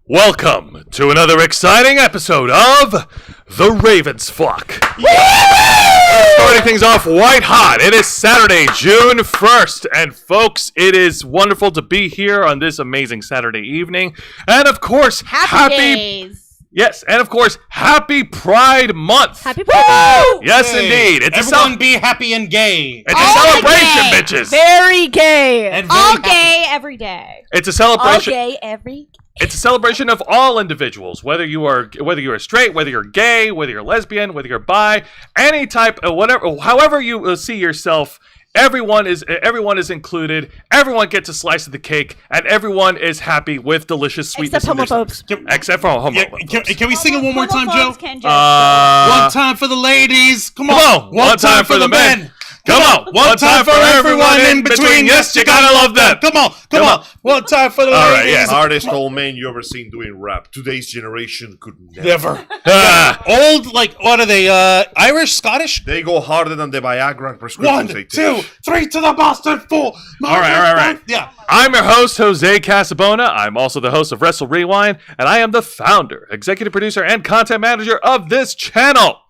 Welcome to another exciting episode of The Ravens Flock. Starting things off white hot. It is Saturday, June 1st. And folks, it is wonderful to be here on this amazing Saturday evening. And of course, Happy days. Yes, and of course, happy Pride Month. Happy Pride Month. Yes, Yay. indeed. Everyone be happy and gay. It's a All celebration, gay. bitches. Very gay. And very All happy. gay every day. It's a All celebration. gay every day. It's a celebration of all individuals, whether you are straight, whether you're gay, whether you're lesbian, whether you're bi, any type of whatever, however you see yourself. Everyone is included. Everyone gets a slice of the cake, and everyone is happy with delicious sweetness. Except homophobes. Except for homophobes. Can we sing it one more time, Joe? One One time for the ladies. Come Come on. on. One time for the men. Come on. One time for everyone in between. Yes, you gotta love them. Come on. Come on. One time for the All right, ladies. yes. Hardest old man you ever seen doing rap. Today's generation could never. Never. Ah. Old, like, what are they? Irish, Scottish? They go harder than the Viagra prescriptions 1, they 2, take. 3 to the Boston 4. All right. Yeah. I'm your host, Jose Casabona. I'm also the host of Wrestle Rewind, and I am the founder, executive producer, and content manager of this channel.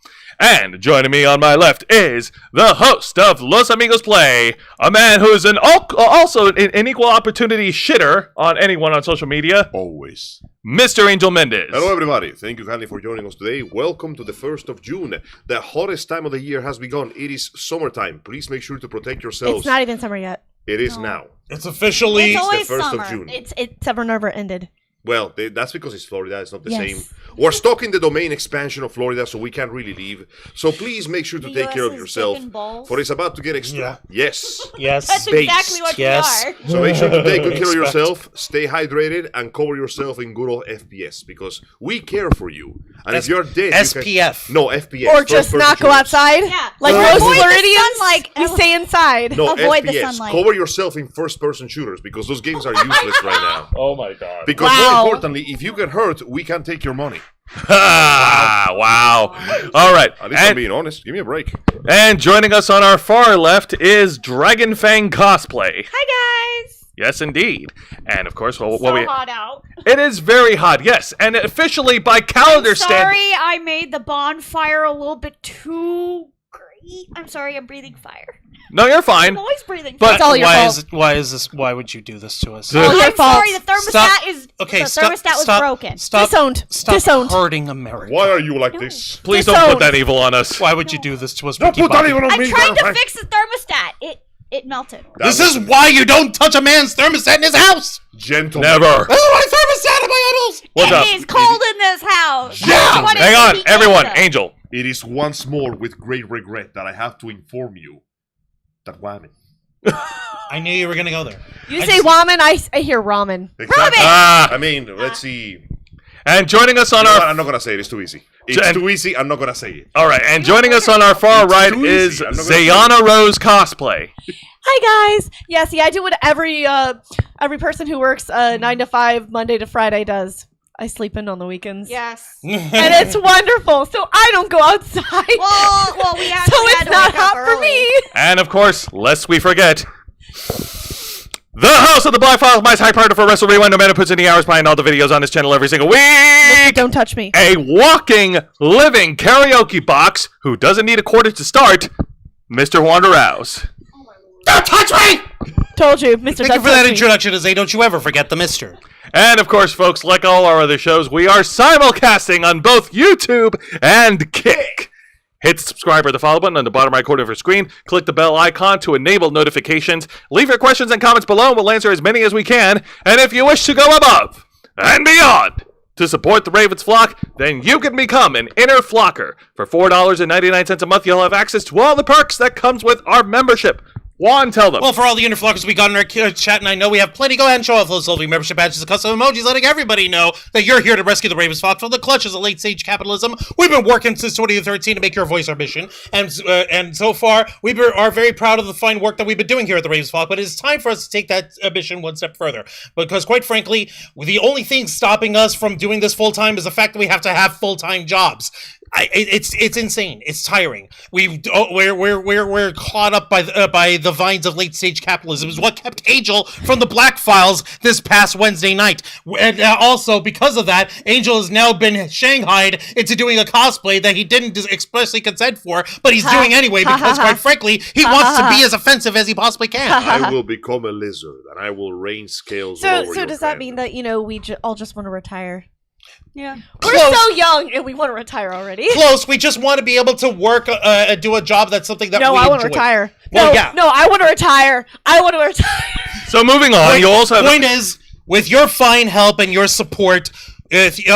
And joining me on my left is the host of Los Amigos Play, a man who is also an equal opportunity shitter on anyone on social media, Always. Mr. Angel Mendez. Hello, everybody. Thank you kindly for joining us today. Welcome to the 1st of June. The hottest time of the year has begun. It is summertime. Please make sure to protect yourselves. It's not even summer yet. It is now. It's officially... It's always the 1st summer. of June. It's summer never ended. Well, that's because it's Florida. It's not the Yes. same. We're stuck in the domain expansion of Florida, so we can't really leave. So please make sure to The take care US of is yourself, digging balls. for it's about to get extra. Yeah. Yes. Yes. That's Based. exactly what Yes. we are. So make sure to take good care of Expect. yourself, stay hydrated, and cover yourself in good old FPS because we care for you. And if you're dead, SPF. no FPS, Or just first-person not go shooters. outside. Yeah. Like Or most avoid the Floridians, sunlight. we stay inside. No, Avoid the FPS. sunlight. Cover yourself in first-person shooters because those games are useless right now. Oh my God. Because Wow. more importantly, if you get hurt, we can take your money. Wow. All right. At least I'm being honest. Give me a break. And joining us on our far left is Dragon Fang Cosplay. Hi guys. Yes, indeed. And of course, what So we hot out. it is very hot. Yes, and officially by calendar standards. Sorry, I made the bonfire a little bit too great. I'm sorry, I'm breathing fire. No, you're fine. I'm always breathing But fire. It's all your fault. Why would you do this to us? Good. All your I'm fault. sorry, the thermostat Stop. is Okay, the stop. thermostat was stop, broken. Stop. Disowned. Stop Disowned. hurting America. Why are you like this? Please don't put that evil on us. Why would you do this to us? Don't Ricky put that Bobby? even on I'm me. trying to Garfield. fix the thermostat. It melted. This is why you don't touch a man's thermostat in his house. Gentlemen. Never. This is my thermostat in my eyeballs. What's up? It is cold in this house. Yeah. What is Hang on, the heat everyone. index? Angel. It is once more with great regret that I have to inform you that women. I knew you were gonna go there. You say ramen, I hear ramen. Exactly. Ah. I mean, let's see. And joining us on You know what? our I'm not gonna say it. It's too easy. It's And- too easy. I'm not gonna say it. all right, and joining us on our far It's right too is easy. I'm not gonna Zayana Rose Cosplay. Hi guys. Yeah, see, I do what every person who works 9 to 5, Monday to Friday does. I sleep in on the weekends. Yes. And it's wonderful. So I don't go outside. Well, we so actually had it's to not wake up hot for early. me. And of course, lest we forget, the host of the Black Files, my type partner for Wrestle Rewind, no matter puts in the hours behind all the videos on this channel every single week. Don't touch me. A walking, living karaoke box who doesn't need a quarter to start, Mr. Wanda Rouse. Don't touch me! Told you, Mr. Thank Don't you for that touch me. introduction, Jose. Don't you ever forget the mister. And of course, folks, like all our other shows, we are simulcasting on both YouTube and Kick. Hit the subscribe or the follow button on the bottom right corner of your screen. Click the bell icon to enable notifications. Leave your questions and comments below, and we'll answer as many as we can. And if you wish to go above and beyond to support the Ravens Flock, then you can become an inner flocker. For $4.99 a month, you'll have access to all the perks that comes with our membership. Juan, tell them. Well, for all the interflockers we got in our chat, and I know we have plenty, go ahead and show off those lovely membership badges and custom emojis, letting everybody know that you're here to rescue the Ravens Flock from the clutches of late-stage capitalism. We've been working since 2013 to make your voice our mission, and so far, we are very proud of the fine work that we've been doing here at the Ravens Flock, but it is time for us to take that mission one step further, because quite frankly, the only thing stopping us from doing this full-time is the fact that we have to have full-time jobs. It's insane. It's tiring. We're caught up by the vines of late stage capitalism. Is what kept Angel from the Black Files this past Wednesday night. And also because of that, Angel has now been shanghaied into doing a cosplay that he didn't expressly consent for, but he's doing anyway because, quite frankly, he wants to be as offensive as he possibly can. I will become a lizard and I will rain scales all over So your does head. that mean that we all just want to retire? Yeah. We're so young and we want to retire already. Close. We just want to be able to work and do a job that's something that we No, I want to enjoy. retire. Well, yeah. No, I want to retire. I want to retire. So moving on, you also have... Point is, with your fine help and your support,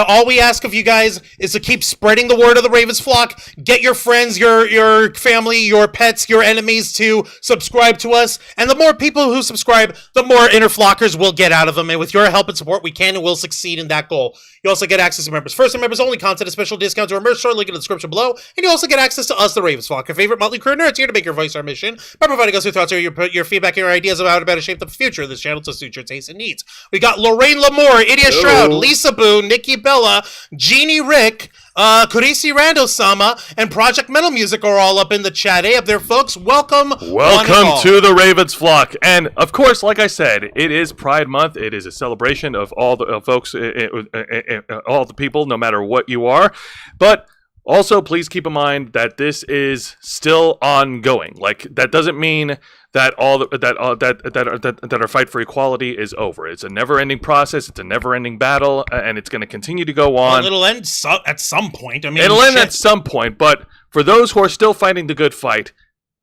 all we ask of you guys is to keep spreading the word of the Ravens flock. Get your friends, your family, your pets, your enemies to subscribe to us. And the more people who subscribe, the more inner flockers we'll get out of them. And with your help and support, we can and will succeed in that goal. You also get access to members first and members only content, a special discount to our merch store, link in the description below. And you also get access to us, the Ravens flock, your favorite motley crew nerds here to make your voice our mission by providing us with thoughts or your feedback and your ideas about how to better shape the future of this channel to suit your tastes and needs. We got Lorraine Lamour, Idia Hello. Shroud, Lisa Boone, Nikki Bella, Jeannie Rick, Kurisi Rando-sama, and Project Metal Music are all up in the chat. Hey up there, folks. Welcome. one and Welcome all. to the Ravens flock, and of course, like I said, it is Pride Month. It is a celebration of all the folks, all the people, no matter what you are. But also, please keep in mind that this is still ongoing. Like that doesn't mean that that our fight for equality is over. It's a never-ending process. It's a never-ending battle, and it's going to continue to go on. It'll end at some point. I mean, It'll end at some point, but for those who are still fighting the good fight,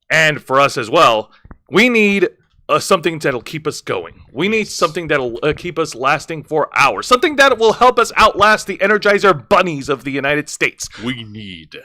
and for us as well, we need something that'll keep us going. We need something that'll keep us lasting for hours. Something that will help us outlast the Energizer bunnies of the United States. We need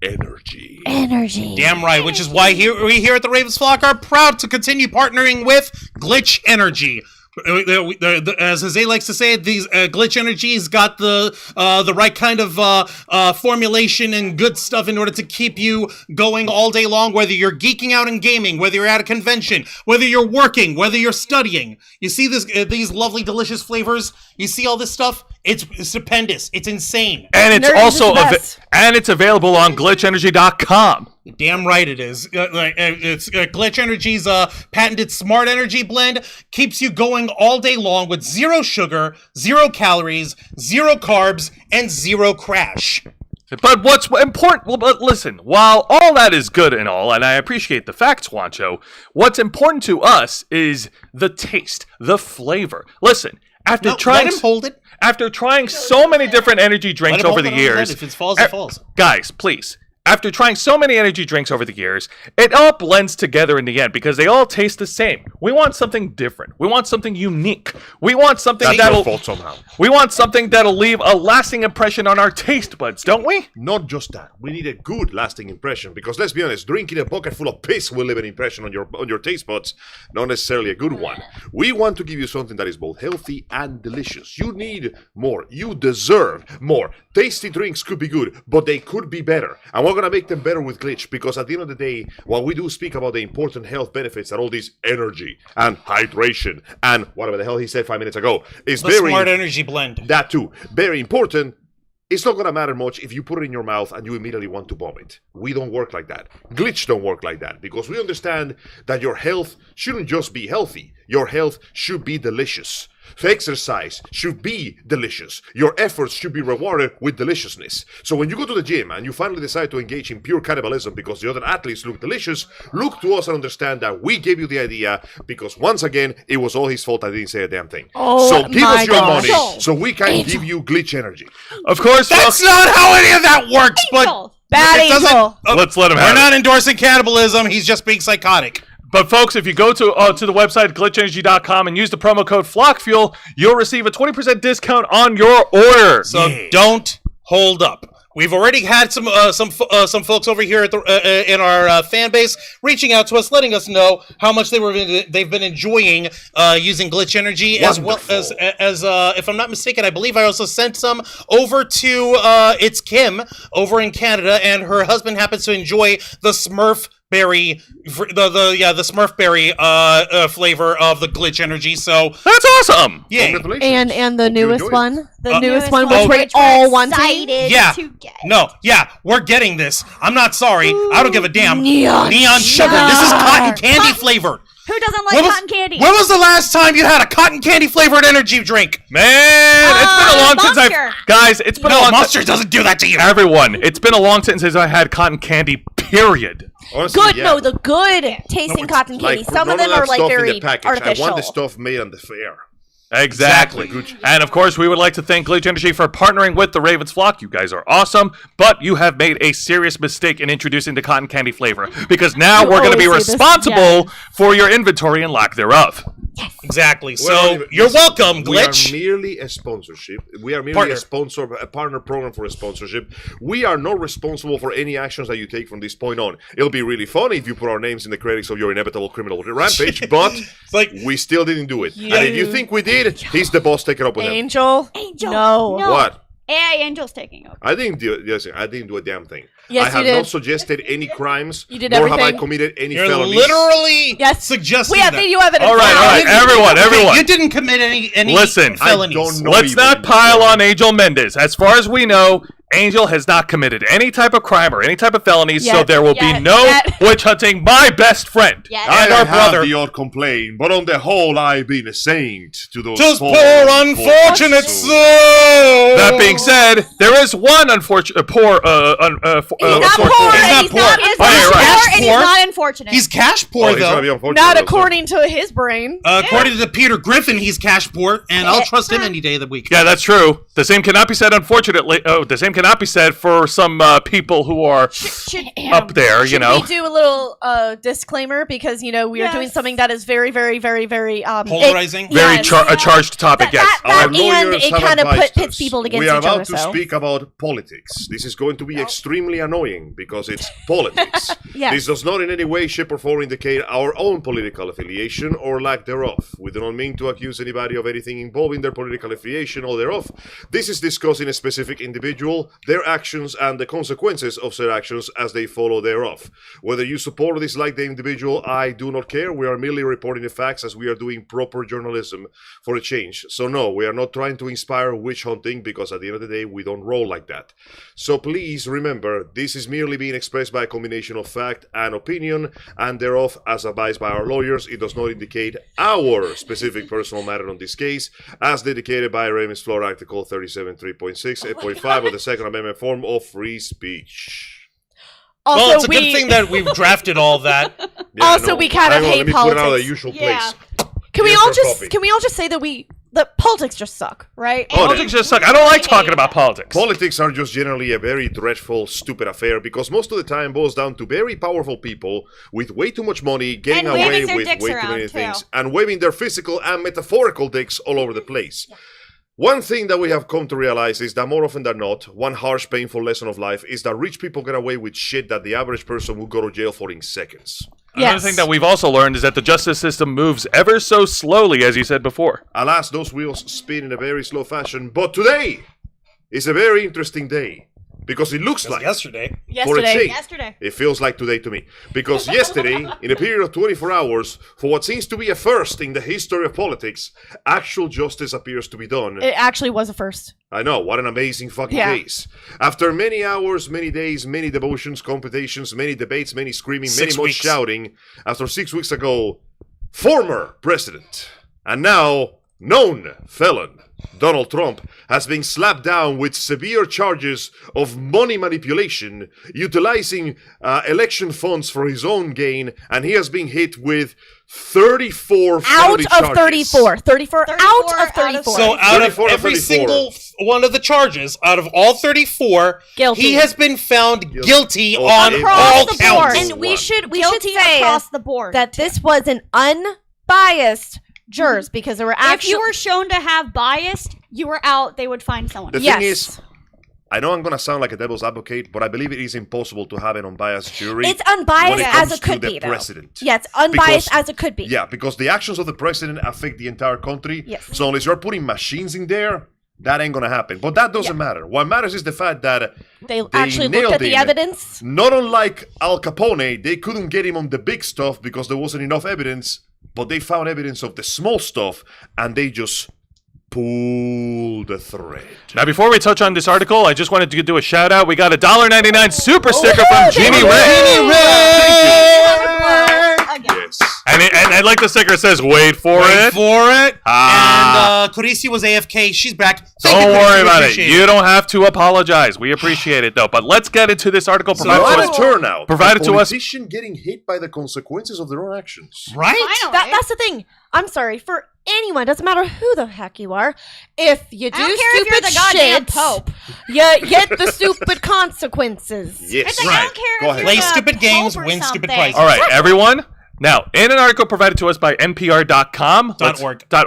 energy. Energy. Damn right, which is why we here at the Ravens flock are proud to continue partnering with Glitch Energy. As Jose likes to say, these Glitch Energy's got the right kind of formulation and good stuff in order to keep you going all day long, whether you're geeking out in gaming, whether you're at a convention, whether you're working, whether you're studying. You see these lovely, delicious flavors? You see all this stuff? It's stupendous. It's insane. And it's Nerds is also the best. and it's available on glitchenergy.com. Damn right it is. It's Glitch Energy's patented Smart Energy blend keeps you going all day long with 0 sugar, 0 calories, 0 carbs, and 0 crash. But what's important, well, but listen, while all that is good and all, and I appreciate the facts, Juancho, what's important to us is the taste, the flavor. Listen, after No, trying let him hold it. After trying so many different energy Let drinks him over hold the it on his head. years, If it falls, it falls. guys, please. After trying so many energy drinks over the years, it all blends together in the end because they all taste the same. We want something different. We want something unique. We want something That's your fault somehow. we want something that'll leave a lasting impression on our taste buds, don't we? Not just that. We need a good, lasting impression. Because let's be honest, drinking a bucket full of piss will leave an impression on your taste buds, not necessarily a good one. We want to give you something that is both healthy and delicious. You need more. You deserve more. Tasty drinks could be good, but they could be better. And we're gonna make them better with Glitch. Because at the end of the day, while we do speak about the important health benefits that all this energy and hydration and whatever the hell he said 5 minutes ago is The very Smart Energy blend. that too. Very important. It's not going to matter much if you put it in your mouth and you immediately want to vomit. We don't work like that. Glitch don't work like that because we understand that your health shouldn't just be healthy. Your health should be delicious. So exercise should be delicious. Your efforts should be rewarded with deliciousness. So when you go to the gym and you finally decide to engage in pure cannibalism because the other athletes look delicious, look to us and understand that we gave you the idea because once again, it was all his fault I didn't say a damn thing. Oh So give my us your gosh. money so we can give you Glitch Energy. Of course, That's not how any of that works, but Angel. Bad it doesn't- Angel. let's let him We're have not it. endorsing cannibalism. He's just being psychotic. But folks, if you go to the website glitchenergy.com and use the promo code FlockFuel, you'll receive a 20% discount on your order. So don't hold up. We've already had some folks over here at the in our fan base reaching out to us, letting us know how much they've been enjoying using Glitch Energy, as well as if I'm not mistaken, I believe I also sent some over to it's Kim over in Canada, and her husband happens to enjoy the Smurf berry, the Smurf berry flavor of the glitch energy. So That's awesome. yeah, Congratulations. And the Hope you newest enjoy it. one, the newest Newest one, one, which we all wanted. excited Yeah. to get. no, yeah, we're getting this. I'm not sorry. I don't give a damn. Neon sugar. This is cotton candy flavored. Who doesn't like When was- cotton candy? When was the last time you had a cotton candy flavored energy drink? Man, it's been a long since Monster. Guys, it's been a No, long Monster doesn't do that to you. Everyone, it's been a long since I had cotton candy, period. Honestly, Good, yeah. no, the good tasting cotton candy. Some of none them are that like stuff in very the package. artificial. I want the stuff made on the fair. Exactly. And of course, we would like to thank Glitch Energy for partnering with the Ravens Flock. You guys are awesome, but you have made a serious mistake in introducing the cotton candy flavor because now You we're going to be always say this, responsible for your inventory and lack thereof. Exactly. So Well, you're welcome, We are Glitch. merely a sponsorship. We are merely Partner. a sponsor, a partner program for a sponsorship. We are not responsible for any actions that you take from this point on. It'll be really funny if you put our names in the credits of your inevitable criminal rampage, but It's like we still didn't do it. And if you think we did, he's the boss. Take it up with him. Angel. Angel. No. No. What? AI Angel's taking over. I didn't do it. Yes, I didn't do a damn thing. Yes, I have you did. not suggested any crimes. You did nor have I everything. committed any you're felonies. literally Yes. suggesting We have that. video evidence. All right, now. all right, everyone, everyone. You didn't commit any Listen, I felonies. don't know. Let's not pile on Angel Mendez. As far as we know, Angel has not committed any type of crime or any type of felonies, so Yet. there will be Yet. no Yet. witch hunting my best friend. Yes. And I our have brother. the odd complaint, but on the whole, I've been a saint to those Just poor, poor unfortunate souls. soul. That being said, there is one unfortunate poor He's not unfortunate- poor. He's not He's poor. not. He's Oh, yeah, not right. poor, and he's Poor? not unfortunate. He's cash Oh, poor he's gonna be though. unfortunate, Not though, so- according to his brain. According to Peter Griffin, he's cash poor, and I'll trust him any day of the week. Yeah, that's true. The same cannot be said, unfortunately. Oh, the same cannot be said for some people who are Should, up there, you should know. we do a little disclaimer because we are Yes. doing something that is very, very, very, very Polarizing? Very yes. a charged topic, yes. Our and lawyers it have kind of advised pits us. people against We are each about other. to So speak about politics. This is going to be extremely annoying because it's politics. Yes. This does not in any way, shape, or form indicate our own political affiliation or lack thereof. We do not mean to accuse anybody of anything involving their political affiliation or thereof. This is discussing a specific individual, their actions, and the consequences of said actions as they follow thereof. Whether you support or dislike the individual, I do not care. We are merely reporting the facts as we are doing proper journalism for a change. So no, we are not trying to inspire witch hunting because at the end of the day, we don't roll like that. So please remember, this is merely being expressed by a combination of fact and opinion, and thereof as advised by our lawyers. It does not indicate our specific personal matter on this case, as dedicated by Ravens Floor Article 37.3.6, 8.5 of the Second Amendment form of free speech. also Well, it's a we good thing that we've drafted all that. Yeah, Also, no, we kind of hang on, hate let me put it out of the politics. usual Yeah. place. can we Here's all our just copy. say that politics just suck, right? Oh, Politics just suck. I don't like talking about politics. Politics are just generally a very dreadful, stupid affair because most of the time boils down to very powerful people with way too much money getting And waving away their with dicks way too around, many too. things and waving their physical and metaphorical dicks all over the place. One thing that we have come to realize is that more often than not, one harsh, painful lesson of life is that rich people get away with shit that the average person will go to jail for in seconds. Another Yes. thing that we've also learned is that the justice system moves ever so slowly, as you said before. Alas, those wheels spin in a very slow fashion, but today is a very interesting day because it looks like Yesterday. for a Yesterday. change. Yesterday. It feels like today to me. Because yesterday, in a period of 24 hours, for what seems to be a first in the history of politics, actual justice appears to be done. It actually was a first. I know, what an amazing fucking Yeah. case. After many hours, many days, many devotions, competitions, many debates, many screaming, 6 many much weeks. shouting, after 6 weeks ago, former president, and now known felon, Donald Trump has been slapped down with severe charges of money manipulation, utilizing election funds for his own gain, and he has been hit with 34 Out felony of charges. 34. 34 out 34 of 34. So out of 34 to every 34. single one of the charges, out of all 34, Guilty. he has been found guilty Oh, on across all the counts. board. and we One. should Guilty say across the board. that this was an unbiased jurors because there were if actually you were shown to have biased, you were out. They would find someone. The yes. thing is, I know I'm going to sound like a devil's advocate, but I believe it is impossible to have an unbiased jury. it's unbiased when it as comes it could to be the though. president. Yeah, it's unbiased Because- as it could be. Yeah, because the actions of the president affect the entire country. Yes. So unless you're putting machines in there, That ain't gonna happen. But that doesn't matter. What matters is the fact that They actually looked nailed at the him. evidence. Not unlike Al Capone, they couldn't get him on the big stuff because there wasn't enough evidence, but they found evidence of the small stuff, and they just pulled the thread. Now, before we touch on this article, I just wanted to do a shout out. We got a $1.99 super sticker from Jeannie Ray. Yes. And I like the sticker. It says, wait for it. And Carisi was AFK. She's back. Thank Don't you, Carisi. worry We about it. appreciate You don't have to apologize. We appreciate it, though. But let's get into this article So provided to what us. a turnout. Provided a to us. politician getting hit by the consequences of their own actions. Right? Finally. That's the thing. I'm sorry for anyone. Doesn't matter who the heck you are. If you do I don't care if you're stupid the goddamn shit, Pope. you get the stupid consequences. Yes. It's like, I don't care Go if ahead. you're Play the stupid Pope games, or win stupid something. prizes. All right, everyone. Now, in an article provided to us by NPR.com,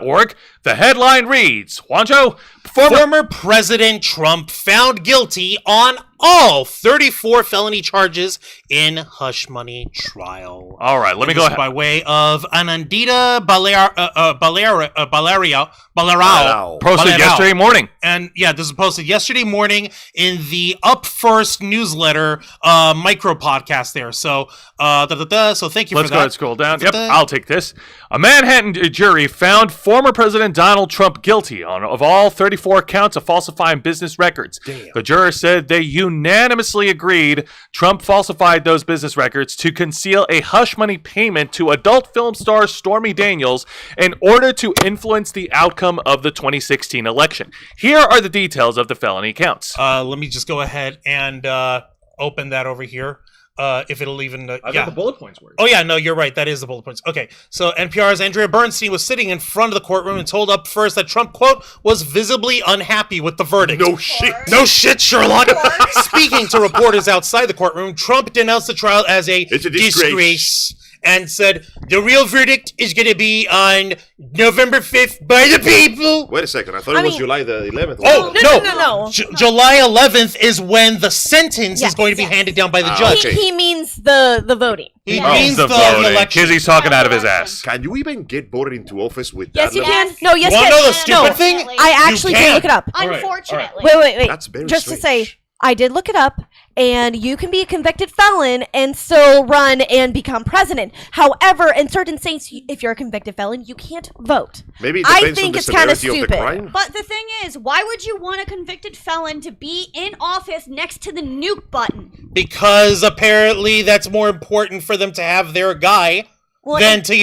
.org. the headline reads, Juancho, Former President Trump found guilty on all 34 felony charges in hush money trial. All right, let me This go is ahead. by way of Anandita Balerao. Posted yesterday morning. And yeah, this was posted yesterday morning in the Up First newsletter micro podcast there. So, so thank you Let's for go that. ahead and scroll down. Yep, I'll take this. A Manhattan jury found former President Donald Trump guilty of all 34 counts of falsifying business records. Damn. The juror said they unanimously agreed Trump falsified those business records to conceal a hush money payment to adult film star Stormy Daniels in order to influence the outcome of the 2016 election. Here are the details of the felony counts. Let me just go ahead and open that over here. If it'll even, yeah. bullet points were. Oh, yeah, no, you're right. That is the bullet points. Okay, so NPR's Andrea Bernstein was sitting in front of the courtroom and told Up First that Trump, quote, was visibly unhappy with the verdict. No shit. No shit, Sherlock. Speaking to reporters outside the courtroom, Trump denounced the trial as It's a disgrace. and said the real verdict is going to be on November 5th by the people. Wait a second. I thought it was mean- July the 11th. Oh, No. July 11th is when the sentence Yes, is going to be yes. handed down by the Ah, judge. okay. He means the voting. He Yeah. means the voting. election. Kizzy's talking out of his ass. Can you even get voted into office with Yes, that you level? can. No, yes, Wanna you know can. the stupid No, thing? I actually You did can. look it up. Unfortunately. Wait. That's very Just to strange. say, I did look it up, and you can be a convicted felon and still run and become president. However, in certain states, if you're a convicted felon, you can't vote. Maybe it I depends think on the it's kinda severity of the stupid. crime. But the thing is, why would you want a convicted felon to be in office next to the nuke button? Because apparently that's more important for them to have their guy Well, than to,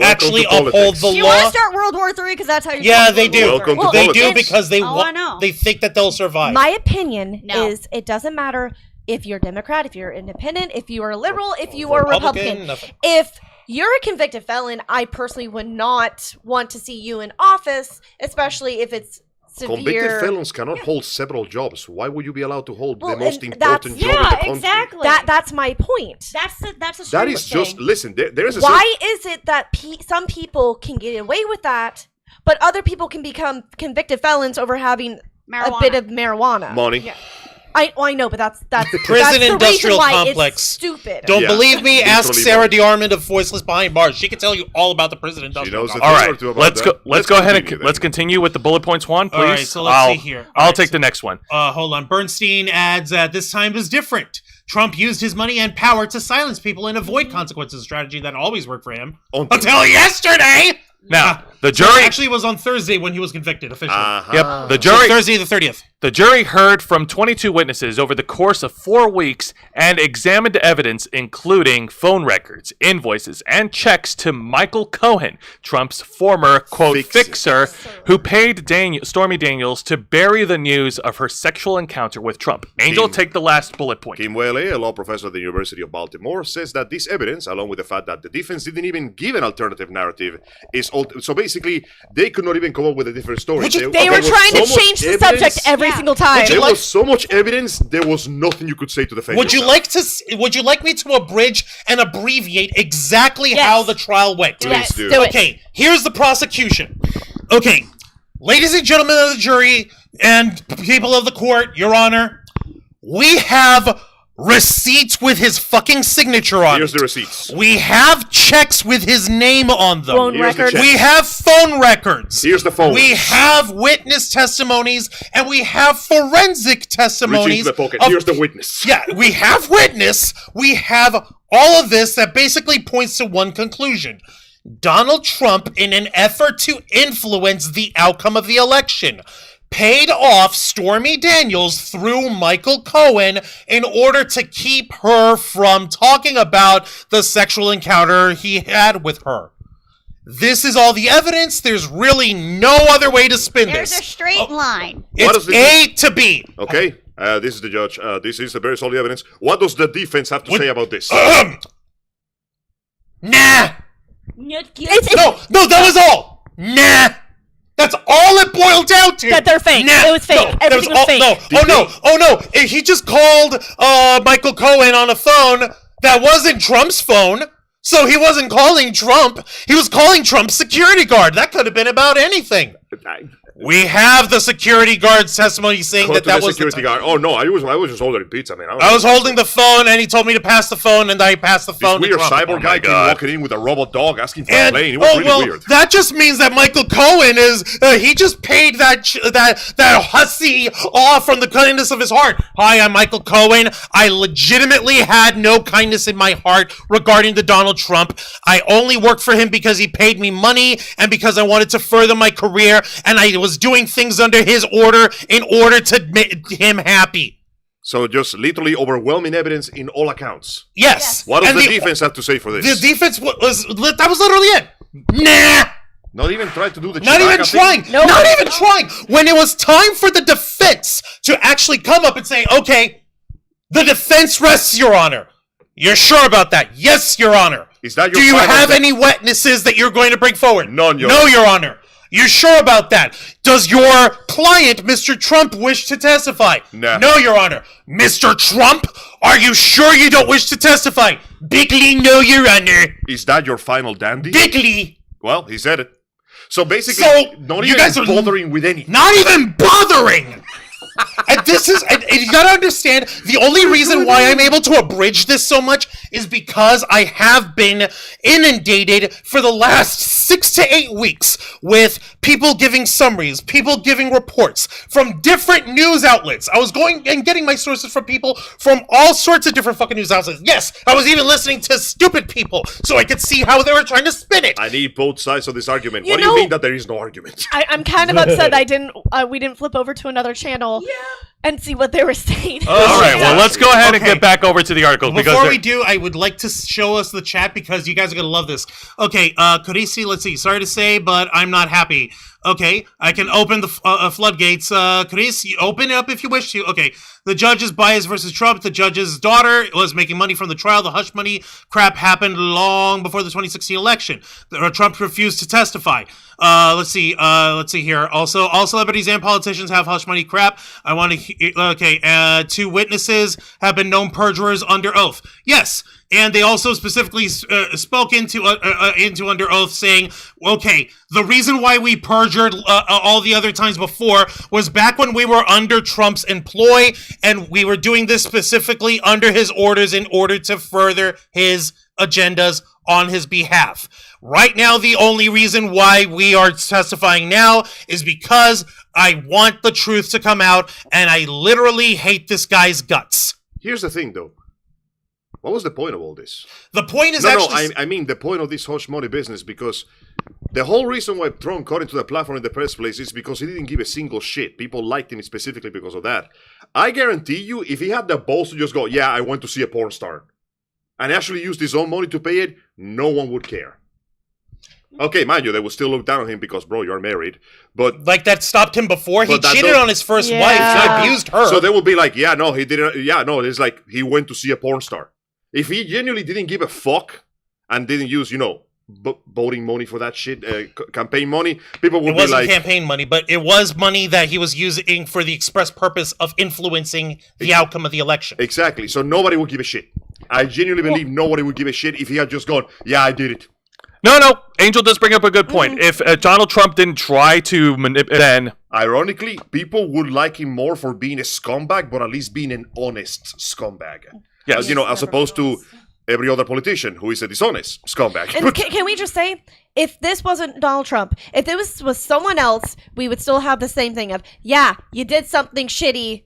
actually to uphold politics. the Do you want law. to start World War III? Because that's how you Yeah, start they World do. War Welcome III. to They do politics. because they Oh, I know. they think that they'll survive. my opinion No. is it doesn't matter if you're Democrat, if you're independent, if you are a liberal, if you are Republican. nothing. If you're a convicted felon, I personally would not want to see you in office, especially if it's severe. Convicted felons cannot hold several jobs. Why would you be allowed to hold Well, the most and important that's- job in the Yeah, country? exactly. That's my point. That's a That stupid is just, thing. listen, there is a Why is it that some people can get away with that, but other people can become convicted felons over having Marijuana. a bit of marijuana? money. Yeah. I know, but that's Prison the industrial reason why complex. It's stupid. Don't Yeah. believe me? Ask Literally Sarah money. DeArmond of Voiceless Behind Bars. She can tell you all about the prison She industrial knows a complex. All thing or right, two about let's that. go. Let's go ahead and continue let's then. continue with the bullet points one, please. All right, so let's I'll, see here. All I'll right, take so- the next one. Hold on. Bernstein adds that this time is different. Trump used his money and power to silence people and avoid consequences, a strategy that always worked for him. Until yesterday! Now, the So jury. actually, it was on Thursday when he was convicted officially. Yep, the So jury. Thursday the 30th. The jury heard from 22 witnesses over the course of 4 weeks and examined evidence including phone records, invoices, and checks to Michael Cohen, Trump's former, quote, fixer, who paid Stormy Daniels to bury the news of her sexual encounter with Trump. Angel, take the last bullet point. Kim Whaley, a law professor at the University of Baltimore, says that this evidence, along with the fact that the defense didn't even give an alternative narrative, is so basically they could not even come up with a different story. They were there was trying to so much change the evidence- subject every single time. There was so much evidence, there was nothing you could say to defend Would you yourself. like me to abridge and abbreviate exactly Yes. how the trial went? Please do. Do it. Okay, here's the prosecution. Okay, ladies and gentlemen of the jury and people of the court, Your Honor, we have receipts with his fucking signature on Here's it. the receipts. We have checks with his name on them. Phone Here's the records. check. We have phone records. Here's the phone. We have witness testimonies, and we have forensic Reach testimonies. into the pocket. of- Here's the witness. Yeah, we have witness. We have all of this that basically points to one conclusion. Donald Trump, in an effort to influence the outcome of the election, paid off Stormy Daniels through Michael Cohen in order to keep her from talking about the sexual encounter he had with her. This is all the evidence. There's really no other way to spin There's this. a straight line. What It's is the- A to B. Okay, this is the judge. This is the very solid evidence. What does the defense have to say about this? Nah. It's No, that was all. Nah. That's all it boiled down to. That they're fake. Nah. It was fake. No, that Everything was all- fake. No. Oh no. He just called Michael Cohen on a phone that wasn't Trump's phone. So he wasn't calling Trump. He was calling Trump's security guard. That could have been about anything. We have the security guard's testimony saying Go that to that the was security the guard. Oh no, I was just ordering pizza, man. I was holding the phone and he told me to pass the phone and I passed the This phone to weird Trump. cyborg Oh guy my came God. walking in with a robot dog asking for a And plane. It was really weird. that just means that Michael Cohen is he just paid that hussy off from the kindness of his heart. Hi, I'm Michael Cohen. I legitimately had no kindness in my heart regarding the Donald Trump. I only worked for him because he paid me money and because I wanted to further my career, and I was doing things under his order in order to make him happy. So just literally overwhelming evidence in all accounts. Yes. What does And the defense have to say for this? The defense was that was literally it. Nah. Not even try to do the Not even Chewbacca thing? trying. Nope. Not even trying. When it was time for the defense to actually come up and say, okay, the defense rests, Your Honor. You're sure about that? Yes, Your Honor. Is that your Do you final have de- any witnesses that you're going to bring forward? None, Your No, Honor. Your Honor. You're sure about that? Does your client, Mr. Trump, wish to testify? No. No, Your Honor. Mr. Trump, are you sure you don't wish to testify? Bigly, no, Your Honor. Is that your final dandy? Bigly. Well, he said it. So basically, So, not you even guys are- bothering with anything. Not even bothering. And this is, and you gotta understand, the only reason why I'm able to abridge this so much is because I have been inundated for the last 6 to 8 weeks with people giving summaries, people giving reports from different news outlets. I was going and getting my sources from people from all sorts of different fucking news outlets. Yes, I was even listening to stupid people so I could see how they were trying to spin it. I need both sides of this argument. You What do you know- mean that there is no argument? I'm kind of upset we didn't flip over to another channel and see what they were saying. All right, well, let's go ahead and Okay. get back over to the article because Before there- we do, I would like to show us the chat because you guys are going to love this. Okay, Carisi, let's see. Sorry to say, but I'm not happy. Okay, I can open the floodgates. Carisi, open it up if you wish to. Okay, the judge's bias versus Trump. The judge's daughter was making money from the trial. The hush money crap happened long before the 2016 election. Trump refused to testify. Let's see here. Also, all celebrities and politicians have hush money crap. I want to. Okay, 2 witnesses have been known perjurers under oath. Yes, and they also specifically spoke into under oath, saying, "Okay, the reason why we perjured all the other times before was back when we were under Trump's employ, and we were doing this specifically under his orders in order to further his agendas on his behalf." Right now, the only reason why we are testifying now is because I want the truth to come out, and I literally hate this guy's guts. Here's the thing, though. What was the point of all this? The point is No, actually... I mean the point of this hush money business, because the whole reason why Trump got into the platform in the first place is because he didn't give a single shit. People liked him specifically because of that. I guarantee you, if he had the balls to just go, yeah, I went to see a porn star, and actually used his own money to pay it, no one would care. Okay, mind you, they would still look down on him because, bro, you're married. But Like, that stopped him before. He But that cheated don't- on his first Yeah. wife. He abused her. so they would be like, yeah, no, he didn't. Yeah, no, it's like he went to see a porn star. If he genuinely didn't give a fuck and didn't use, voting money for that shit, campaign money, people would It be wasn't like, campaign money, but it was money that he was using for the express purpose of influencing the outcome of the election. exactly. So nobody would give a shit. I genuinely believe nobody would give a shit if he had just gone, yeah, I did it. No, Angel does bring up a good point. If Donald Trump didn't try to manipulate, then Ironically, people would like him more for being a scumbag, but at least being an honest scumbag. Yes. As opposed to every other politician who is a dishonest scumbag. And can we just say, if this wasn't Donald Trump, if this was someone else, we would still have the same thing of, yeah, you did something shitty.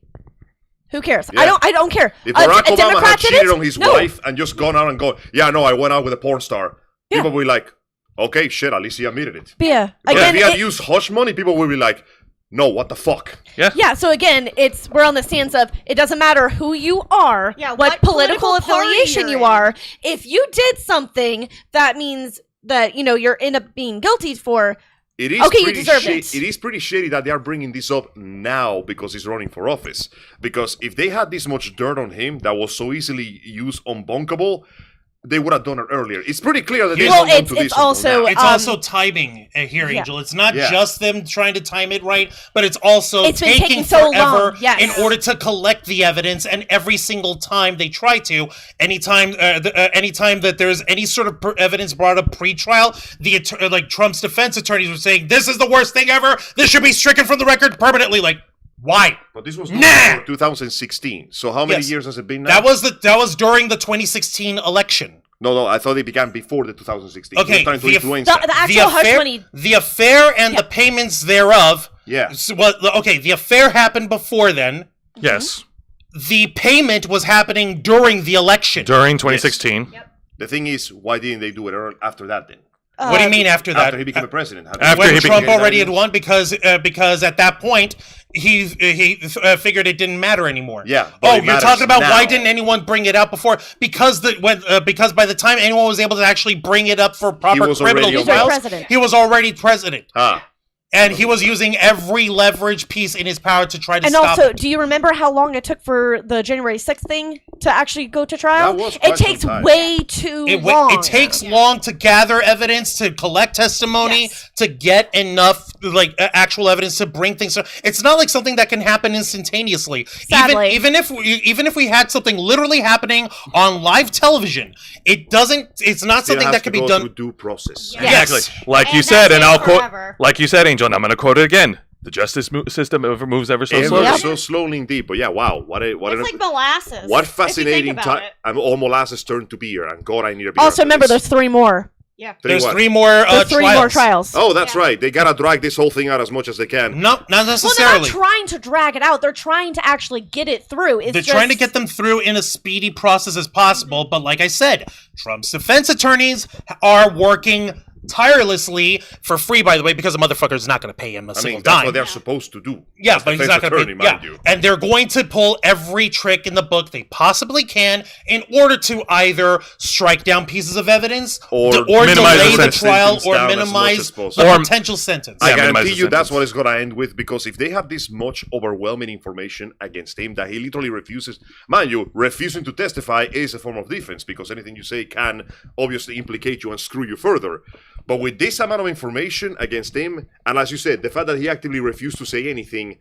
Who cares? Yeah. I don't care. If Barack Obama Democrat had did cheated it? on his No. wife and just gone out and gone, yeah, no, I went out with a porn star, Yeah. people would be like, okay, shit, at least he admitted it. But yeah, But again, if he had used hush money, people would be like, no, what the fuck? yeah. So again, we're on the stance of it doesn't matter who you are, Yeah, what what political political party affiliation you're you in. are. If you did something, that means that you're end up being guilty for. It is Okay, you pretty deserve it. It is pretty shitty that they are bringing this up now because he's running for office. Because if they had this much dirt on him that was so easily used unbunkable, they would have done it earlier. It's pretty clear that they Well, don't want it's- to do it's this until also- now. It's also timing here, yeah. Angel. It's not Yeah. just them trying to time it right, but it's also It's been taking taking so forever long, yes. in order to collect the evidence. And every single time they try to, anytime that there's any sort of evidence brought up pre-trial, like Trump's defense attorneys were saying, "This is the worst thing ever. This should be stricken from the record permanently." Like, why? But this was Nah! before 2016. So how many Yes. years has it been now? That was during the 2016 election. No, I thought it began before the 2016. Okay, He was trying to the- influence The, that. the actual hush money. The affair and the payments thereof. Yeah. The affair happened before then. Yes. The payment was happening during the election. During 2016. The thing is, why didn't they do it after that then? What do you mean after that? After he became a president. After when he Trump became- already had won, because at that point he figured it didn't matter anymore. Yeah, but Oh, it you're matters talking about why now. didn't anyone bring it out before? Because by the time anyone was able to actually bring it up for proper was criminal already on trials, president. he was already president. Ah. And he was using every leverage piece in his power to try to And stop also, it. do you remember how long it took for the January 6th thing to actually go to trial? That was It quite some takes time. way too long. It takes long to gather evidence, to collect testimony, Yes. to get enough actual evidence to bring things. It's not like something that can happen instantaneously. Sadly. Even if we had something literally happening on live television, it doesn't. It's not Still something has that to can be go done. through due process. Yeah. Yes. Exactly. Like And you that said, and takes I'll quote, forever. like you said, Angel, and I'm going to quote it again. The justice system moves ever so Ever slowly. so slowly indeed. But yeah, wow. What It's like molasses. what if you think fascinating about time. it. I'm all molasses turned to beer, and God, I need a beer. Also, after remember, this. there's 3 more. Yeah. There's what? 3 more There's 3 trials. more trials. Oh, that's Yeah. right. They gotta drag this whole thing out as much as they can. No, not Well, they're necessarily. not trying to drag it out. They're trying to actually get it through. It's They're just, trying to get them through in a speedy process as possible, but like I said, Trump's defense attorneys are working tirelessly for free, by the way, because the motherfucker is not going to pay him a I single mean, that's dime. what they're supposed to do. Yeah, As but he's defense not going to attorney, pay. mind Yeah, you. and they're going to pull every trick in the book they possibly can in order to either strike down pieces of evidence Or minimize delay the the trial sentence or down as much minimize as possible. the Or- potential sentence. I Yeah, minimize guarantee the you that's sentence. what it's going to end with, because if they have this much overwhelming information against him that he literally refuses, mind you, refusing to testify is a form of defense, because anything you say can obviously implicate you and screw you further. But with this amount of information against him, and as you said, the fact that he actively refused to say anything,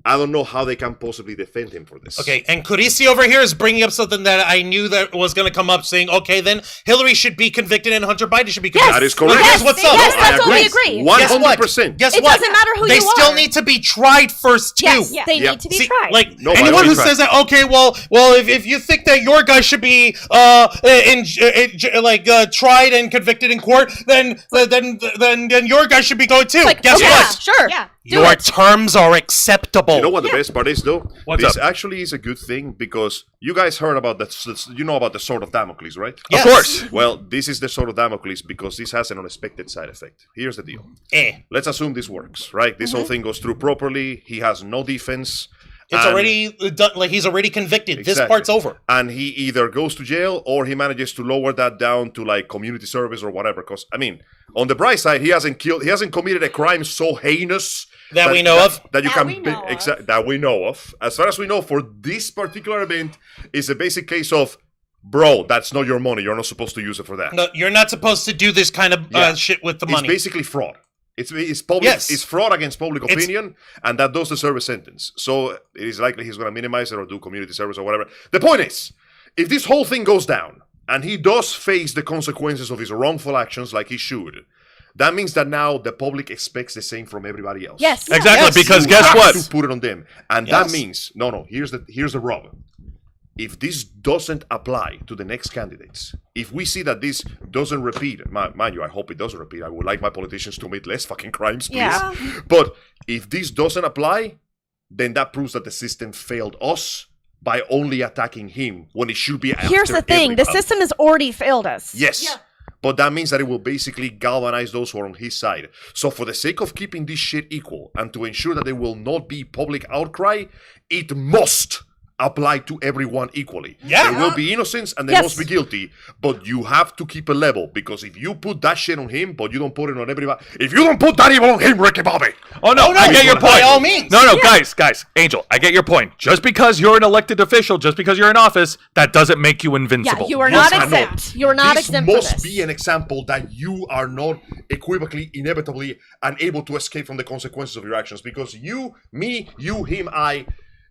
I don't know how they can possibly defend him for this. Okay, and Kurisi over here is bringing up something that I knew that was going to come up, saying, okay, then Hillary should be convicted and Hunter Biden should be convicted. That is correct. Well, guess what's up? Yes, I that's what we agree. agree. 100%. Guess It what? doesn't matter who they you still are. need to be tried first, too. Yes, they Yeah. need to be See, tried. like No, by anyone all who means, says that, okay, well, if you think that your guy should be tried and convicted in court, then your guy should be going too. Like, Guess okay, what? Sure. Yeah. Do Your it. terms are acceptable. You know what the best part is, though? What's this up? actually is a good thing, because you guys heard about about the sword of Damocles, right? Yes. Of course. Well, this is the sword of Damocles because this has an unexpected side effect. Here's the deal. Let's assume this works, right? This whole thing goes through properly. He has no defense. It's and- already done. Like he's already convicted. This Exactly. part's over. And he either goes to jail or he manages to lower that down to like community service or whatever. Because I mean, on the bright side, he hasn't committed a crime so heinous That we know of. That you That can we know of. that we know of. As far as we know, for this particular event, is a basic case of, bro, that's not your money. You're not supposed to use it for that. No, you're not supposed to do this kind of Yeah. shit with the It's money. basically fraud. It's public. Yes. It's fraud against public It's- opinion, and that does deserve a sentence. So it is likely he's going to minimize it or do community service or whatever. The point is, if this whole thing goes down and he does face the consequences of his wrongful actions, like he should, That means that now the public expects the same from everybody else. Yes. Exactly, Yes. because You guess have what? to put it on them, and Yes. that means here's the rub. If this doesn't apply to the next candidates, if we see that this doesn't repeat, mind you, I hope it doesn't repeat. I would like my politicians to commit less fucking crimes, please. Yeah. But if this doesn't apply, then that proves that the system failed us by only attacking him when it should be after Here's the thing: the everybody. system has already failed us. Yes. Yeah. But that means that it will basically galvanize those who are on his side. So for the sake of keeping this shit equal and to ensure that there will not be public outcry, it must apply to everyone equally. Yeah. There will be innocents and they Yes. must be guilty, but you have to keep a level, because if you put that shit on him, but you don't put it on everybody, if you don't put that evil on him, Ricky Bobby. Oh no, Oh, no, I get your by point. all means. No, guys, Angel, I get your point. Just because you're an elected official, just because you're in office, that doesn't make you Yeah, invincible. you are Yes, not I know. exempt. You are not This exempt from must this. be an example that you are not equivocally, inevitably unable to escape from the consequences of your actions. Because you, me, you, him,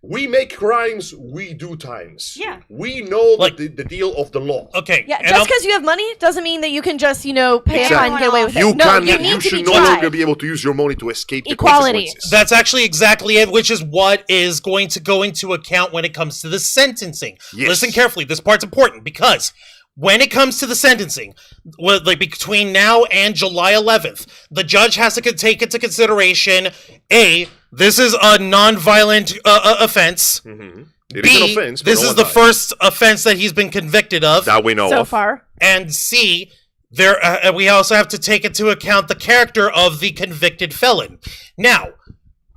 we make crimes, we do times. Yeah. We know Like- the deal of the law. Okay. Yeah, and just I'm- because you have money doesn't mean that you can just, pay Exactly. a fine and get away with You it. No, can. you You need to should be no longer tried. be able to use your money to escape the Equality. consequences. That's actually exactly it, which is what is going to go into account when it comes to the sentencing. Yes. Listen carefully. This part's important because when it comes to the sentencing, like between now and July 11th, the judge has to take into consideration this is a non-violent offense. It is an offense. but This no is one the died. first offense that he's been convicted of. that we know So of. far. And C, we also have to take into account the character of the convicted felon. Now,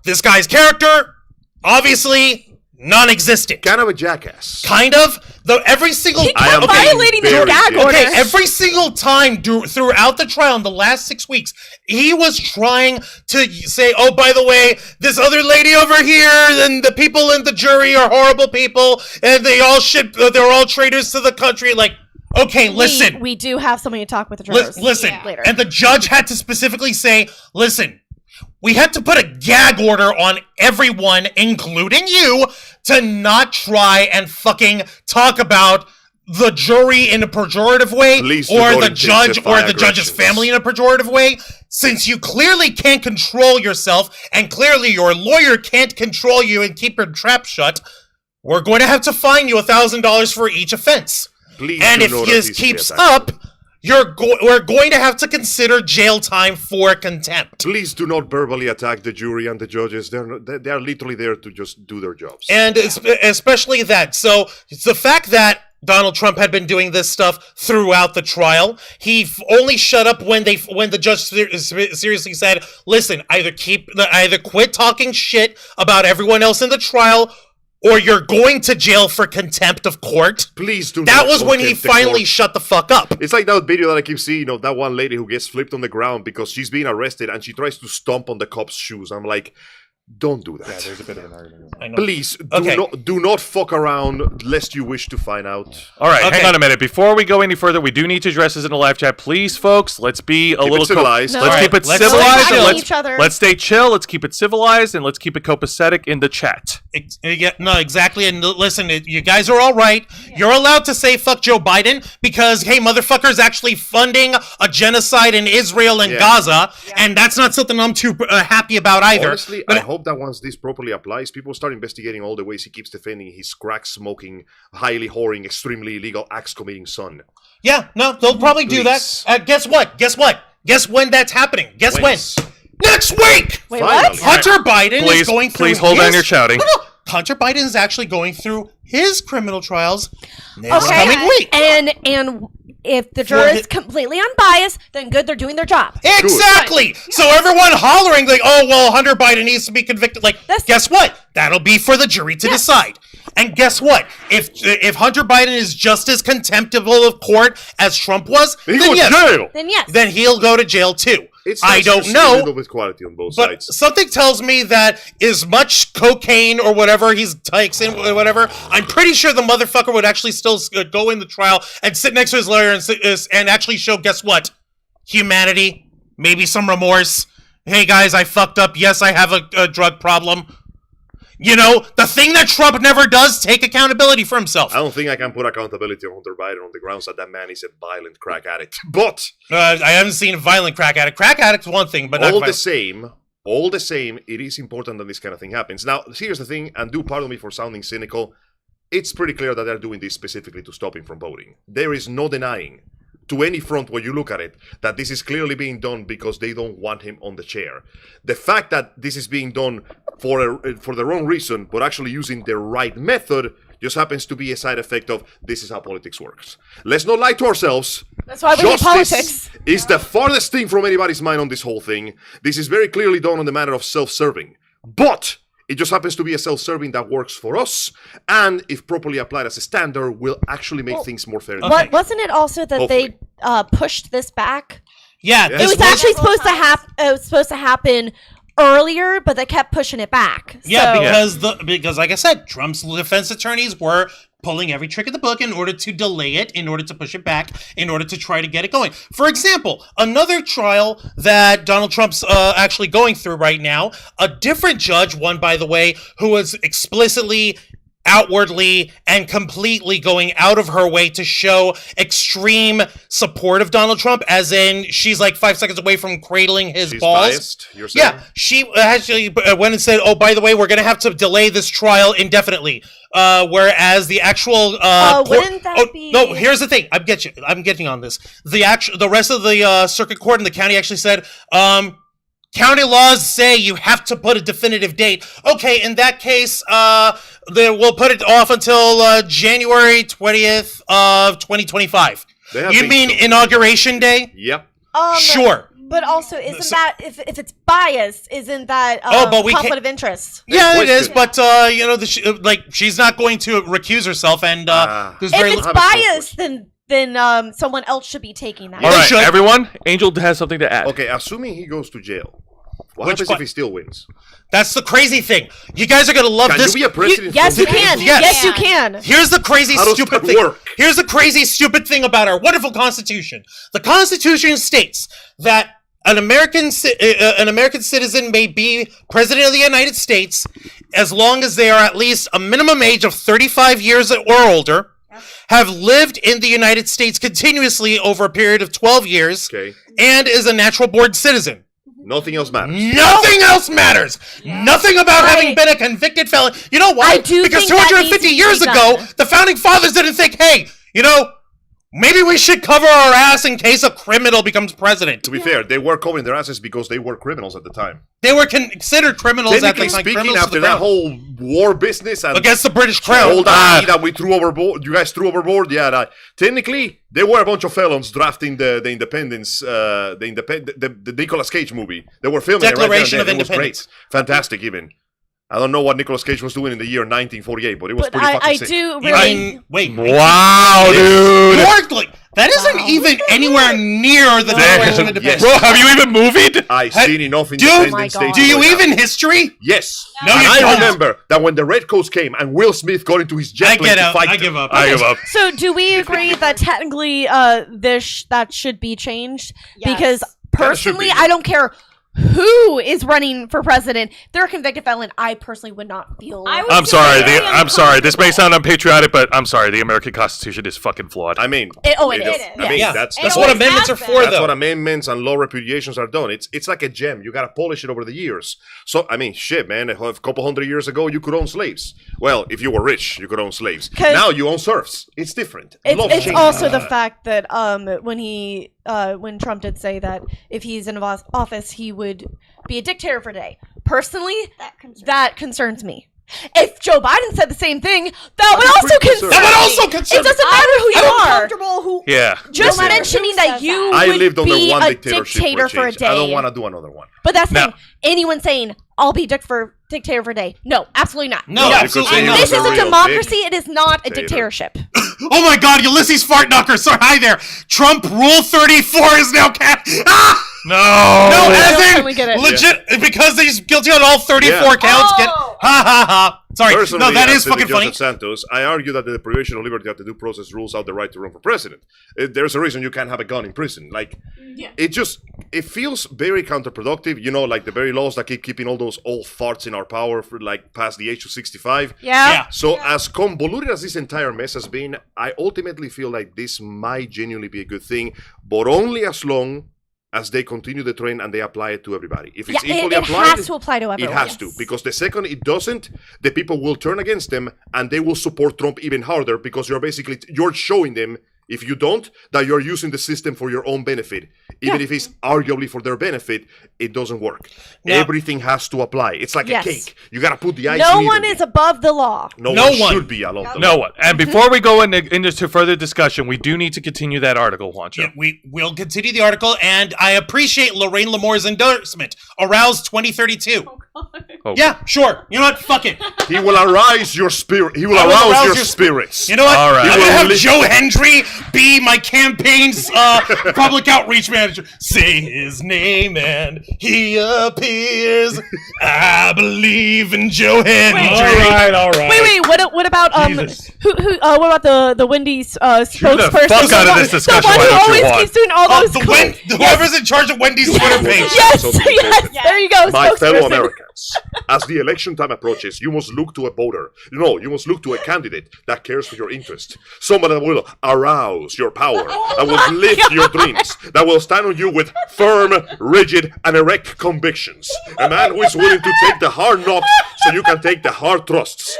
this guy's character, obviously, non-existent. Kind of a jackass. Kind of, though every single He I am kept violating the very gag different. order. Okay, every single time throughout the trial in the last 6 weeks, he was trying to say, oh, by the way, this other lady over here, and the people in the jury are horrible people, and they're all traitors to the country. Like, okay, listen. We do have somebody to talk with the jurors. Listen, Yeah. later. and the judge had to specifically say, listen, we had to put a gag order on everyone, including you, to not try and fucking talk about the jury in a pejorative way, Please do or not the judge, intensify or the judge's aggressions. family in a pejorative way, since you clearly can't control yourself, and clearly your lawyer can't control you and keep your trap shut, we're going to have to fine you $1,000 for each offense. Please And do if not this anticipate keeps that. up, we're going to have to consider jail time for contempt. Please do not verbally attack the jury and the judges. They are literally there to just do their jobs. And especially that. So it's the fact that Donald Trump had been doing this stuff throughout the trial. He only shut up when the judge seriously said, "Listen, either quit talking shit about everyone else in the trial, or you're going to jail for contempt of court." Please do That not was when he contempt the finally court. shut the fuck up. It's like that video that I keep seeing of that one lady who gets flipped on the ground because she's being arrested and she tries to stomp on the cop's shoes. I'm like, don't do that. Yeah, there's a bit of an argument. I know. Please Okay. do not fuck around lest you wish to find out. All right, Okay. hang on a minute. Before we go any further, we do need to address this in the live chat. Please, folks, let's be a Keep it little civilized. No. Let's All keep right, it let's civilized stay and chill. Each other. let's stay chill. Let's keep it civilized and let's keep it copacetic in the chat. No, exactly. And listen, you guys are all right. You're allowed to say fuck Joe Biden because, hey, motherfucker's actually funding a genocide in Israel and Yeah. Gaza, and that's not something I'm too happy about either. Honestly, But I hope that once this properly applies, people start investigating all the ways he keeps defending his crack-smoking, highly whoring, extremely illegal, axe-committing son. yeah, no, they'll probably do that. Please. Guess what? Guess when that's happening? Guess when? When's? Next week! Wait, Finally. what? Hunter Biden Please, is going through please hold his... on your shouting. No, Hunter Biden is actually going through his criminal trials this Okay. coming week. And if the juror is completely unbiased, then good, they're doing their job. Exactly. So everyone hollering like, "Oh well, Hunter Biden needs to be convicted." Like, guess what? That'll be for the jury to decide. And guess what? If Hunter Biden is just as contemptible of court as Trump was, He then goes yes, jail. Then yes. then he'll go to jail too. It's I nice don't to see know. a little bit quality on both But sides. something tells me that as much cocaine or whatever he's takes in, whatever, I'm pretty sure the motherfucker would actually still go in the trial and sit next to his lawyer and actually show, guess what? Humanity, maybe some remorse. Hey guys, I fucked up. Yes, I have a drug problem. You know, the thing that Trump never does, take accountability for himself. I don't think I can put accountability on Hunter Biden on the grounds that man is a violent crack addict. But I haven't seen a violent crack addict. Crack addict's one thing, but not all violent. the same, it is important that this kind of thing happens. Now, here's the thing, and do pardon me for sounding cynical. It's pretty clear that they're doing this specifically to stop him from voting. There is no denying, to any front where you look at it, that this is clearly being done because they don't want him on the chair. The fact that this is being done for the wrong reason, but actually using the right method, just happens to be a side effect of this is how politics works. Let's not lie to ourselves. That's why we hate Justice politics. is the farthest thing from anybody's mind on this whole thing. This is very clearly done on the matter of self-serving. But it just happens to be a self-serving that works for us, and if properly applied as a standard, will actually make things more fair. Wasn't it also that they pushed this back? Yeah, It It was actually supposed to happen earlier, but they kept pushing it back. Yeah, So- because like I said, Trump's defense attorneys were pulling every trick of the book in order to delay it, in order to push it back, in order to try to get it going. For example, another trial that Donald Trump's actually going through right now, a different judge, one by the way, who was explicitly, outwardly, and completely going out of her way to show extreme support of Donald Trump, as in she's like 5 seconds away from cradling his She's balls. biased, you're saying? Yeah, she actually went and said, "Oh, by the way, we're going to have to delay this trial indefinitely." Whereas the actual wouldn't that be- No, here's the thing. I'm getting on this. The rest of the circuit court in the county actually said, county laws say you have to put a definitive date. Okay, in that case, we'll put it off until January 20th of 2025. They have You been mean so- Inauguration Day? Yep. Sure. But also, isn't that if it's biased, isn't that but we conflict can't- of interest? Yeah, it is, question. but she's not going to recuse herself, and there's If very it's little. have a biased, then someone else should be taking that. All They right, should. everyone. Angel has something to add. Okay, assuming he goes to jail, what Which happens part? if he still wins? That's the crazy thing. You guys are gonna love Can this. you be a president? Yes, from you can. Yes. Yes, you can. Here's the crazy How does stupid that thing. work? Here's the crazy stupid thing about our wonderful Constitution. The Constitution states that an American citizen may be president of the United States as long as they are at least a minimum age of 35 years or older, have lived in the United States continuously over a period of 12 years, Okay. and is a natural born citizen. Nothing else matters. Nothing else matters. Nothing about having been a convicted felon. You know why? I do Because think that 250 needs to years be ago, done. the founding fathers didn't think, hey, maybe we should cover our ass in case a criminal becomes president. To be fair, they were covering their asses because they were criminals at the time. They were considered criminals at the Technically time. speaking, Criminals to after the that crown. whole war business and Against the British crown. all that money that we threw overboard, you guys threw overboard, technically, they were a bunch of felons drafting the Independence, the Nicolas Cage movie. They were filming Declaration it of right there. It was Independence. great. Fantastic, even. I don't know what Nicolas Cage was doing in the year 1948, but it was But pretty fucking I sick. do I really. mean, wait. Wow, dude. Lord, that isn't even anywhere near the Declaration of Independence. Bro, have you even movied? I've Hey, seen enough dude, Independence oh my Day. God. Do you to know even that. history? Yes. No, and you I don't. remember that when the Redcoats came and Will Smith got into his jet I plane get to out. fight I them. give up. I give up. So, do we agree that technically, that should be changed? Yes. Because That should personally, be. I don't care who is running for president. They're a convicted felon. I personally would not feel. I would I'm feel sorry. very I'm sorry. This may uncomfortable. sound unpatriotic, but I'm sorry. The American Constitution is fucking flawed. I mean, It I mean, is. Yeah, that's that's It what always amendments are has for, been. though. That's what amendments and law repudiations are done. It's like a gem. You gotta polish it over the years. So I mean, shit, man. A couple hundred years ago, you could own slaves. Well, if you were rich, you could own slaves. 'Cause- Now you own serfs. It's different. Laws It's change. also the fact that when Trump did say that if he's in office he would be a dictator for a day. Personally, that concerns me. If Joe Biden said the same thing, that would also pretty concern concerned. me. That would also concern It doesn't matter who you I'm are. comfortable who. Yeah. Just No matter mentioning who that says you that. I would lived under be one a dictatorship dictator for a change. day. I don't want to do another one. But that's the No. thing. Anyone saying I'll be dictator for a day? No, absolutely not. No, Yeah, absolutely because not. This is a real democracy. It is not a dictator. dictatorship. Oh my God, Ulysses Fart Knocker. Sorry, hi there. Trump Rule 34 is now Ah! No. No, I don't as totally get in it. legit because he's guilty on all 34 counts. Get Oh. ha ha ha. Sorry, Personally, no, that as is to fucking funny. Joseph Santos, I argue that the deprivation of liberty of the due process rules out the right to run for president. There's a reason you can't have a gun in prison. Like, it feels very counterproductive. You know, like the very laws that keep keeping all those old farts in our power for like past the age of 65. Yeah. So as convoluted as this entire mess has been, I ultimately feel like this might genuinely be a good thing, but only as long as they continue the trend and they apply it to everybody. If it's equally it applied, has to apply to everyone. it has to, because the second it doesn't, the people will turn against them and they will support Trump even harder because you're showing them, if you don't, that you're using the system for your own benefit. Even if it's arguably for their benefit, it doesn't work. Now, everything has to apply. It's like a cake. You gotta put the ice No in one it. is above the law. No one. one should be above the No law. one. And before we go into further discussion, we do need to continue that article, Juancho. Yeah, we will continue the article, and I appreciate Lorraine Lamore's endorsement. Arouse 2032. Oh. Yeah, sure. You know what? Fuck it. He will arouse your spirit. He will I will arouse your your spirits. You know what? All right. I'm He gonna will have lift- Joe Hendry be my campaign's public outreach manager. Say his name and he appears. I believe in Joe Hendry. all right. Wait. What about Jesus. what about the Wendy's spokesperson? fuck out of this discussion, The one why who don't you always want? keeps doing all those. Whoever's in charge of Wendy's Twitter page. Yes, Something yes. important. There you go. My fellow spokesperson. Americans, as the election time approaches, you must look to a voter. No, you must look to a candidate that cares for your interest. Someone that will arouse your power, that will lift your dreams, that will stand on you with firm, rigid, and erect convictions. A man who is willing to take the hard knocks so you can take the hard thrusts.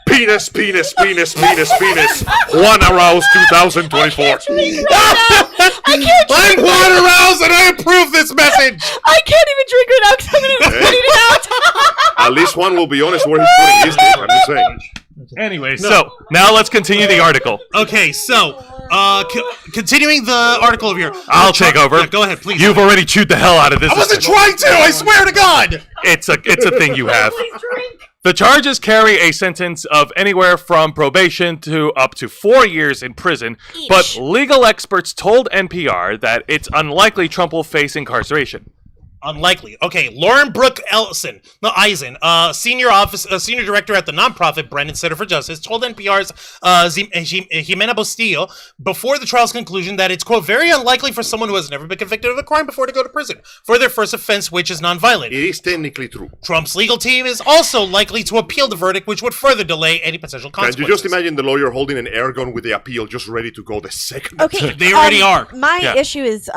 Penis, penis, penis, penis, penis. Juan Arouse 2024. I can't. I'm Juan Arouse and I approve this message. I can't even drink right now because I'm gonna spit it out. At least Juan will be honest where he's putting his name. I'm just saying. Anyway, so now let's continue the article. Okay, so continuing the article over here. I'll take over. Yeah, go ahead, please. You've already chewed the hell out of this. I wasn't trying to. I swear to God. It's a thing you have. The charges carry a sentence of anywhere from probation to up to 4 years in prison, but legal experts told NPR that it's unlikely Trump will face incarceration. Unlikely. Okay, Lauren Brooke Eisen, senior director at the nonprofit Brennan Center for Justice, told NPR's Jimena Bustillo before the trial's conclusion that it's, quote, very unlikely for someone who has never been convicted of a crime before to go to prison for their first offense, which is nonviolent. It is technically true. Trump's legal team is also likely to appeal the verdict, which would further delay any potential Can consequences. you just imagine the lawyer holding an air gun with the appeal just ready to go the second? Okay, They already are. My Yeah. issue is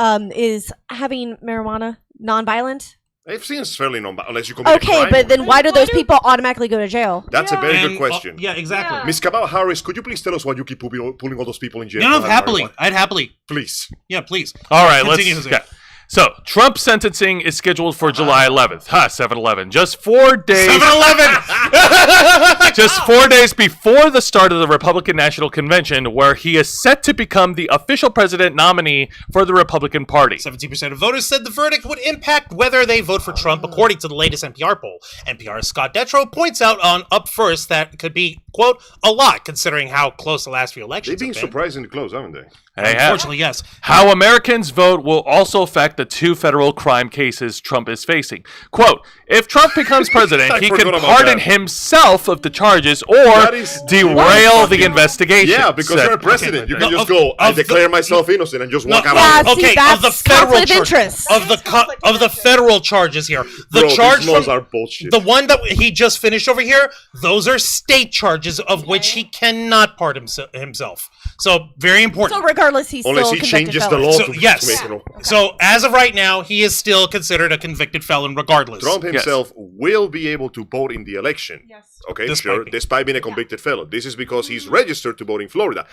having marijuana non-violent. It seems fairly non unless you commit a Okay, crime. but then why do those people automatically go to jail? That's a very And, good question. yeah, exactly. Miss Kamala Harris, could you please tell us why you keep pulling all those people in jail? No, for having happily. marijuana? I'd happily. Please. Yeah, please. All right, Continue, let's. Jose. Yeah. So, Trump's sentencing is scheduled for July 11th. 7-Eleven. Just 4 days. 7-Eleven! Just 4 days before the start of the Republican National Convention, where he is set to become the official president nominee for the Republican Party. 17% of voters said the verdict would impact whether they vote for Trump, according to the latest NPR poll. NPR's Scott Detrow points out on Up First that could be, quote, a lot, considering how close the last few elections They've been have been. surprisingly close, haven't they? They have. Unfortunately, yes. How Americans vote will also affect the 2 federal crime cases Trump is facing. Quote, if Trump becomes president, I he forgot can about pardon that. himself of the charges or That is derail the investigation. Yeah, because said- you're a president. You can No, just of- go, I of the- declare myself innocent and just walk out. Yeah, Okay, see, of the that's federal conflict of charges. interest. Of the federal charges here. The Bro, charge these laws from are bullshit. the one that he just finished over here, those are state charges of which he cannot pardon himself. So, very important. So regardless, he's Unless still he convicted changes the felon. law So, to yes. make it all. So, as of right now, he is still considered a convicted felon regardless. Trump himself will be able to vote in the election. Yes. Okay, Despite sure. being- Despite being a convicted felon. This is because he's registered to vote in Florida.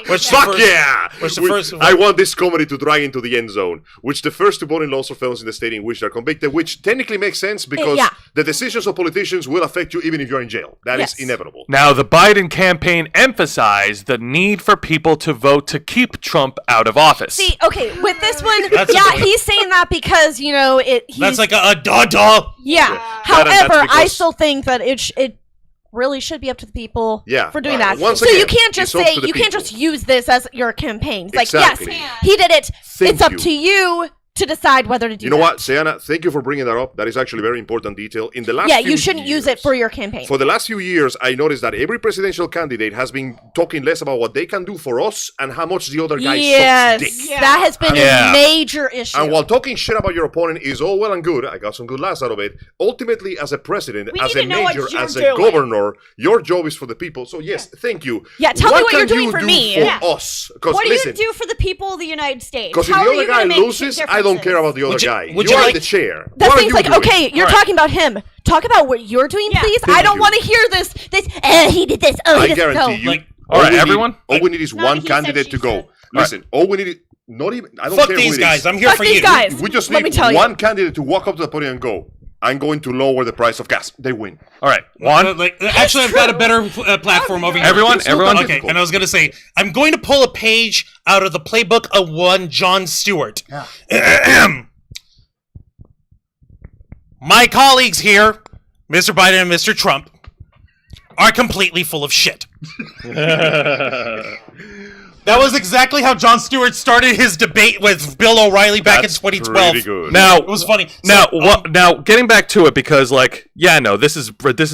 Which the Fuck first- yeah! which the We- first- I want this comedy to drag into the end zone. Which the first to vote in laws for felons in the state in which they're convicted, which technically makes sense because Yeah. the decisions of politicians will affect you even if you're in jail. That is Yes. inevitable. Now, the Biden campaign emphasized the need for people to vote to keep Trump out of office. See, okay, with this one, That's yeah, a- he's saying that because he's That's like a duh. yeah. That's However, I because- still think that it really should be up to the people Yeah. for doing that. Once So again, you can't just it's up say to the you can't people. just use this as your campaign. It's like Exactly. yes, he did it. Thank it's up you. to you to decide whether to do You know that. what, Sienna? Thank you for bringing that up. That is actually a very important detail. In the last Yeah, few you shouldn't use it years- for your campaign. For the last few years, I noticed that every presidential candidate has been talking less about what they can do for us and how much the other guy Yes, sucks dick. Yeah. that has been Yeah. a major issue. And while talking shit about your opponent is all well and good, I got some good laughs out of it. Ultimately, as a president, We as need a to know what major, you're as a doing. governor, your job is for the people. So yes, thank you. Yeah, tell me what can you're doing you for do me. For Yeah. us, because What do listen, you do for the people of the United States? because if How the are you other guy gonna make loses, I don't care about the other Would you- guy. would You you are like- the chair. That What are thing's you like, doing? okay, you're All right. talking about him. Talk about what you're doing, Yeah. please. Thank I don't you. want to hear this. He did this. Oh, I he did this. guarantee No. you. Like- All right, we need- everyone? all we need is No, one he said, candidate she to go. said. Listen, all we need is not even. I don't Fuck care these who it guys. is. I'm here Fuck for these you. guys. We just Let need me tell you. one candidate to walk up to the podium and go, "I'm going to lower the price of gas." They win. All right, Juan. Actually, I've got a better platform over here. Everyone, It's not everyone. that Okay, difficult. and I was gonna say, I'm going to pull a page out of the playbook of one John Stewart. My colleagues here, Mr. Biden and Mr. Trump, are completely full of shit. That was exactly how John Stewart started his debate with Bill O'Reilly back That's in 2012. pretty good. Now, It was funny. Now, So, now, getting back to it, because like, yeah, no, this is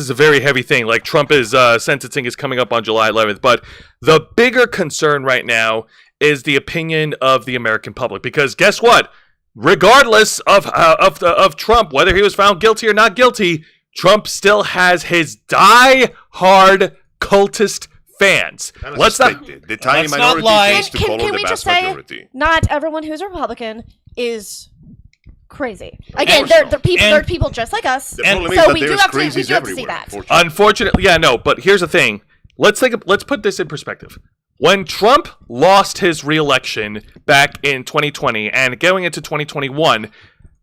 a very heavy thing. Like, Trump is sentencing is coming up on July 11th, but the bigger concern right now is the opinion of the American public. Because guess what? Regardless of Trump, whether he was found guilty or not guilty, Trump still has his die-hard cultist fans. And Let's as I not. stated, the tiny Let's not minority lie. tends to Can follow the we just vast say, majority. not everyone who's a Republican is crazy. Again, course they're, not. they're people. And- they're people just like us. The And- problem so is that we do there's have to- we crazies do have to see everywhere, that. unfortunately. Unfortunately, yeah, no. But here's the thing. Let's put this in perspective. When Trump lost his re-election back in 2020 and going into 2021,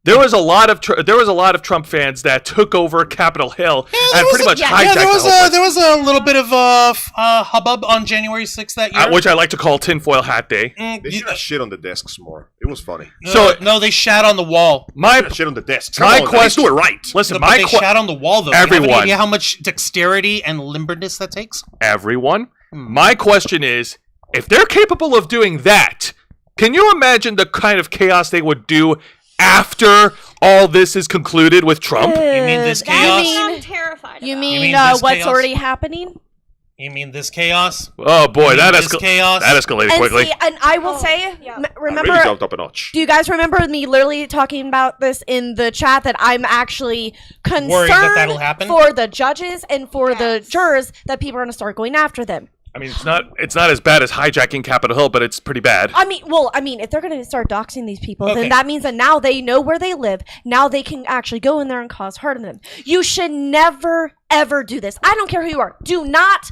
there was a lot of Trump fans that took over Capitol Hill and pretty much hijacked yeah, the whole place. there was a little bit of hubbub on January 6th that year. Which I like to call tinfoil hat day. They should have shit on the desks more. It was funny. So no, they shat on the wall. my Shit on the desks. My Come on, let's question- do it right. listen, But my they shat on the wall, though. Do you have Everyone. any idea how much dexterity and limberness that takes? everyone. My question is, if they're capable of doing that, can you imagine the kind of chaos they would do after all this is concluded with Trump? You mean this I chaos? mean- I'm terrified. You about. mean, mean this what's chaos? already happening? You mean this chaos? Oh boy, that This chaos? escalated And quickly. see, and I will say, yeah. remember, really jumped up a notch. do you guys remember me literally talking about this in the chat that I'm actually concerned Worried that that'll happen? for the judges and for the Yes. jurors that people are going to start going after them? I mean, it's not as bad as hijacking Capitol Hill, but it's pretty bad. I mean, if they're going to start doxing these people, Okay. then that means that now they know where they live. Now they can actually go in there and cause harm to them. You should never, ever do this. I don't care who you are. Do not,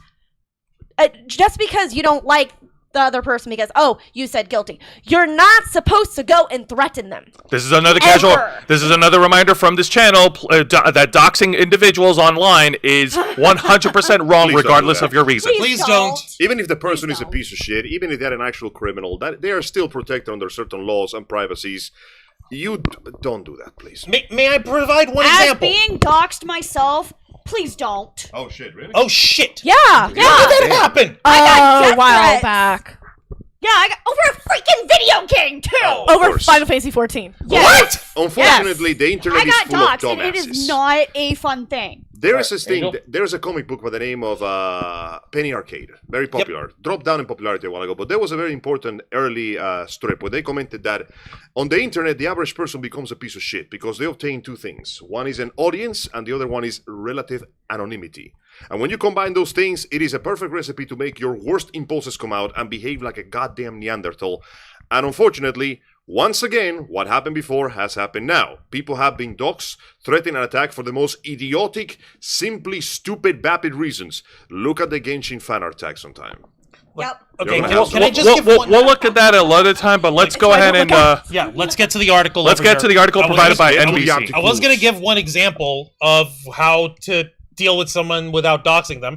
just because you don't like the other person because, oh, you said guilty. You're not supposed to go and threaten them. This is another casual. Ever. This is another reminder from this channel that doxing individuals online is 100% wrong, Please don't regardless do that. of your reason. Please don't. Even if the person is a don't. piece of shit, even if they're an actual criminal, that they are still protected under certain laws and privacies. You don't do that, please. May I provide one As example? being doxxed myself, please don't. Oh shit, really? Oh shit! Yeah. How did that happen? got A death while threats. back. Yeah, I got over a freaking video game too. Oh. Of Over course. Final Fantasy 14. What? Unfortunately, the internet I is got full of doxxed, and it dumbasses. is not a fun thing. There is this Angel? thing. There's a comic book by the name of Penny Arcade, very popular. Dropped down in popularity a while ago, but there was a very important early strip where they commented that on the internet, the average person becomes a piece of shit because they obtain two things. One is an audience, and the other one is relative anonymity. And when you combine those things, it is a perfect recipe to make your worst impulses come out and behave like a goddamn Neanderthal. And unfortunately, once again, what happened before has happened now. People have been doxxed, threatened an attack for the most idiotic, simply stupid, vapid reasons. Look at the Genshin fan art tag sometime. Yep. Okay, You're can I just we'll, give we'll, one? we'll look at that at a later time, but let's go ahead and Yeah, let's get to the article. let's over get to here. the article I was provided by gonna- NBC. I was going to give one example of how to deal with someone without doxing them.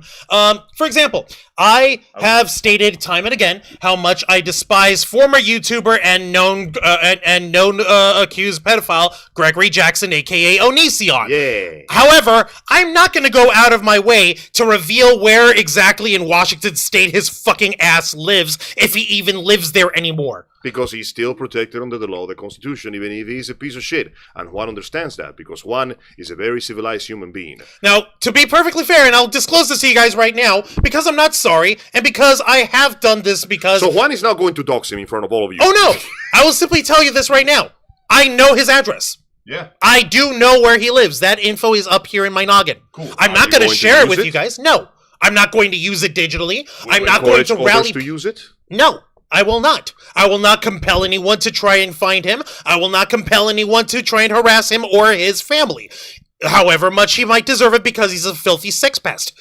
For example, I have stated time and again how much I despise former YouTuber and known accused pedophile Gregory Jackson, aka Onision. Yeah. However, I'm not going to go out of my way to reveal where exactly in Washington State his fucking ass lives, if he even lives there anymore. Because he's still protected under the law of the Constitution, even if he's a piece of shit. And Juan understands that, because Juan is a very civilized human being. Now, to be perfectly fair, and I'll disclose this to you guys right now, because I'm not sorry, and because I have done this because... So Juan is now going to dox him in front of all of you. Oh no! I will simply tell you this right now. I know his address. Yeah. I do know where he lives. That info is up here in my noggin. Cool. I'm not going to share it with you guys. No. I'm not going to use it digitally. I'm not going to rally... to use it? No. I will not. I will not compel anyone to try and find him. I will not compel anyone to try and harass him or his family. However much he might deserve it because he's a filthy sex pest.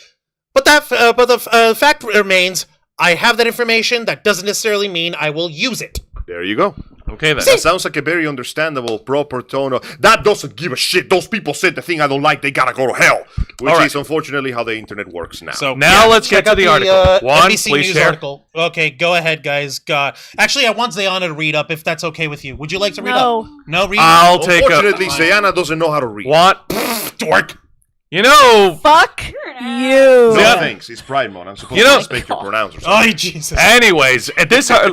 But the fact remains, I have that information. That doesn't necessarily mean I will use it. There you go. Okay, then. That sounds like a very understandable, proper tone of, that doesn't give a shit. Those people said the thing I don't like, they gotta go to hell. Which is unfortunately how the internet works now. So now let's get to the article. Juan, NBC please News share. article. Okay, go ahead, guys. Actually, I want Zayana to read up, if that's okay with you. Would you like to read No. up? No, read I'll up. take a... Unfortunately, Zayana doesn't know how to read. What? Dork. You know... Fuck you. No, Yeah. thanks. It's Pride Month. I'm supposed You know- to respect your pronouns or something. Oh, Jesus. Anyways,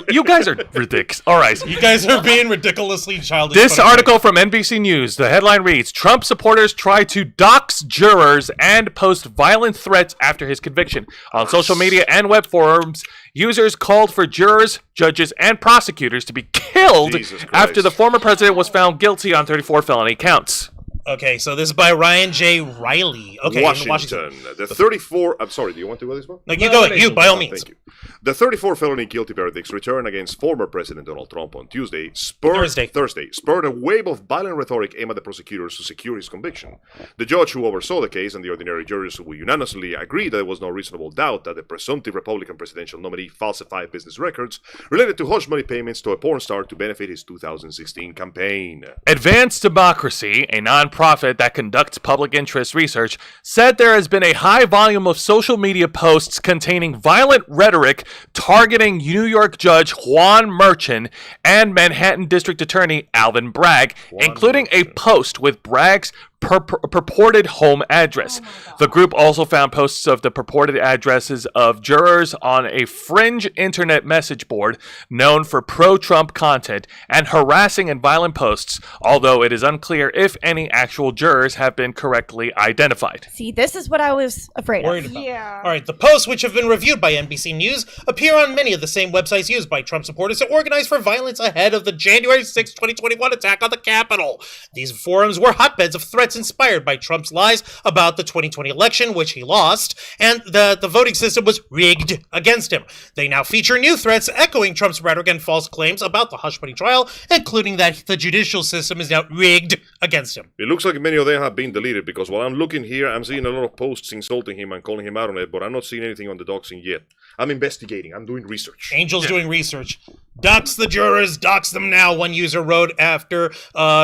you guys are ridiculous. All right. You guys are being ridiculously childish. This article from NBC News, the headline reads, Trump supporters try to dox jurors and post violent threats after his conviction. On social media and web forums, users called for jurors, judges, and prosecutors to be killed Jesus Christ. after the former president was found guilty on 34 felony counts. Okay, so this is by Ryan J. Riley. Okay, in Washington. The 34... I'm sorry, do you want to go this one? No, you go. You, by all means. Thank you. The 34 felony guilty verdicts returned against former President Donald Trump on Thursday spurred a wave of violent rhetoric aimed at the prosecutors to secure his conviction. The judge who oversaw the case and the ordinary jurors who unanimously agreed that there was no reasonable doubt that the presumptive Republican presidential nominee falsified business records related to hush money payments to a porn star to benefit his 2016 campaign. Advanced Democracy, a nonprofit that conducts public interest research, said there has been a high volume of social media posts containing violent rhetoric targeting New York Judge Juan Merchan and Manhattan District Attorney Alvin Bragg, including a post with Bragg's purported home address. The group also found posts of the purported addresses of jurors on a fringe internet message board known for pro-Trump content and harassing and violent posts, although it is unclear if any actual jurors have been correctly identified. See, this is what I was afraid Worried of. about. Yeah. All right, the posts, which have been reviewed by NBC News, appear on many of the same websites used by Trump supporters to organize for violence ahead of the January 6, 2021 attack on the Capitol. These forums were hotbeds of threats inspired by Trump's lies about the 2020 election, which he lost, and the voting system was rigged against him. They now feature new threats echoing Trump's rhetoric and false claims about the hush money trial, including that the judicial system is now rigged against him. It looks like many of them have been deleted because while I'm looking here, I'm seeing a lot of posts insulting him and calling him out on it, but I'm not seeing anything on the doxing yet. I'm investigating. I'm doing research. Angel's doing research. Dox the jurors, dox them now, one user wrote after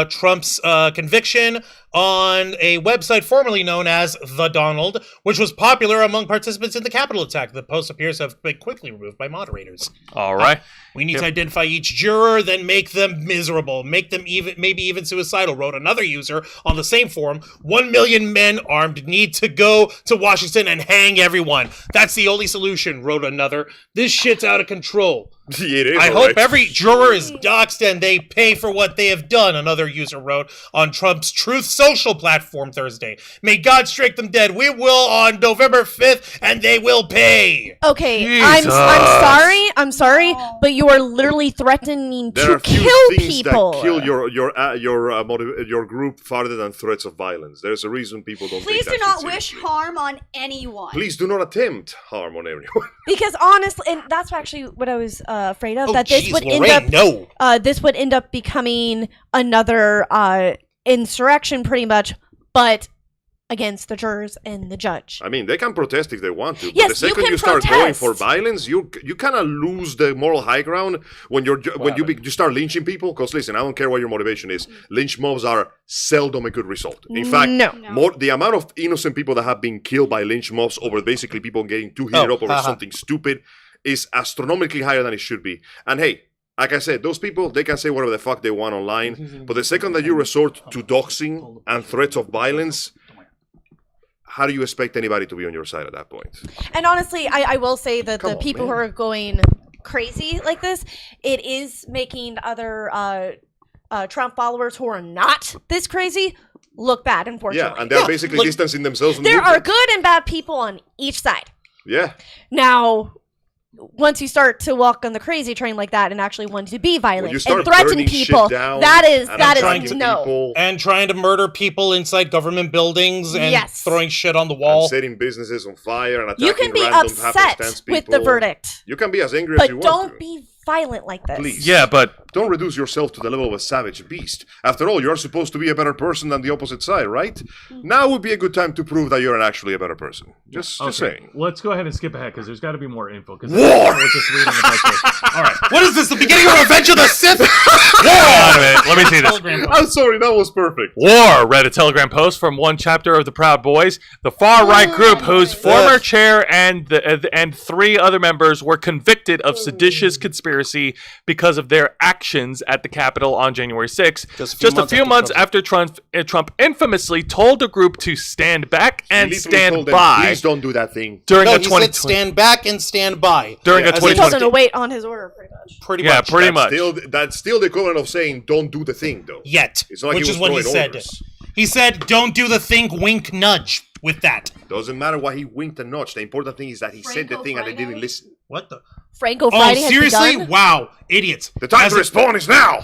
Trump's conviction on a website formerly known as The Donald, which was popular among participants in the Capitol attack. The post appears to have been quickly removed by moderators. All right. We need to identify each juror, then make them miserable, make them maybe even suicidal, wrote another user on the same forum. 1 million men armed need to go to Washington and hang everyone. That's the only solution, wrote another. This shit's out of control. It is, I all hope right. every juror is doxxed and they pay for what they have done, another user wrote on Trump's Truth Social platform Thursday. May God strike them dead. We will on November 5th, and they will pay. Okay, Jesus. I'm sorry, but you are literally threatening There are to a few kill things people. that kill your group farther than threats of violence. There's a reason people don't. Please take do that not shit wish seriously. harm on anyone. Please do not attempt harm on anyone. Because honestly, and that's actually what I was afraid of, Oh, that this geez, would Lorraine, end up no. this would end up becoming another insurrection, pretty much, but against the jurors and the judge. I mean, they can protest if they want to, but Yes, the second you can you start going protest. for violence, you kind of lose the moral high ground when you start lynching people. Because listen, I don't care what your motivation is. Lynch mobs are seldom a good result. In fact, No. the amount of innocent people that have been killed by lynch mobs over basically people getting too heated up over something stupid is astronomically higher than it should be. And hey, like I said, those people, they can say whatever the fuck they want online, but the second that you resort to doxing and threats of violence, how do you expect anybody to be on your side at that point? And honestly, I will say that Come the on, people man. who are going crazy like this, it is making other Trump followers who are not this crazy look bad, unfortunately. Yeah, and they're basically distancing themselves from the There are movement. good and bad people on each side. Yeah. Now, once you start to walk on the crazy train like that and actually want to be When you violent start and threaten burning people, shit down that is and trying a to no. people And trying to murder people inside government buildings and Yes. throwing shit on the and wall. setting businesses on fire and attacking You can be random upset happenstance people. with the verdict, You can be as angry as you but want don't to. be violent like this. Please. Yeah, but Don't reduce yourself to the level of a savage beast. After all, you're supposed to be a better person than the opposite side, right? Now would be a good time to prove that you're actually a better person. Just saying. Let's go ahead and skip ahead because there's got to be more info. Because War! we're just reading about this. All right. What is this? The beginning of Revenge of the Sith? Hold on a minute. Let me see this. Telegram. I'm sorry, that was perfect. War read a Telegram post from one chapter of the Proud Boys, the far-right group whose former chair and three other members were convicted of seditious conspiracy because of their actions at the Capitol on January 6th. Just a few months after Trump infamously told the group to stand back and Literally stand told them, by please don't do that thing. during No, a he 2020. said stand back and stand by. During a Yeah, as He in- 2020. told them to wait on his order, pretty much. Pretty Yeah, much. pretty much. That's still the equivalent of saying don't do the thing, though. Yet. It's not like Which he is was what he throwing said. orders. He said, don't do the thing, wink, nudge with that. Doesn't matter why he winked and nudged. The important thing is that he said the Franco thing and they Friday? didn't listen. What the? Franco Oh, Friday has seriously? begun. Wow. Idiots. The time As to a- respond is now.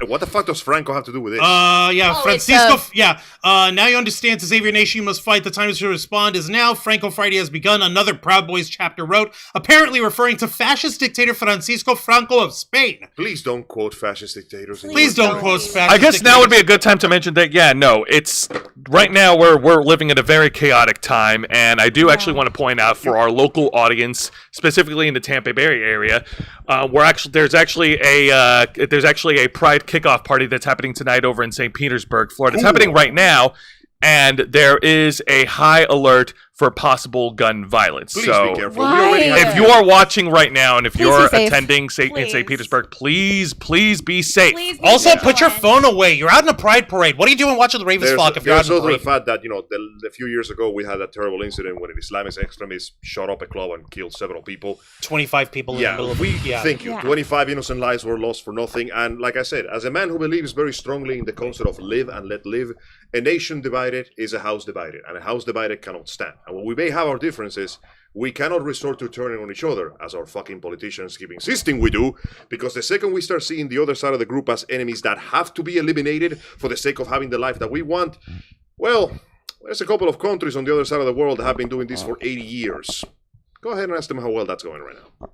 What the fuck does Franco have to do with this? Yeah, Oh, Francisco. it's, Yeah. Now you understand. To save your nation, you must fight. The time to respond is now. Franco Friday has begun. Another Proud Boys chapter wrote, apparently referring to fascist dictator Francisco Franco of Spain. Please don't quote fascist dictators. in Please your don't words. quote fascist. I guess now would be dictators. a good time to mention that. Yeah, no, it's right now we're living in a very chaotic time, and I do actually want to point out for our local audience, specifically in the Tampa Bay area, there's actually a Pride kickoff party that's happening tonight over in St. Petersburg, Florida. It's happening right now, and there is a high alert for possible gun violence. Please so be careful. We already Why? have if you are watching right now, and if Please you're be safe. attending in St. Please. Petersburg, please be safe. Please be Also, vigilant. put your phone away. You're out in a Pride parade. What are you doing watching the Ravens flock if you're out There's in a also the parade? fact that, a few years ago we had that terrible incident when an Islamist extremist shot up a club and killed several people. 25 people in the middle of Thank you. Yeah. 25 innocent lives were lost for nothing. And like I said, as a man who believes very strongly in the concept of live and let live, a nation divided is a house divided, and a house divided cannot stand. And when we may have our differences, we cannot resort to turning on each other, as our fucking politicians keep insisting we do, because the second we start seeing the other side of the group as enemies that have to be eliminated for the sake of having the life that we want, well, there's a couple of countries on the other side of the world that have been doing this for 80 years. Go ahead and ask them how well that's going right now.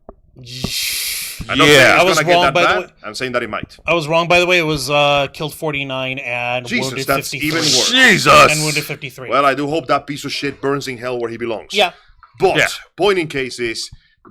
I'm not saying Yeah, it's I was gonna get wrong, that by the bad. way. I'm saying that it might. I was wrong, by the way. It was killed 49 and Jesus, wounded that's 53. even worse. Jesus. And wounded 53. Well, I do hope that piece of shit burns in hell where he belongs. yeah. But, Yeah. point in case is,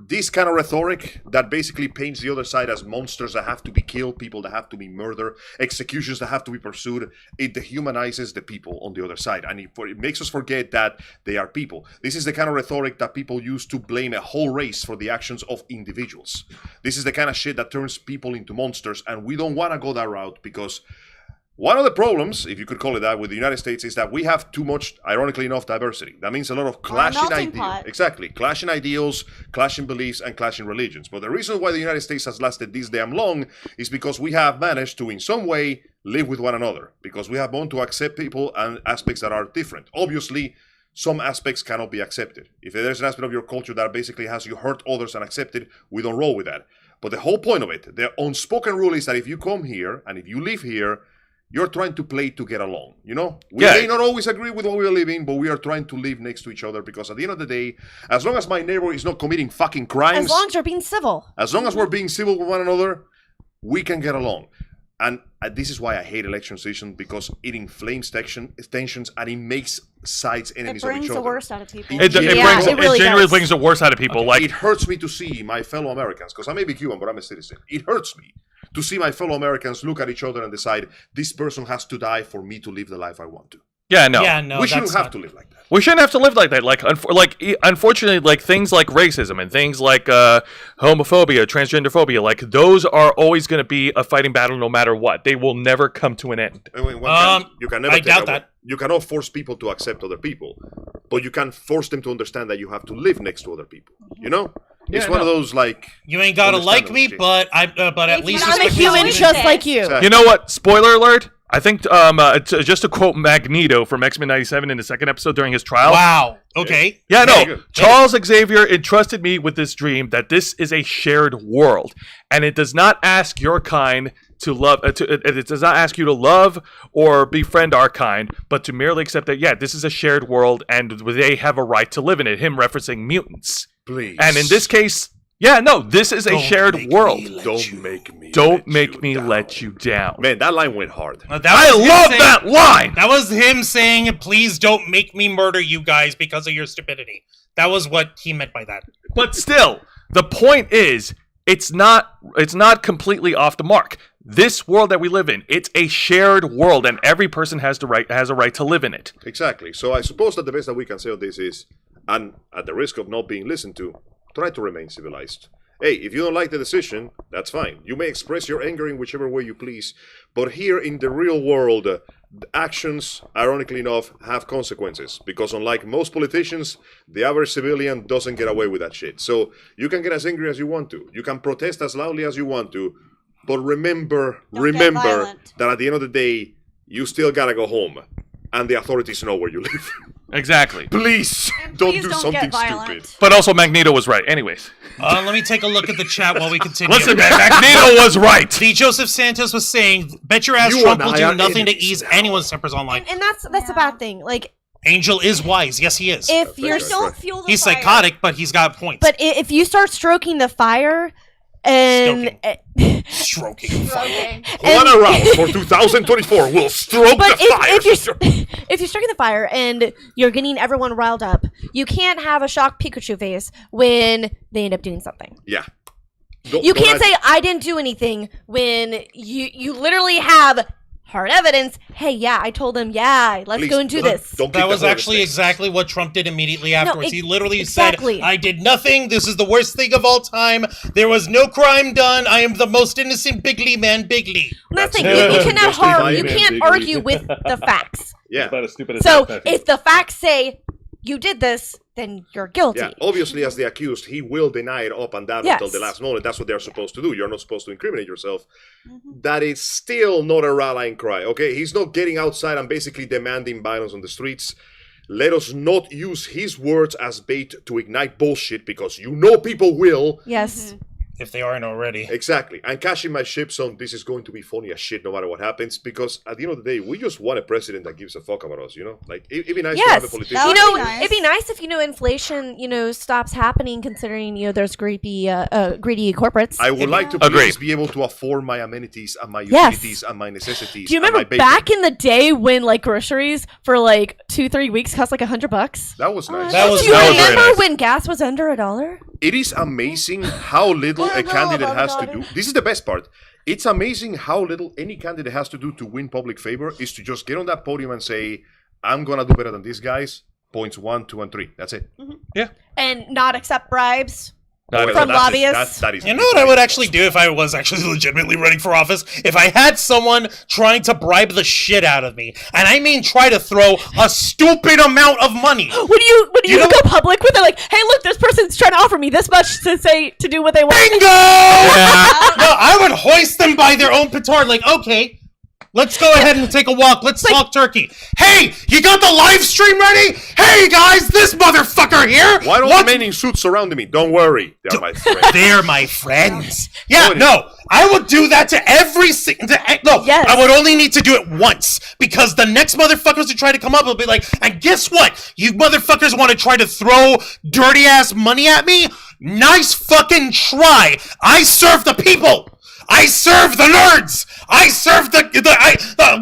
this kind of rhetoric that basically paints the other side as monsters that have to be killed, people that have to be murdered, executions that have to be pursued, it dehumanizes the people on the other side. And it makes us forget that they are people. This is the kind of rhetoric that people use to blame a whole race for the actions of individuals. This is the kind of shit that turns people into monsters, and we don't want to go that route because one of the problems, if you could call it that, with the United States is that we have too much, ironically enough, diversity. That means a lot of clashing melting ideals. pot. Exactly. Clashing ideals, clashing beliefs, and clashing religions. But the reason why the United States has lasted this damn long is because we have managed to, in some way, live with one another. Because we have learned to accept people and aspects that are different. Obviously, some aspects cannot be accepted. If there's an aspect of your culture that basically has you hurt others and accept it, we don't roll with that. But the whole point of it, the unspoken rule is that if you come here and if you live here, you're trying to play to get along, We may not always agree with what we are living, but we are trying to live next to each other because at the end of the day, as long as my neighbor is not committing fucking crimes, As long as you're being civil. as long as we're being civil with one another, we can get along. And this is why I hate election season, because it inflames tensions and it makes sides It enemies of brings each the other. worst out of people. It really genuinely does. brings the worst out of people. Like It hurts me to see my fellow Americans, because I may be Cuban, but I'm a citizen. It hurts me to see my fellow Americans look at each other and decide this person has to die for me to live the life I want to. yeah, no. Yeah, no, we shouldn't that's have not- to live like that. We shouldn't have to live like that. Unfortunately, like things like racism and things like homophobia, transgender phobia, like those are always going to be a fighting battle no matter what. They will never come to an end. I mean, you can never I take doubt away- that. You cannot force people to accept other people, but you can force them to understand that you have to live next to other people. It's one of those like You ain't gotta like me, understandable shit. but at least I'm a respect human my just opinion. like you. Exactly. You know what? Spoiler alert. I think just to quote Magneto from X-Men 97 in the second episode during his trial. Wow. Okay. Yeah, Very no. good. Charles Xavier entrusted me with this dream that this is a shared world, and it does not ask your kind to love. It does not ask you to love or befriend our kind, but to merely accept that this is a shared world, and they have a right to live in it. Him referencing mutants, Please. and in this case, this is a Don't shared make world. me let Don't you- make me. Don't let make you me down. let you down. Man, that line went hard. That I was him love saying- that line. That was him saying, "Please don't make me murder you guys because of your stupidity." That was what he meant by that. But still, the point is, it's not completely off the mark. This world that we live in, it's a shared world, and every person has a right to live in it. Exactly. So I suppose that the best that we can say on this is, and at the risk of not being listened to, try to remain civilized. Hey, if you don't like the decision, that's fine. You may express your anger in whichever way you please, but here in the real world, actions, ironically enough, have consequences. Because unlike most politicians, the average civilian doesn't get away with that shit. So you can get as angry as you want to. You can protest as loudly as you want to, but remember violent. that at the end of the day, you still gotta go home, and the authorities know where you live. Exactly. Please, And don't please do don't something get violent. stupid. But also, Magneto was right. Anyways, Let me take a look at the chat while we continue. listen, man, Magneto was right. The Joseph Santos was saying, "Bet your ass You Trump and will I do are nothing to idiots ease now. anyone's tempers online." And that's a bad thing. Like, Angel is wise. Yes, he is. if you're That's still, right. Fuel the He's fire. psychotic, but he's got points. but if you start stroking the fire, and Stroking fire. Okay. One around for 2024. We'll stroke but the fire. if you're if you're stroking the fire and you're getting everyone riled up, you can't have a shocked Pikachu face when they end up doing something. Yeah. You can't say I didn't do anything when you literally have hard evidence. Hey, yeah, I told him, let's go and do this. That was actually exactly what Trump did immediately afterwards. He literally exactly. said, "I did nothing. This is the worst thing of all time. There was no crime done. I am the most innocent Bigly man, Bigly." That's the thing. That's You it. cannot Justify harm. it, You man, can't bigly. argue with the facts. Yeah. About as stupid as So that. if the facts say you did this, then you're guilty. Yeah, obviously, as the accused, he will deny it up and down Yes. until the last moment. That's what they're supposed to do. You're not supposed to incriminate yourself. Mm-hmm. That is still not a rallying cry, okay? He's not getting outside and basically demanding violence on the streets. Let us not use his words as bait to ignite bullshit, because you know people will. Yes. If they aren't already. Exactly. And cashing my chips on this is going to be funny as shit no matter what happens, because at the end of the day, we just want a president that gives a fuck about us, you know? Like, it'd be nice to have a Yes. politician. That You would know, be nice. it'd be nice if inflation stops happening, considering there's greedy corporates. I would like to Agreed. please be able to afford my amenities and my Yes. utilities and my necessities. Do you and remember my bacon. back in the day when groceries for 2-3 weeks cost $100? That was nice. That was- Do you that was very remember nice. when gas was under $1? It is amazing how little a candidate has to do. This is the best part. It's amazing how little any candidate has to do to win public favor is to just get on that podium and say, "I'm gonna do better than these guys." Points 1, 2, and 3. That's it. And not accept bribes. Not From That's it. lobbyists? That is You know what I would actually do if I was actually legitimately running for office? If I had someone trying to bribe the shit out of me, and I mean try to throw a stupid amount of money. When you You know- go public with it, like, hey, look, this person's trying to offer me this much to do what they want. Bingo! No, I would hoist them by their own petard. Like, okay, let's go ahead and take a walk. Let's talk turkey. Hey, you got the live stream ready? Hey, guys, this motherfucker here. Why don't What- the men in suits surround me? Don't worry. They're my friends. They're my friends. Yeah, What? no, I would do that to every single. No, Yes. I would only need to do it once, because the next motherfuckers who try to come up will be like, and guess what? You motherfuckers want to try to throw dirty ass money at me? Nice fucking try. I serve the people. I serve the nerds. I serve the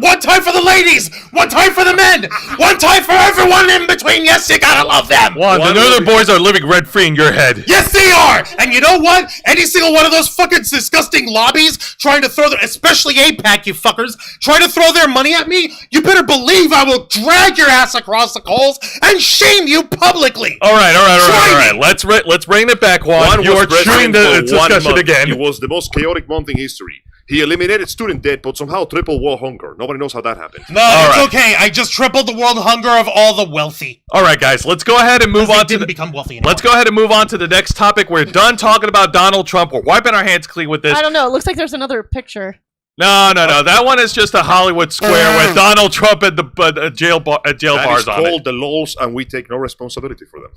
one time for the ladies, one time for the men, one time for everyone in between. Yes, you gotta love them. Juan, the other boys are living rent free in your head. Yes, they are! And you know what? Any single one of those fucking disgusting lobbies trying to throw their, especially APAC, you fuckers, trying to throw their money at me, you better believe I will drag your ass across the coals and shame you publicly! All right. Try me. Let's bring it back, Juan. One You was are chewing president the for 1 discussion month. again. It was the most chaotic month in history. He eliminated student debt, but somehow tripled world hunger. Nobody knows how that happened. No, it's okay. I just tripled the world hunger of all the wealthy. All right, guys, let's go ahead and move on to didn't become wealthy anymore. let's go ahead and move on to the next topic. We're done talking about Donald Trump. We're wiping our hands clean with this. I don't know. It looks like there's another picture. No. That one is just a Hollywood square with Donald Trump at the jail That is bars on it. called the LOLs, and we take no responsibility for them.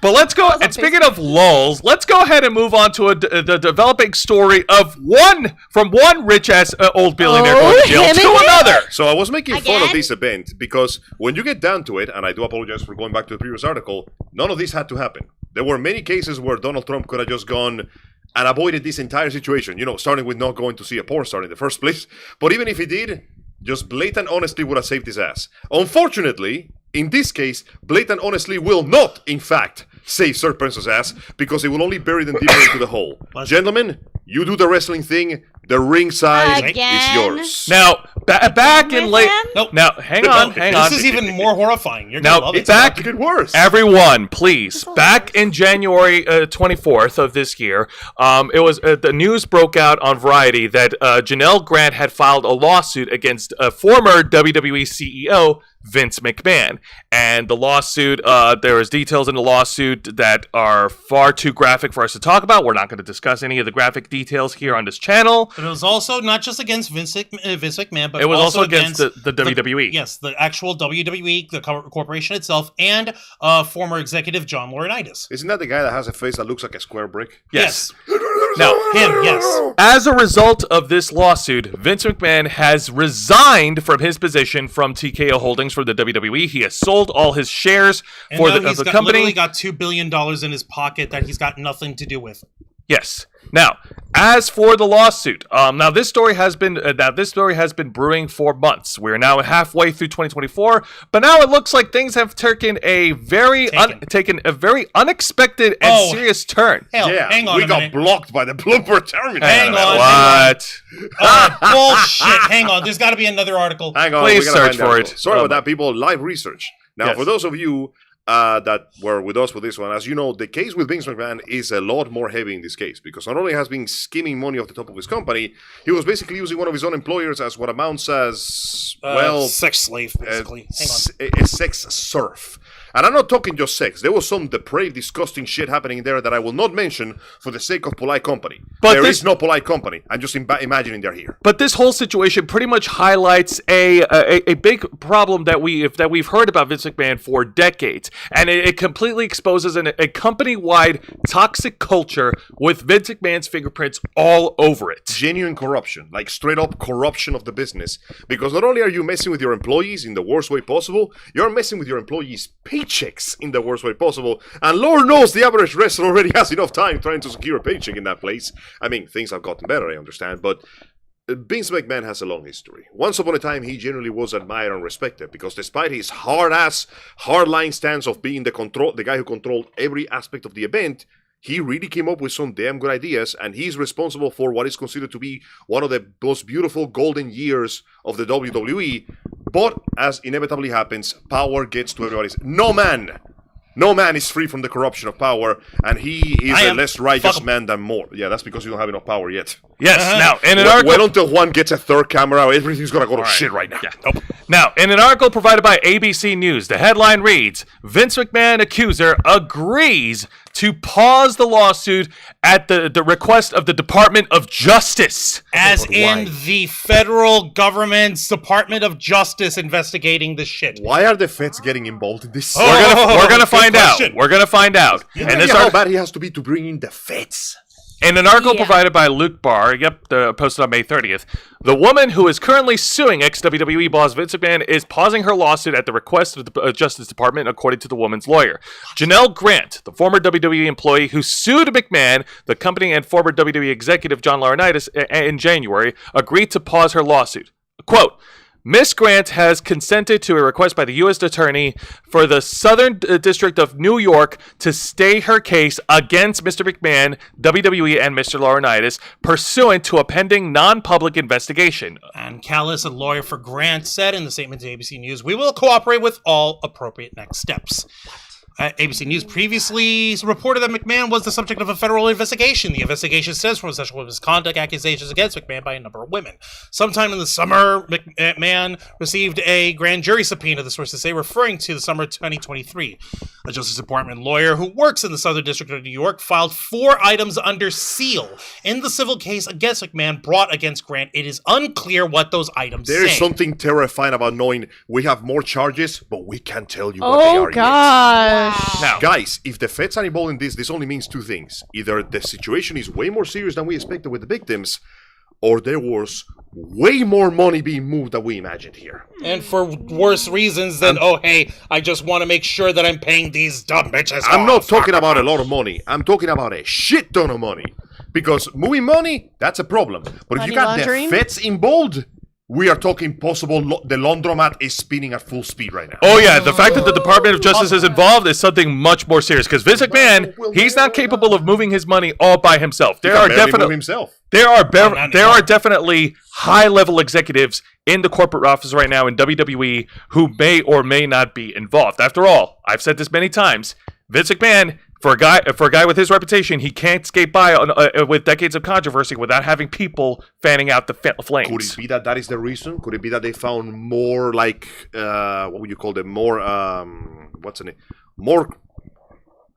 But let's go. on And speaking of lulls, let's go ahead and move on to the developing story of one rich ass old billionaire going to jail him to again? another. So I was making fun of Again? this event because when you get down to it, and I do apologize for going back to the previous article, none of this had to happen. There were many cases where Donald Trump could have just gone and avoided this entire situation, starting with not going to see a porn star in the first place. But even if he did, just blatant honesty would have saved his ass. Unfortunately, in this case, blatant honesty will not, in fact, save Sir Prince's ass because it will only bury them deeper into the hole. Gentlemen, you do the wrestling thing. The ringside Again? is yours. Now, back in with late. him? Nope. Now, hang on. This is even more horrifying. You're Now, gonna love it. back- It could get worse. Everyone, please. Back in January 24th of this year, it was the news broke out on Variety that Janelle Grant had filed a lawsuit against a former WWE CEO, Vince McMahon. And the lawsuit, there was details in the lawsuit that are far too graphic for us to talk about. We're not going to discuss any of the graphic details here on this channel. But it was also not just against Vince McMahon, but It was also against the WWE. Yes, the actual WWE, the corporation itself, and former executive John Laurinaitis. Isn't that the guy that has a face that looks like a square brick? Yes. Now, him, yes. As a result of this lawsuit, Vince McMahon has resigned from his position from TKO Holdings for the WWE. He has sold all his shares And for now the he's company. literally got $2 billion in his pocket that he's got nothing to do with. Yes. Now, as for the lawsuit, now this story has been brewing for months. We're now halfway through 2024, but now it looks like things have taken a very unexpected and serious turn. Hell, hang on we a got minute. blocked by the blooper terminator. Hang on. What? Bullshit. Hang on. There's got to be another article. Hang on, Please we gotta search find the for article. it. Sorry about that, people. Live research. Now, Yes. for those of you that were with us with this one, as you know, the case with Vince McMahon is a lot more heavy in this case because not only has been skimming money off the top of his company, he was basically using one of his own employers as what amounts as Sex slave, basically. Hang on. a sex serf. And I'm not talking just sex. There was some depraved, disgusting shit happening there that I will not mention for the sake of polite company. But There this- is no polite company. I'm just imagining they're here. But this whole situation pretty much highlights a big problem that we've heard about Vince McMahon for decades, and it completely exposes a company-wide toxic culture with Vince McMahon's fingerprints all over it. Genuine corruption, like straight up corruption of the business. Because not only are you messing with your employees in the worst way possible, you're messing with your employees' paychecks in the worst way possible. And Lord knows the average wrestler already has enough time trying to secure a paycheck in that place. I mean, things have gotten better, I understand, but Vince McMahon has a long history. Once upon a time, he generally was admired and respected because despite his hard-line stance of being the guy who controlled every aspect of the event, he really came up with some damn good ideas, and he's responsible for what is considered to be one of the most beautiful golden years of the WWE. But, as inevitably happens, power gets to everybody's... No man is free from the corruption of power, and he is a less righteous man than more. Yeah, that's because you don't have enough power yet. Yes. Now, in an article... Wait until Juan gets a third camera, everything's gonna go to shit right now. Yeah, nope. Now, in an article provided by ABC News, the headline reads, Vince McMahon accuser agrees to pause the lawsuit at the request of the Department of Justice. As in the federal government's Department of Justice investigating this shit. Why are the feds getting involved in this? We're gonna find out. question. We're gonna find out. And this how bad he has to be to bring in the feds. In an article provided by Luke Barr, posted on May 30th, the woman who is currently suing ex-WWE boss Vince McMahon is pausing her lawsuit at the request of the Justice Department, according to the woman's lawyer. Janelle Grant, the former WWE employee who sued McMahon, the company, and former WWE executive John Laurinaitis in January, agreed to pause her lawsuit. Quote, Ms. Grant has consented to a request by the U.S. Attorney for the Southern District of New York to stay her case against Mr. McMahon, WWE, and Mr. Laurinaitis, pursuant to a pending non-public investigation. And Callis, a lawyer for Grant, said in the statement to ABC News, we will cooperate with all appropriate next steps. ABC News previously reported that McMahon was the subject of a federal investigation. The investigation stems from sexual misconduct accusations against McMahon by a number of women. Sometime in the summer, McMahon received a grand jury subpoena, the sources say, referring to the summer of 2023. A Justice Department lawyer who works in the Southern District of New York filed 4 items under seal in the civil case against McMahon brought against Grant. It is unclear what those items say. There's something terrifying about knowing we have more charges, but we can't tell you what they Oh are yet. gosh. Now, Guys, if the feds are involved in this only means 2 things. Either the situation is way more serious than we expected with the victims, or there was way more money being moved than we imagined here. And for worse reasons than, hey, I just want to make sure that I'm paying these dumb bitches I'm off. not talking about a lot of money. I'm talking about a shit ton of money. Because moving money, that's a problem. But if Money you got laundering? the feds involved, we are talking possible the laundromat is spinning at full speed right now. oh yeah, the fact that the Department of Justice is involved is something much more serious. Because Vince McMahon, he's not capable of moving his money all by himself. There are definitely himself. there are definitely high-level executives in the corporate office right now in WWE who may or may not be involved. After all, I've said this many times. Vince McMahon, for a guy with his reputation, he can't skate by with decades of controversy without having people fanning out the flames. Could it be that is the reason? Could it be that they found more like what would you call them? More what's the name? More.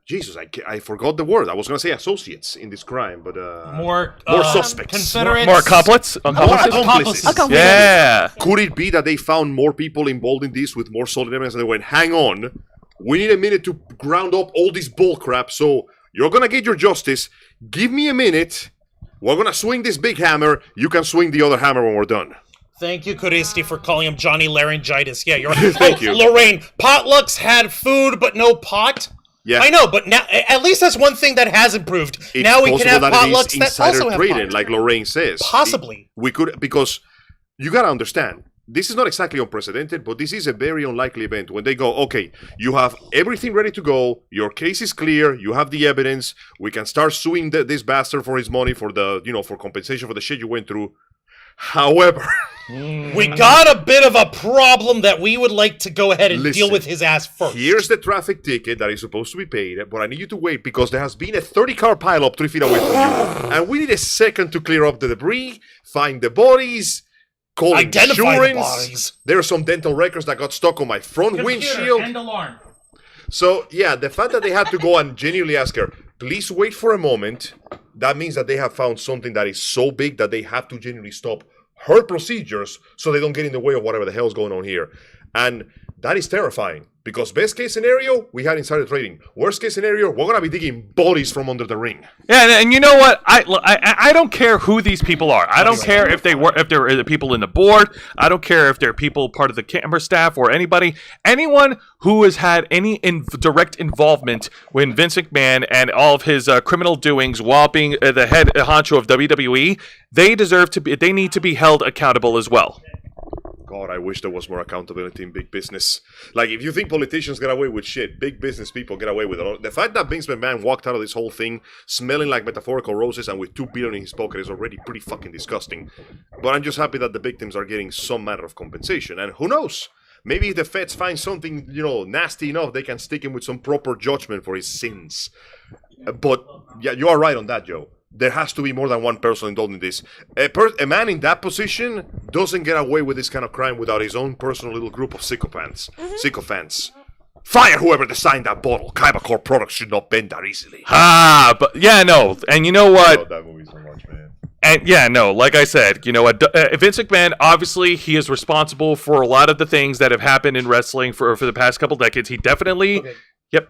Jesus, I forgot the word. I was gonna say associates in this crime, but More suspects. Confederates. More accomplices? more accomplices. accomplices. Yeah. Could it be that they found more people involved in this with more solid evidence and they went, hang on, we need a minute to ground up all this bull crap, so you're gonna get your justice. Give me a minute. We're gonna swing this big hammer. You can swing the other hammer when we're done. Thank you, Codisti, for calling him Johnny Laryngitis. Yeah, you're right. Thank you. Lorraine, potlucks had food but no pot. Yeah. I know, but now at least that's one thing that has improved. It's now we can have possible that it potlucks is that insider also have trading, pot. like Lorraine says. Possibly. We could, because you gotta understand, this is not exactly unprecedented, but this is a very unlikely event when they go, okay, you have everything ready to go, your case is clear, you have the evidence, we can start suing this bastard for his money, for the, for compensation for the shit you went through. However, We got a bit of a problem that we would like to go ahead and Listen, deal with his ass first. here's the traffic ticket that is supposed to be paid, but I need you to wait because there has been a 30-car pileup 3 feet away from you, and we need a second to clear up the debris, find the bodies, call Identify the insurance. bodies. There are some dental records that got stuck on my front windshield. alarm. So, yeah, the fact that they had to go and genuinely ask her, please wait for a moment, that means that they have found something that is so big that they have to genuinely stop her procedures so they don't get in the way of whatever the hell's going on here. And that is terrifying because best case scenario, we had insider trading. Worst case scenario, we're going to be digging bodies from under the ring. Yeah, and you know what? I don't care who these people are. I don't care if they're the people in the board. I don't care if they're people part of the camera staff or anybody. Anyone who has had any direct involvement with Vince McMahon and all of his criminal doings while being the head honcho of WWE, they need to be held accountable as well. God, I wish there was more accountability in big business. Like, if you think politicians get away with shit, big business people get away with it. The fact that Vince McMahon walked out of this whole thing smelling like metaphorical roses and with $2 billion in his pocket is already pretty fucking disgusting. But I'm just happy that the victims are getting some manner of compensation. And who knows? Maybe if the feds find something, nasty enough, they can stick him with some proper judgment for his sins. But, yeah, you are right on that, Joe. There has to be more than one person involved in this. A man in that position doesn't get away with this kind of crime without his own personal little group of sycophants. Fire whoever designed that bottle. Kaiba products should not bend that easily. But yeah, no. And you know what? I love that movie so much, man. And yeah, no, like I said, Vince McMahon, obviously, he is responsible for a lot of the things that have happened in wrestling for the past couple decades. He definitely... Okay. Yep.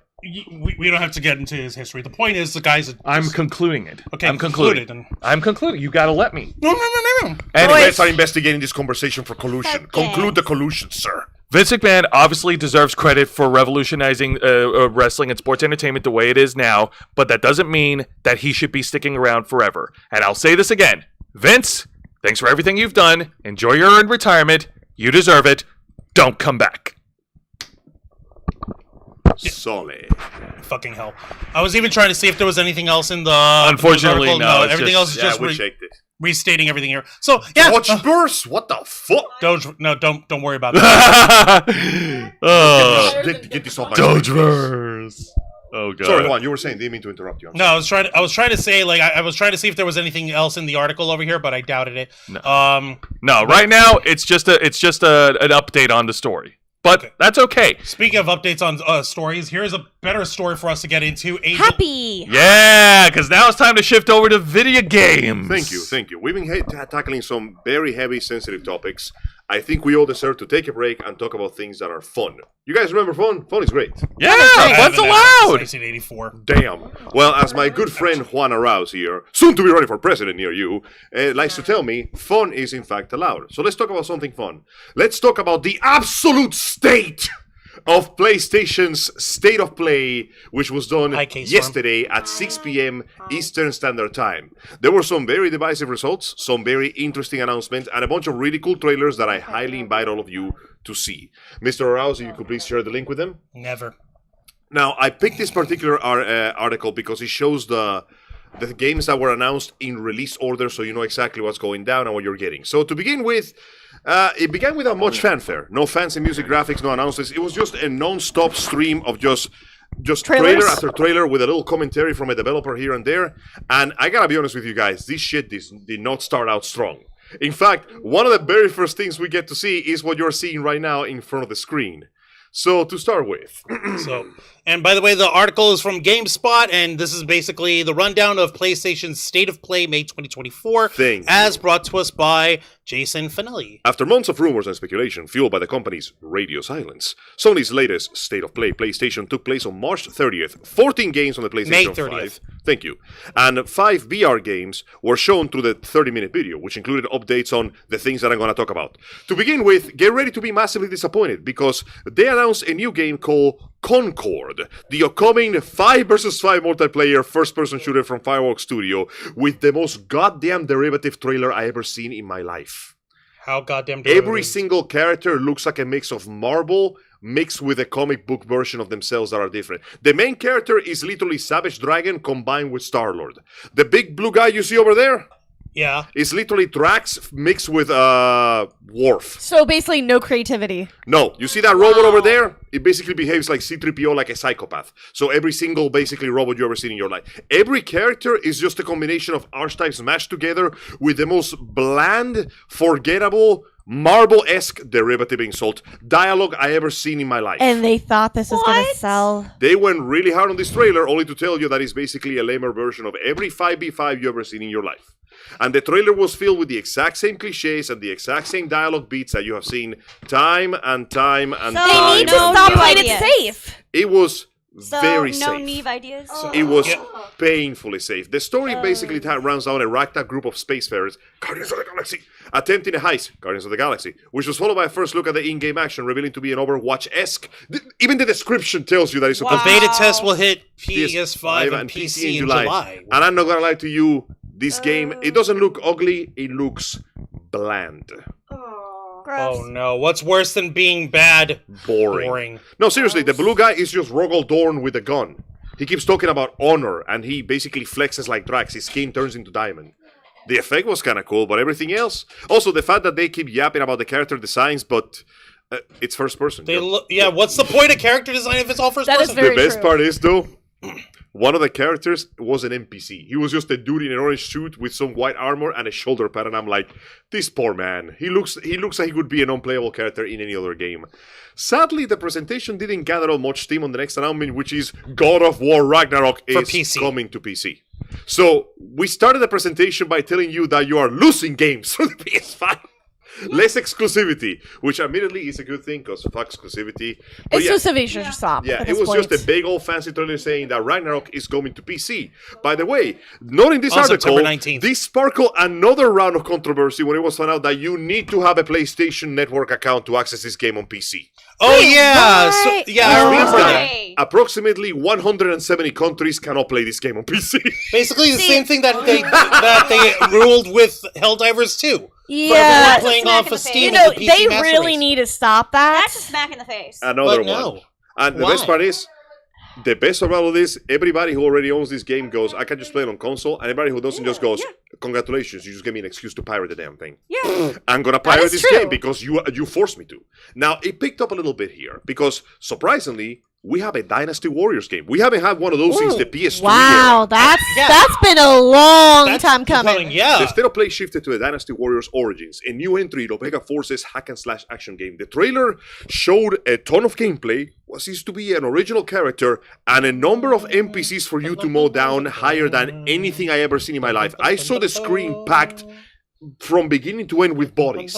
We don't have to get into his history. The point is, the guy's... I'm concluding it. Okay, I'm concluding. concluded. I'm concluding. You gotta let me. No. The Anyway, feds are investigating this conversation for collusion. Okay. Conclude the collusion, sir. Vince McMahon obviously deserves credit for revolutionizing wrestling and sports entertainment the way it is now, but that doesn't mean that he should be sticking around forever. And I'll say this again. Vince, thanks for everything you've done. Enjoy your earned retirement. You deserve it. Don't come back. Solid. Fucking hell. I was even trying to see if there was anything else in the... Unfortunately, article. no, No, it's everything just- else is Yeah, just... we checked it. restating everything here. So yeah, Dodge burst? What the fuck? don't worry about that. Get this off my Dogeverse. Oh god. Sorry, Juan, you were saying, didn't mean to interrupt you. No, I was trying to say like I was trying to see if there was anything else in the article over here, but I doubted it. No, right now it's just an update on the story. But that's okay. Speaking of updates on stories, here's a better story for us to get into. Happy. Yeah, because now it's time to shift over to video games. Thank you. We've been tackling some very heavy, sensitive topics. I think we all deserve to take a break and talk about things that are fun. You guys remember fun? Fun is great. Yeah, fun's allowed. 1984. Damn. Well, as my good friend Juan Arauz here, soon to be running for president near you, likes to tell me, fun is in fact allowed. So let's talk about something fun. Let's talk about the absolute state of PlayStation's State of Play, which was done yesterday at 6 p.m. Eastern Standard Time. There were some very divisive results, some very interesting announcements, and a bunch of really cool trailers that I highly invite all of you to see. Mr. Arauz, if you could please share the link with them. Never. Now, I picked this particular article because it shows the games that were announced in release order, so you know exactly what's going down and what you're getting. So to begin with, it began without much fanfare. No fancy music graphics, no announcements. It was just a non-stop stream of just trailer after trailer with a little commentary from a developer here and there. And I gotta be honest with you guys, this shit did not start out strong. In fact, one of the very first things we get to see is what you're seeing right now in front of the screen. So, to start with. And by the way, the article is from GameSpot, and this is basically the rundown of PlayStation's State of Play May 2024, as brought to us by Jason Finelli. After months of rumors and speculation fueled by the company's radio silence, Sony's latest State of Play PlayStation took place on March 30th. 14 games on the PlayStation May 30th. 5. Thank you. And 5 VR games were shown through the 30-minute video, which included updates on the things that I'm going to talk about. To begin with, get ready to be massively disappointed, because they announced a new game called Concord, the upcoming 5 vs 5 multiplayer first-person shooter from Fireworks Studio, with the most goddamn derivative trailer I ever seen in my life. How goddamn derivative. Every single character looks like a mix of Marvel mixed with a comic book version of themselves that are different. The main character is literally Savage Dragon combined with Star-Lord. The big blue guy you see over there? Yeah. It's literally Drax mixed with Worf. So basically no creativity. No, you see that robot over there? It basically behaves like C-3PO, like a psychopath. So every single basically robot you ever seen in your life. Every character is just a combination of archetypes mashed together with the most bland, forgettable, Marvel-esque derivative insult dialogue I ever seen in my life. And they thought this was going to sell. They went really hard on this trailer, only to tell you that it's basically a lamer version of every 5v5 you ever seen in your life. And the trailer was filled with the exact same cliches and the exact same dialogue beats that you have seen time and time and time. They need to stop playing it safe. It was very no safe. Neve ideas? It was painfully safe. The story basically runs down a ragtag group of spacefarers, Guardians of the Galaxy, attempting a heist, Guardians of the Galaxy, which was followed by a first look at the in-game action, revealing to be an Overwatch-esque. Even the description tells you that it's supposed The beta test will hit PS5 and PC in July. And I'm not gonna lie to you, this game, it doesn't look ugly, it looks bland. Gross. Oh no, what's worse than being bad? Boring. No, seriously, the blue guy is just Rogel Dorn with a gun. He keeps talking about honor, and he basically flexes like Drax. His skin turns into diamond. The effect was kind of cool, but everything else... Also, the fact that they keep yapping about the character designs, but it's first person. What's the point of character design if it's all first That person? is very The best true. part is, though... One of the characters was an NPC. He was just a dude in an orange suit with some white armor and a shoulder pad, and I'm like, this poor man. He looks like he could be an unplayable character in any other game. Sadly, the presentation didn't gather up much steam on the next announcement, which is God of War Ragnarok is coming to PC. So, we started the presentation by telling you that you are losing games for the PS5. Less exclusivity, which admittedly is a good thing, because fuck exclusivity. But Exclusivity should stop. yeah, at it this was point. just a big old fancy trailer saying that Ragnarok is coming to PC. By the way, not in this On article, September 19th. this sparkled another round of controversy when it was found out that you need to have a PlayStation Network account to access this game on PC. Oh yeah, what? I Means remember that that. Hey. approximately 170 countries cannot play this game on PC. Basically the same thing that they ruled with Helldivers 2. Yeah. Playing Smack off in of the Steam. You face. know, with the PC they Master really Race. need to stop that. That's a smack in the face. Another But no. one. And the Why? best part is, the best of all of this, everybody who already owns this game goes, I can just play it on console, and everybody who doesn't just goes, congratulations, you just gave me an excuse to pirate the damn thing. Yeah. I'm gonna That pirate is this true. game because you forced me to. Now, it picked up a little bit here because, surprisingly, we have a Dynasty Warriors game. We haven't had one of those since the PS3 Wow, era. that's been a long That's time coming. Yeah. The state of play shifted to the Dynasty Warriors Origins, a new entry in Omega Force's hack-and-slash action game. The trailer showed a ton of gameplay, what seems to be an original character, and a number of NPCs for you to mow down higher than anything I ever seen in my life. I saw the screen packed from beginning to end with bodies.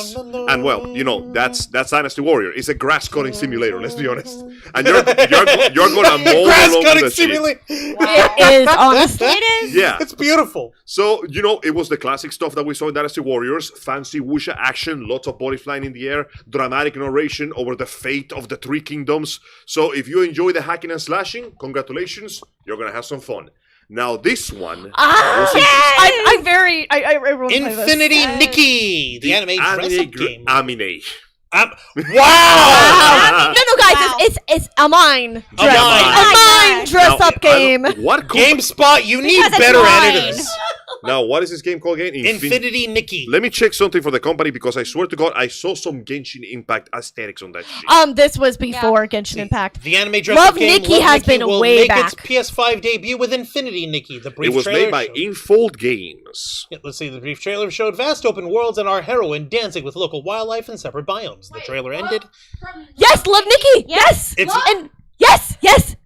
And well, you know, that's Dynasty Warrior. It's a grass cutting simulator, let's be honest. And you're gonna mow Grass all over cutting the shit. simulator. It is, honestly. It is. Yeah. It's beautiful. So, you know, it was the classic stuff that we saw in Dynasty Warriors. Fancy wuxia action, lots of bodies flying in the air, dramatic narration over the fate of the three kingdoms. So if you enjoy the hacking and slashing, congratulations, you're gonna have some fun. Now this one... I really play this. Infinity Nikki, the anime dress-up game. Amine. Wow! No, guys, it's a mine A dress. mine. A mine dress-up Now, game. What GameSpot, you need Because it's better mine. editors. Now, what is this game called again? Infinity Nikki. Let me check something for the company because I swear to God, I saw some Genshin Impact aesthetics on that shit. This was before Genshin Impact. The anime dress-up Love game Nikki has been will way make back. its PS5 debut with Infinity Nikki. The brief It was trailer made by showed- Infold Games. Yeah, let's see. The brief trailer showed vast open worlds and our heroine dancing with local wildlife in separate biomes. The trailer ended. Yes, Love Nikki. Yes. It's- And yes,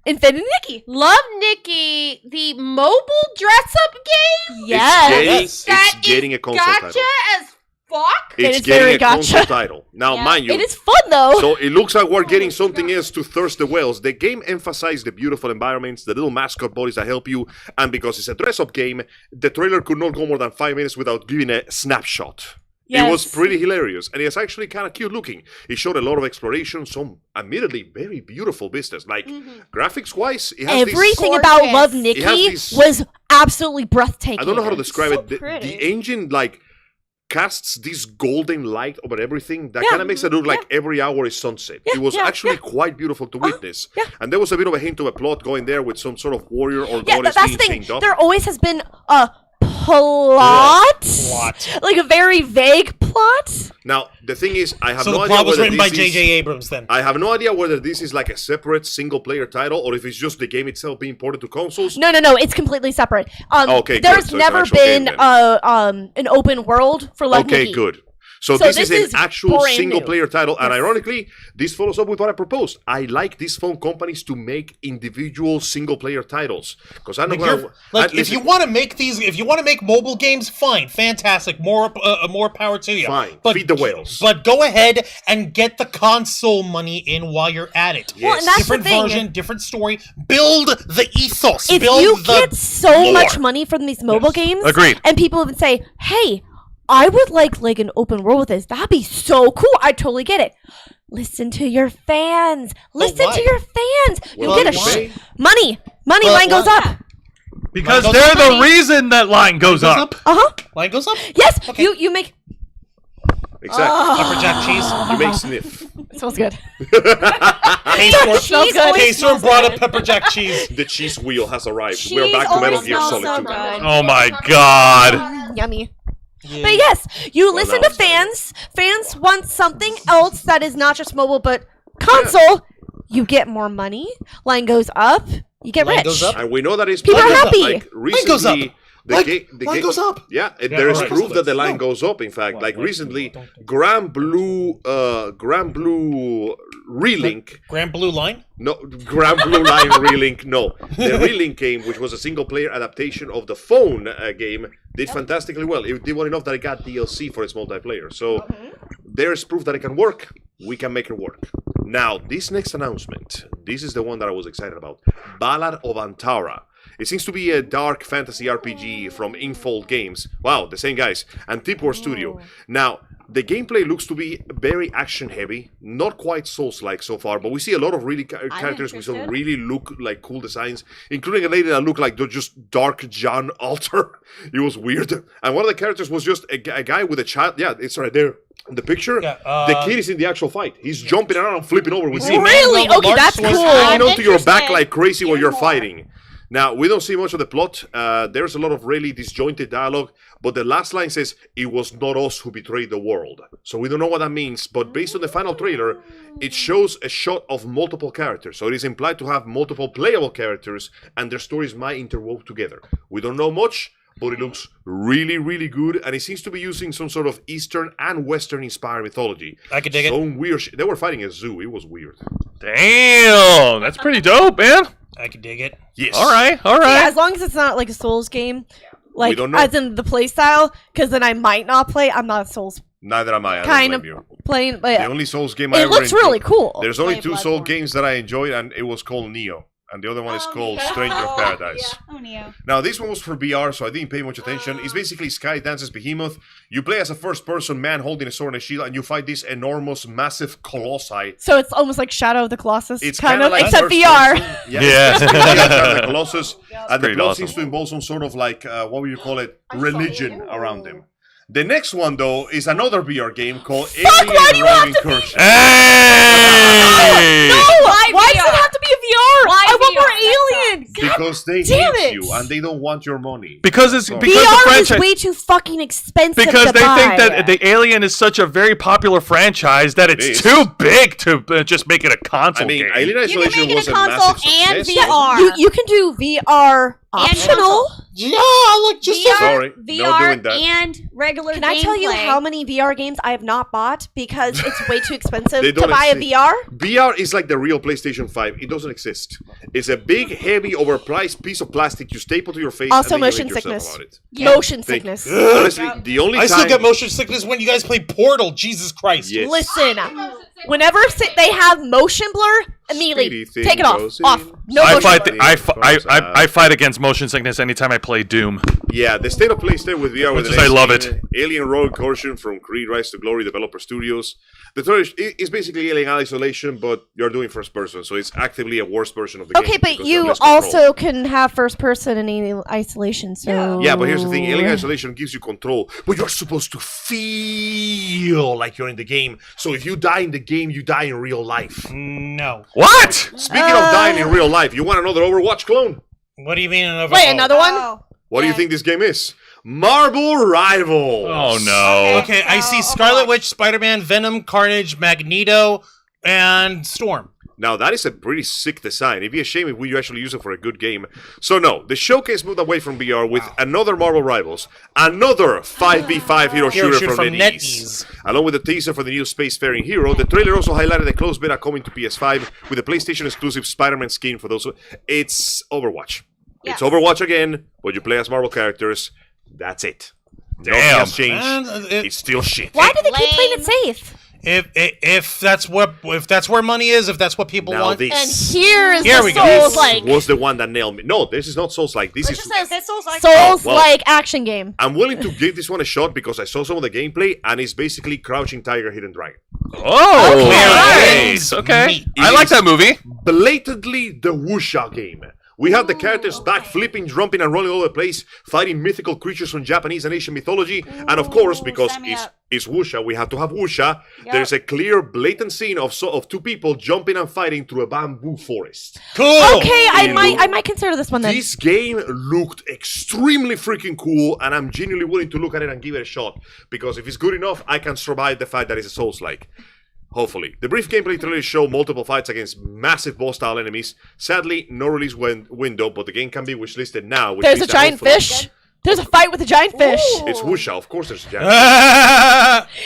Infinity Nikki. Love Nikki, the mobile dress-up game. Yes. Yes. It's getting a console Gotcha title. as fuck. It It's is very getting a gotcha. console title. Now, mind you, It is fun though. so it looks like we're getting something else to thirst the wells. The game emphasized the beautiful environments, the little mascot bodies that help you, and because it's a dress-up game, the trailer could not go more than 5 minutes without giving a snapshot. It was Yes. pretty hilarious, and it's actually kind of cute looking. It showed a lot of exploration, some admittedly very beautiful business. Like, graphics-wise, it has Everything this... about Gorgeous. Love It Nikki has this- was absolutely breathtaking. I don't know how to describe So it. The pretty. engine, like, casts this golden light over everything that Yeah. kind of makes it look like every hour is sunset. Yeah, It was yeah, actually yeah. quite beautiful to witness. yeah. And there was a bit of a hint of a plot going there with some sort of warrior or Yeah, goddess that's being the thing. chained up. There always has been a plot. Plot. Like a very vague plot. Now, the thing is, I have So no the idea plot was whether written by this J.J. is... Abrams then. I have no idea whether this is like a separate single-player title or if it's just the game itself being ported to consoles. No, it's completely separate. Okay, good. There's So it's an never actual been game then. an open world for Love Okay, Nikki. good. So So this this is is an actual brand single-player title, and Yes. ironically, this follows up with what I proposed. I like these phone companies to make individual single-player titles because I'm not Like, gonna. if you want to make these, if you want to make mobile games, fine, fantastic, more power to you. Fine, feed the whales. But go ahead and get the console money in while you're at it. Well, and that's different the thing. version, different story. Build the ethos. If build you the get so lore. much money from these mobile games, Agreed. and people would say, "Hey, I would like an open world with this. That'd be so cool. I totally get it." Listen to your fans. Listen why? to your fans. You Well, get a why? money. Money Well, line goes why? up. Because Line goes they're up. the reason that line goes up. Uh huh. Line goes up. Yes. Okay. You make. Exactly. Upper Jack cheese. You make sniff. It smells good. K-Storm, good. K-Storm brought up pepper jack cheese. The cheese wheel has arrived. Cheese We're back to always Metal Gear smells Solid so 2. good. Oh my god. Yummy. Yeah. But yes, you listen now to it's done. fans. Fans want something else that is not just mobile but console. You get more money. Line goes up. You get Line rich. goes up. And we know that it's People are goes up. happy. Like recently, goes up. the Line goes up. Yeah, Yeah, there is alright. proof that the line No. goes up. In fact, like What? recently, Grand Blue Relink. Grand Blue Line. No, Grand Blue Line Relink. No, the Relink game, which was a single-player adaptation of the phone game, did fantastically well. It did well enough that it got DLC for its multiplayer. So there's proof that it can work. We can make it work. Now, this next announcement, this is the one that I was excited about. Ballad of Antara. It seems to be a dark fantasy RPG from Infold Games. Wow, the same guys. And Tipwar Studio. Now, the gameplay looks to be very action-heavy. Not quite Souls-like so far, but we see a lot of really characters with some interested. really look like cool designs, including a lady that looked like just Dark John Alter. It was weird. And one of the characters was just a guy with a child. Yeah, it's right there. In the picture, Yeah, the kid is in the actual fight. He's jumping around and flipping over with him. Really? Man, Okay, Lark that's Swords cool. Hanging I'm onto your back interested. like crazy while Give you're more. fighting. Now, we don't see much of the plot. There's a lot of really disjointed dialogue, but the last line says, "It was not us who betrayed the world." So we don't know what that means, but based on the final trailer, it shows a shot of multiple characters. So it is implied to have multiple playable characters, and their stories might interwove together. We don't know much, but it looks really, really good, and it seems to be using some sort of Eastern and Western inspired mythology. I could dig it. Some weird They were fighting a zoo. It was weird. Damn, that's pretty dope, man. I could dig it. Yes. All right. Yeah, as long as it's not like a Souls game, like don't know. as in the play style, because then I might not play. I'm not a Souls Neither am I. I kind don't of blame you. playing, but The only Souls game I it ever looks enjoyed- really cool. There's only Play 2 Soul Bloodborne. games that I enjoyed, and it was called Neo. And the other one is called Neo. Stranger of Paradise. Oh, Neo. Now, this one was for VR, so I didn't pay much attention. It's basically Skydance's Behemoth. You play as a first-person man holding a sword and a shield, and you fight this enormous, massive colossi. So it's almost like Shadow of the Colossus, It's kind of, like except first VR. person. Yeah. it's basically like Shadow of the Colossus. And the pretty plot awesome. seems to involve some sort of like, what would you call it, religion around them. The next one, though, is another VR game called why do Alien you have Rogue to be- Incursion. Hey! Why does it have to be a VR? Why I want VR? more aliens. Because they Damn hate it. you and they don't want your money. Because it's Sorry. because the VR is franchise. way too fucking expensive Because to they buy. think that the Alien is such a very popular franchise that it's is. too big to just make it a console I mean, game. Alien You can Isolation make it was a a console massive and success. VR. You can do VR optional. Yeah, look, just VR, Sorry, no VR doing that. and regular Can I tell you gameplay. how many VR games I have not bought because it's way too expensive They to don't buy a exist. VR? VR is like the real PlayStation 5. It doesn't exist. It's a big, heavy, overpriced piece of plastic you staple to your face. Also and then you motion hate yourself sickness. about it. Motion Thank- sickness. Honestly, the only I time still get motion sickness when you guys play Portal. Jesus Christ. Yes. Listen, whenever they have motion blur, immediately Speedy thing take it off. goes Off. in. No I motion fight. blur. I fight against motion sickness anytime I play Doom. Yeah, the state of play there with VR with Which the is I next love game, Alien Rogue Incursion from Creed Rise to Glory Developer Studios. The trailer is basically Alien Isolation, but you're doing first person, so it's actively a worse version of the game. Okay, but because you have you less control. also can have first person in Alien Isolation, so... Yeah, but here's the thing. Alien Isolation gives you control, but you're supposed to feel like you're in the game. So if you die in the game, you die in real life. No. What? Speaking of dying in real life, you want another Overwatch clone? What do you mean? Wait, another one? Oh. What do you think this game is? Marble Rivals. Oh no. Okay, I see So, Scarlet Overwatch. Witch, Spider-Man, Venom, Carnage, Magneto, and Storm. Now, that is a pretty sick design. It'd be a shame if we actually use it for a good game. So, no, the showcase moved away from VR with another Marvel Rivals, another 5v5 hero shooter from NetEase. Along with the teaser for the new spacefaring hero, the trailer also highlighted a close beta coming to PS5 with a PlayStation exclusive Spider-Man skin for those. It's Overwatch. It's Yes. Overwatch again, but you play as Marvel characters. That's it. Nothing Damn. has changed. And It's still shit. Why do they keep playing it Lame. safe? if that's where money is, if that's what people Now want, this And here is Here the we go. Souls this like was the one that nailed me. No, this is not Souls-like. This is... This Souls like Souls well. like action game. I'm willing to give this one a shot because I saw some of the gameplay and it's basically Crouching Tiger, Hidden Dragon. Oh, Okay. nice. Okay. Neat. I like that movie. Blatantly the Wuxia game. We have the characters back flipping, jumping, and rolling all over the place, fighting mythical creatures from Japanese and Asian mythology. And of course, because sign me up. it's Wuxia, we have to have Wuxia. Yep. There's a clear, blatant scene of two people jumping and fighting through a bamboo forest. cool. Okay, I You- might consider this one then. This game looked extremely freaking cool, and I'm genuinely willing to look at it and give it a shot. Because if it's good enough, I can survive the fact that it's a Souls-like. Hopefully. The brief gameplay trailer showed multiple fights against massive boss-style enemies. Sadly, no release window, but the game can be wishlisted now. Which There's a means that giant hopefully- fish. There's a fight with a giant fish. It's Wuxia, of course there's a giant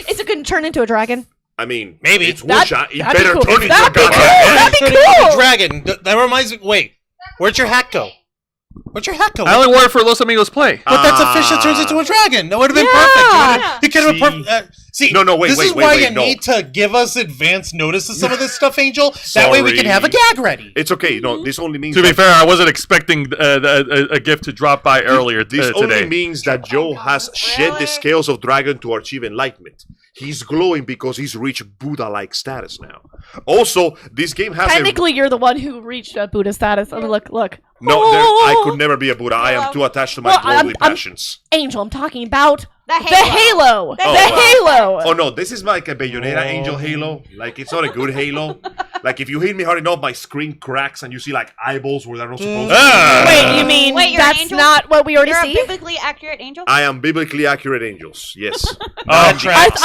Is it going to turn into a dragon? I mean, Maybe. it's That- Wuxia. It that'd be better cool. turn into a That'd be goddamn cool. fish. That'd be Turn into a cool. dragon. That reminds me. Wait, where'd your hat go? Where'd your hat go? I only wore it for Los Amigos Play. But that's a fish that turns into a dragon. That would have been Yeah. perfect. You could have been perfect. See, No, no, wait, this wait, is wait, why wait, you no. need to give us advance notice of some of this stuff, Angel. That way we can Sorry. have a gag ready. It's okay. No, this only means To be that- fair, I wasn't expecting a gift to drop by earlier This only today. means that Joe has shed the scales of dragon to achieve enlightenment. He's glowing because he's reached Buddha-like status now. Also, this game has Technically, you're the one who reached Buddha status. I mean, look. I could never be a Buddha. I am too attached to my Well, I'm- worldly I'm- passions. Angel, I'm talking about The the Halo. The The Halo. Oh no, this is like a Bayonetta Angel Halo. Like it's not a good Halo. Like if you hit me hard enough, my screen cracks and you see like eyeballs where they're not supposed to. Wait, you mean Wait, you're an that's angel? not what we already You're a see? biblically accurate angel? I am biblically accurate angels. Yes. I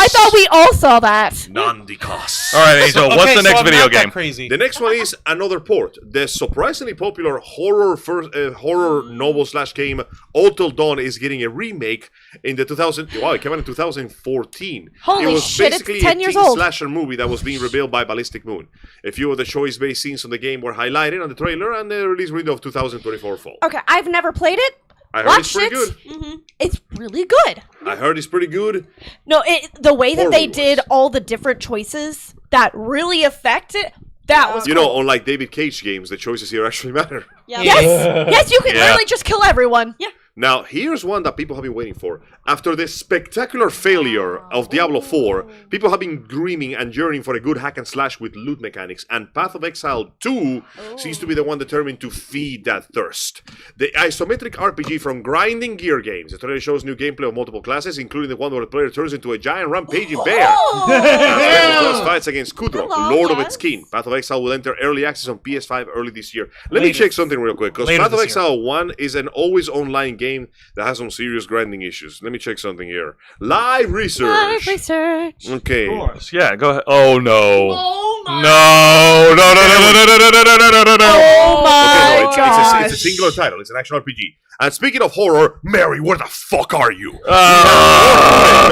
thought we all saw that. Nandikos. All right, Angel. What's Okay, the so next I'm video not that game? Crazy. The next one is another port. The surprisingly popular horror novel/game Until Dawn is getting a remake in the 2000. Wow, it came out in 2014. Holy it was shit, it's basically 10 a years teen old. slasher movie that was being revealed by Ballistic Moon. A few of the choice-based scenes on the game were highlighted on the trailer, and the release window of 2024 fall. Okay, I've never played it. I heard it's Watched pretty it. good. It's really good. I heard it's pretty good. No, the way that they Horror-wise. did all the different choices that really affect it, that was You cool. know, unlike David Cage games, the choices here actually matter. Yeah. Yes, you can Yeah. literally just kill everyone. Yeah. Now, here's one that people have been waiting for. After the spectacular failure of Diablo 4, people have been dreaming and yearning for a good hack and slash with loot mechanics, and Path of Exile 2 seems to be the one determined to feed that thirst. The isometric RPG from Grinding Gear Games. The trailer shows new gameplay of multiple classes, including the one where the player turns into a giant rampaging bear. After fights against Kudrok, Hello, Lord of yes. its kin. Path of Exile will enter early access on PS5 early this year. Let me check something real quick, because Later Path of this year. Exile 1 is an always online game that has some serious grinding issues. Let me check something here. Live research. Live research. Okay. Of course. Yeah, go ahead. Oh no. Oh my. No, no, no, no, no, no, no, no, no, no, no, no. Oh my Okay, no, gosh. it's a singular title. It's an action RPG. And speaking of horror, Mary, where the fuck are you?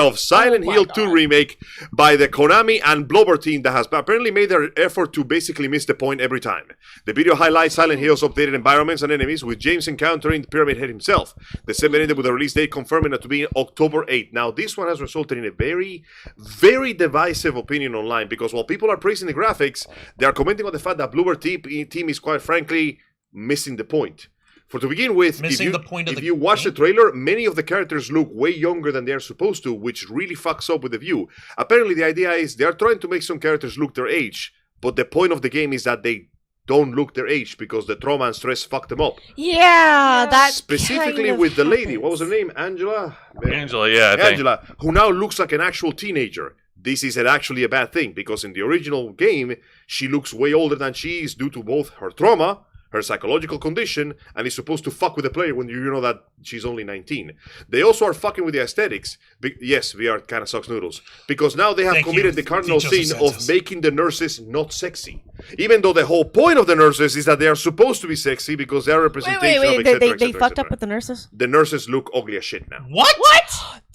Of Silent Hill 2 remake by the Konami and Blobber team that has apparently made their effort to basically miss the point every time. The video highlights Silent Hill's updated environments and enemies, with James encountering the Pyramid Head himself. The segment ended with a release date confirming it to be October 8th. Now, this one has resulted in a very, very divisive opinion online, because while people are praising the graphics, they are commenting on the fact that Bloober team is quite frankly missing the point. For to begin with, Missing the point of if the you watch the game? trailer, many of the characters look way younger than they're supposed to, which really fucks up with the view. Apparently, the idea is they're trying to make some characters look their age, but the point of the game is that they don't look their age because the trauma and stress fucked them up. Yeah, that Specifically kind of with the lady. What was her happens. name? Angela? Angela, yeah, I think. Angela, who now looks like an actual teenager. This is actually a bad thing, because in the original game, she looks way older than she is due to both her trauma, her psychological condition, and is supposed to fuck with the player when you know that she's only 19. They also are fucking with the aesthetics. Yes, VR kind of sucks noodles. Because now they have Thank committed you. the cardinal Teach us sin the of senses. making the nurses not sexy. Even though the whole point of the nurses is that they are supposed to be sexy because they are a representation Wait, of etc. they fucked up with the nurses? The nurses look ugly as shit now. What?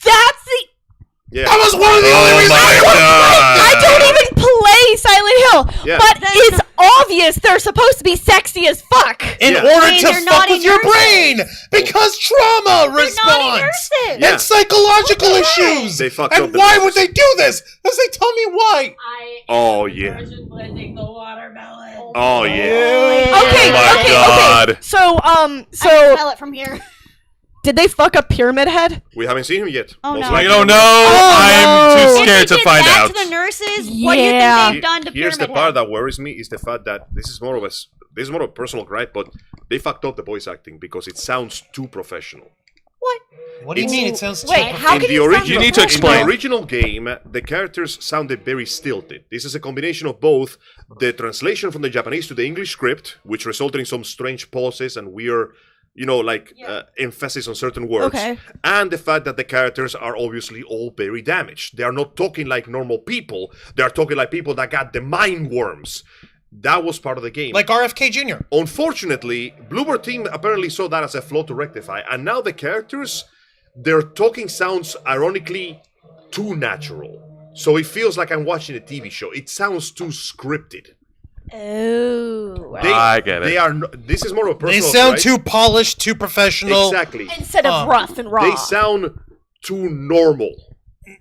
That's the... Yeah. That was one of the only Oh reasons my I god. don't even play Silent Hill, Yeah. but it's obvious they're supposed to be sexy as fuck. in Yeah. order I mean, to they're fuck naughty with your nurses. brain because trauma They're naughty response nurses. Yeah. and psychological issues. They fucked and up the why nurses. would they do this? Because they tell me why. Oh, yeah. Oh, yeah. Okay, Oh my okay, God. okay. So, I can smell it from here. did they fuck up Pyramid Head? We haven't seen him yet. Oh, Most no. I likely don't not. know. I'm too no. scared If they to did find that out. to the nurses, what do you Yeah. think they've done to Here's the Pyramid part Head? that worries me is the fact that this is more of a personal gripe, but they fucked up the voice acting because it sounds too professional. What do you mean? It sounds Wait, too how in can the you sound original, You need to in explain. the original game, the characters sounded very stilted. This is a combination of both the translation from the Japanese to the English script, which resulted in some strange pauses and weird, emphasis on certain words, Okay. and the fact that the characters are obviously all very damaged. They are not talking like normal people. They are talking like people that got the mind worms. That was part of the game. like RFK Jr. Unfortunately, Bloober team apparently saw that as a flaw to rectify, and now the characters, their talking sounds ironically too natural. So it feels like I'm watching a TV show. It sounds too scripted. Oh. I get it. They are. This is more of a They personal. sound gripe. too polished, too professional. Exactly. Instead of rough and raw. They sound too normal,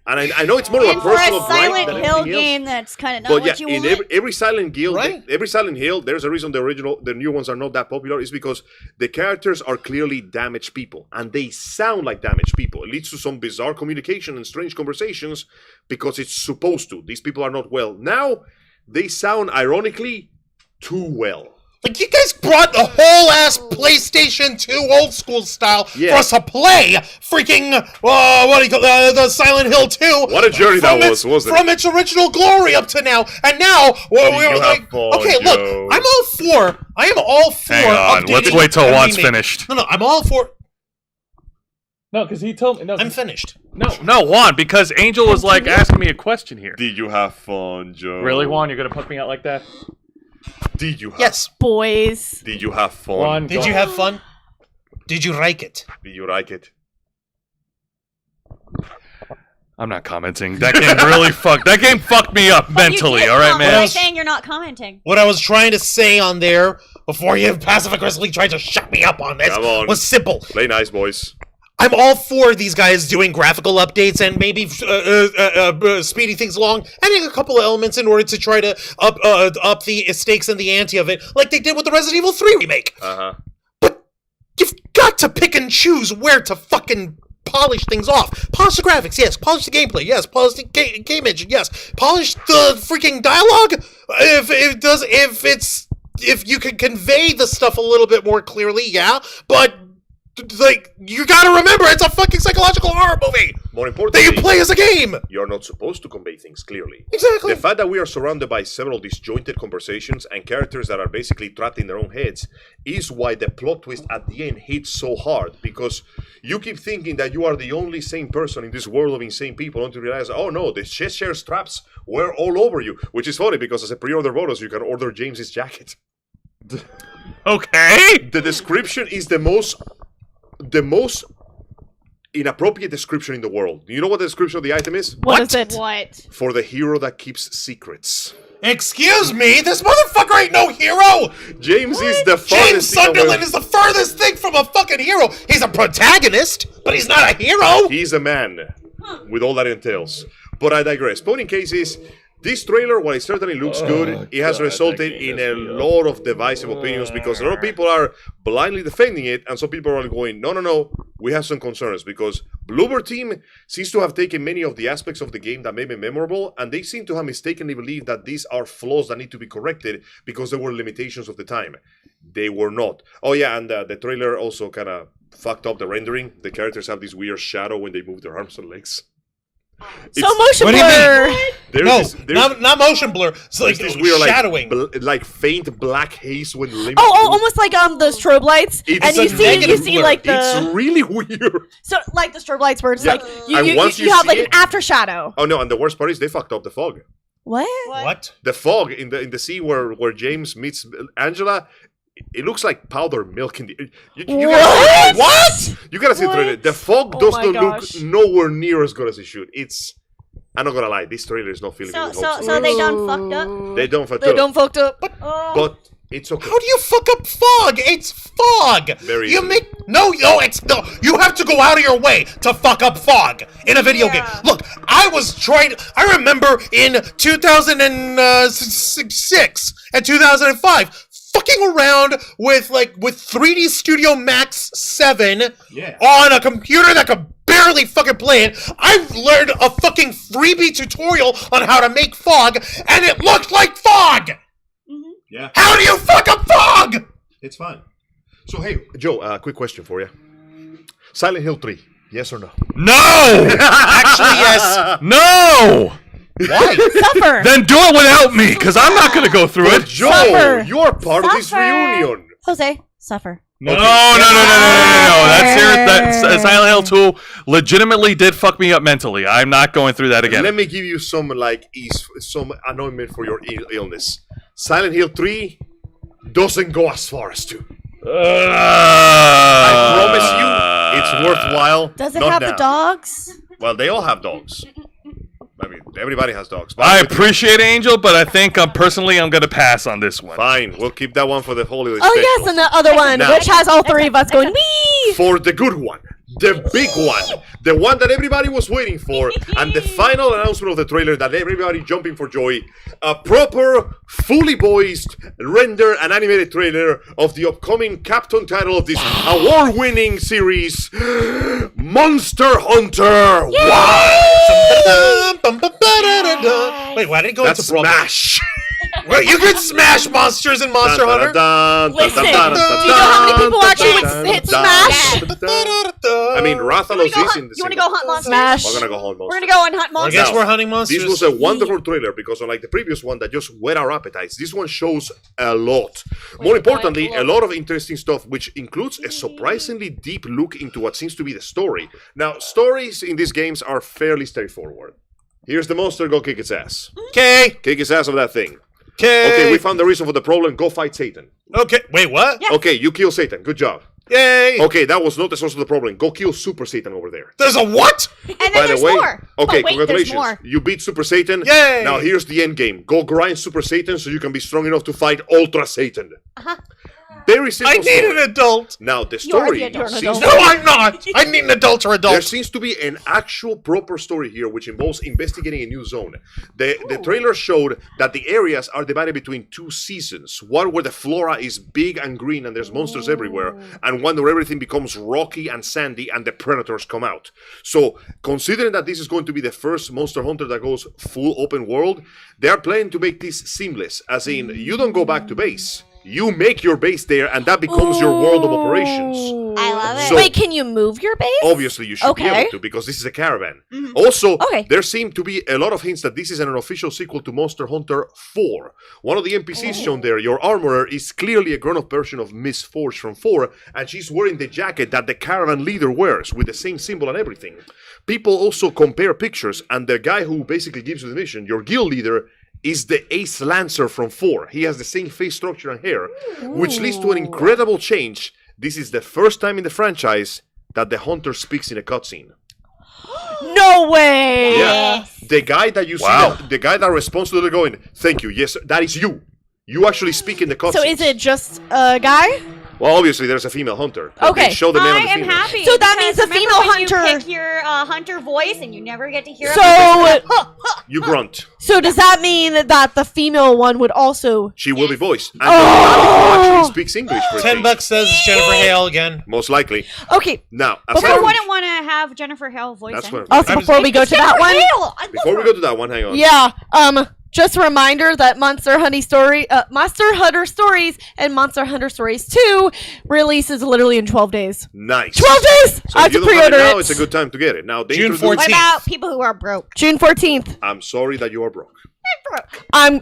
and I know it's more of a And for a personal gripe Silent than Hill anything else. game, that's kind of not But what you yeah, in want. every Silent Hill, Right. every Silent Hill, there's a reason the new ones are not that popular. Is because the characters are clearly damaged people, and they sound like damaged people. It leads to some bizarre communication and strange conversations because it's supposed to. These people are not well. Now they sound ironically too well. Like, you guys brought the whole ass PlayStation 2 old school style for us to play freaking, what do you call the Silent Hill 2. What a journey that was, wasn't it? From its original glory up to now. And now, we're like, okay, look, I am all for Hang on, let's wait till Juan's finished. No, I'm all for... No, because he told me. No, I'm finished. No, Juan, because Angel was like asking me a question here. Did you have fun, Joe? Really, Juan? You're gonna put me out like that? Did you have Yes. Boys. Did you have fun? Juan, Did you have fun? Did you like it? Did you like it? I'm not commenting. That game really fucked. That game fucked me up mentally. All right, man. By saying you're not commenting. What I was trying to say on there before you passive aggressively tried to shut me up on this was simple. Play nice, boys. I'm all for these guys doing graphical updates and maybe speeding things along, adding a couple of elements in order to try to up the stakes and the ante of it, like they did with the Resident Evil 3 remake. But you've got to pick and choose where to fucking polish things off. Polish the graphics, yes. Polish the gameplay, yes. Polish the game engine, yes. Polish the freaking dialogue. If you can convey the stuff a little bit more clearly, yeah. But like, you gotta remember, it's a fucking psychological horror movie! More importantly, that you play as a game! You're not supposed to convey things clearly. Exactly. The fact that we are surrounded by several disjointed conversations and characters that are basically trapped in their own heads is why the plot twist at the end hits so hard, because you keep thinking that you are the only sane person in this world of insane people until you realize, oh no, the share straps were all over you. Which is funny, because as a pre-order bonus, you can order James's jacket. Okay. The description is the most inappropriate description in the world. Do you know what the description of the item is? What is it? What? For the hero that keeps secrets. Excuse me, this motherfucker ain't no hero! James is the James farthest thing away. Sunderland is the furthest thing from a fucking hero! He's a protagonist, but he's not a hero! He's a man, with all that entails. But I digress. Point in case is, this trailer, while it certainly looks good, it has resulted in a lot of divisive opinions because a lot of people are blindly defending it, and some people are going, no, we have some concerns, because Bloober Team seems to have taken many of the aspects of the game that made it memorable, and they seem to have mistakenly believed that these are flaws that need to be corrected because there were limitations of the time. They were not. Oh yeah, and the trailer also kind of fucked up the rendering. The characters have this weird shadow when they move their arms and legs. So motion What do you blur. No, not motion blur. It's like this weird, shadowing. like faint black haze when limbs Oh, move. almost like those strobe lights, It's and a you negative see blur. like It's the really weird. so like the strobe lights where it's Yeah. like And once you you have see like an it- after shadow. Oh no, and the worst part is they fucked up the fog. What? What? The fog in the scene where James meets Angela, it looks like powder milk in the. You What? What? You gotta see the trailer. The fog Oh does my not gosh. look nowhere near as good as it should. It's. I'm not gonna lie. This trailer is not feeling good. So they done fucked up. They don't fuck They up. don't fucked up. But it's okay. How do you fuck up fog? It's fog. Very You easily. make no. You have to go out of your way to fuck up fog in a video game. Look, I remember in 2006 and 2005. Fucking around with 3D Studio Max 7 on a computer that could barely fucking play it. I've learned a fucking freebie tutorial on how to make fog, and it looked like fog. Yeah. How do you fuck up fog? It's fine. So hey, Joe, quick question for you. Silent Hill 3, yes or no? No. Actually, yes. No. Why? Suffer. Then do it without me, because I'm not gonna go through But it. Joe, Suffer. you're part of this Suffer. reunion. Jose, suffer. No. That's serious. That Silent Hill 2 legitimately did fuck me up mentally. I'm not going through that again. Let me give you some some anointment for your illness. Silent Hill 3 doesn't go as far as 2. I promise you, it's worthwhile. Does it Not have now. the dogs? Well, they all have dogs. I mean, everybody has dogs. I appreciate Angel, but I think I'm gonna pass on this one. Fine, we'll keep that one for the holiday Oh special. yes, and the other one, Now- which has all three of us going wee. For the good one, the big one, the one that everybody was waiting for, and the final announcement of the trailer that everybody jumping for joy, a proper, fully voiced, render and animated trailer of the upcoming Captain title of this award-winning series, Monster Hunter. Wow! Wait, why did it go That's into Brooklyn? Smash. Well, you can smash monsters in Monster Hunter. Listen, do you know how many people actually would hit Smash? I mean, Rathalos is in the You want to go hunt monsters? Smash. We're gonna go hunt We're monsters. gonna go and hunt I monsters. guess we're hunting monsters. This was a wonderful trailer because unlike the previous one that just whet our appetites, this one shows a lot. More importantly, a lot of interesting stuff, which includes a surprisingly deep look into what seems to be the story. Now, stories in these games are fairly straightforward. Here's the monster, go kick its ass. Okay. Kick its ass of that thing. Okay. Okay, we found the reason for the problem, go fight Satan. Okay. Wait, what? Yeah. Okay, you kill Satan, good job. Yay. Okay, that was not the source of the problem, go kill Super Satan over there. There's a what? And then By there's the way, more. okay, But wait, there's congratulations. more. You beat Super Satan. Yay. Now here's the end game. Go grind Super Satan so you can be strong enough to fight Ultra Satan. Very simple I need story. an adult. Now the You are story the adult. seems No, I'm not. I need an adult or there adult. seems to be an actual proper story here which involves investigating a new zone. The trailer showed that the areas are divided between two seasons. One where the flora is big and green and there's monsters everywhere, and one where everything becomes rocky and sandy and the predators come out. So, considering that this is going to be the first Monster Hunter that goes full open world, they are planning to make this seamless, as in, you don't go back to base. You make your base there, and that becomes your world of operations. I love it. So- Wait, can you move your base? Obviously, you should be Okay. able to because this is a caravan. Also, Okay. there seem to be a lot of hints that this is an unofficial sequel to Monster Hunter 4. One of the NPCs shown there, your armorer, is clearly a grown-up version of Miss Forge from 4, and she's wearing the jacket that the caravan leader wears with the same symbol and everything. People also compare pictures, and the guy who basically gives you the mission, your guild leader, is the Ace Lancer from 4. He has the same face structure and hair, which leads to an incredible change. This is the first time in the franchise that the hunter speaks in a cutscene. No way! Yeah. The guy that you Wow. see, the guy that responds to the going, thank you, yes, that is you. You actually speak in the cutscene. So is it just a guy? Well, obviously, there's a female hunter. Okay. They show the male I and the am female. happy. So that because means a remember female when hunter- You pick your hunter voice and you never get to hear it. So, You grunt. so does that mean that the female one would also? She will be voiced. And the guy who actually speaks English for a change. $10 says Jennifer Hale again. Most likely. Okay. Now, Who aside from- wouldn't want to have Jennifer Hale voice That's in? what. Also, before we go to that one, Before we go to that one, hang on. yeah. Just a reminder that Monster Hunter Stories and Monster Hunter Stories 2 releases literally in 12 days. Nice. 12 days! So I if have you to don't have pre-order it now, it. it's a good time to get it. Now, they June introduced- 14th. What about people who are broke? June 14th. I'm sorry that you are broke. Broke. I'm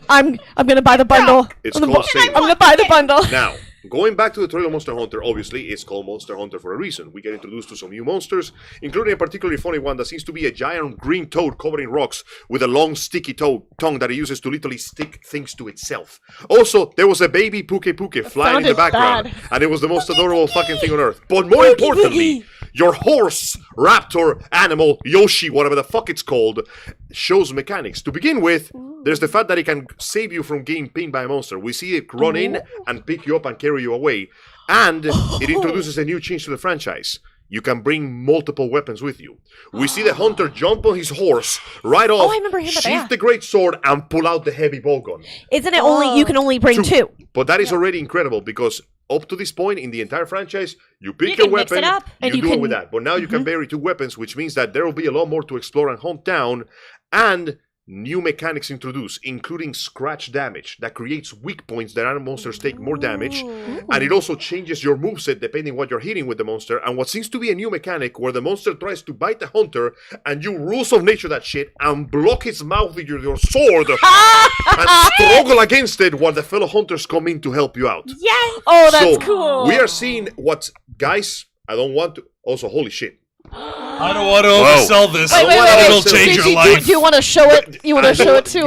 gonna buy the bundle. It's I'm, called Save. gonna buy the bundle. Now, going back to the trailer Monster Hunter, obviously, it's called Monster Hunter for a reason. We get introduced to some new monsters, including a particularly funny one that seems to be a giant green toad covered in rocks with a long sticky tongue that it uses to literally stick things to itself. Also, there was a baby Puke flying in the sounded background, bad. and it was the most adorable fucking thing on earth. But more importantly, your horse, raptor, animal, Yoshi, whatever the fuck it's called, shows mechanics. To begin with, there's the fact that it can save you from getting pinned by a monster. We see it run in and pick you up and carry you away. And it introduces a new change to the franchise. You can bring multiple weapons with you. We see the hunter jump on his horse, ride off, I remember hearing about sheath that. the great sword, and pull out the heavy bow gun. Isn't it only you can only bring two? But that is already incredible because up to this point in the entire franchise, you pick You your can mix weapon, it up. And you you do it can- with that. But now you can vary two weapons, which means that there will be a lot more to explore and hunt down, and new mechanics introduced, including scratch damage that creates weak points that animal monsters take more damage, and it also changes your moveset depending what you're hitting with the monster. And what seems to be a new mechanic where the monster tries to bite the hunter, and you rules of nature that shit and block its mouth with your sword and struggle against it while the fellow hunters come in to help you out. Yes. Oh, that's So, cool. We are seeing what, guys, I don't want to. Also, holy shit. I don't want to Whoa. oversell this. Wait, It'll wait. change Do- your Do life. you want to show it? You want to show it to you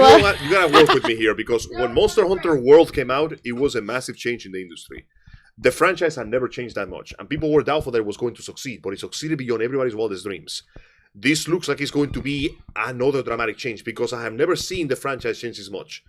gotta work with me here because when Monster Hunter World came out, it was a massive change in the industry. The franchise had never changed that much, and people were doubtful that it was going to succeed, but it succeeded beyond everybody's wildest dreams. This looks like it's going to be another dramatic change because I have never seen the franchise change this much.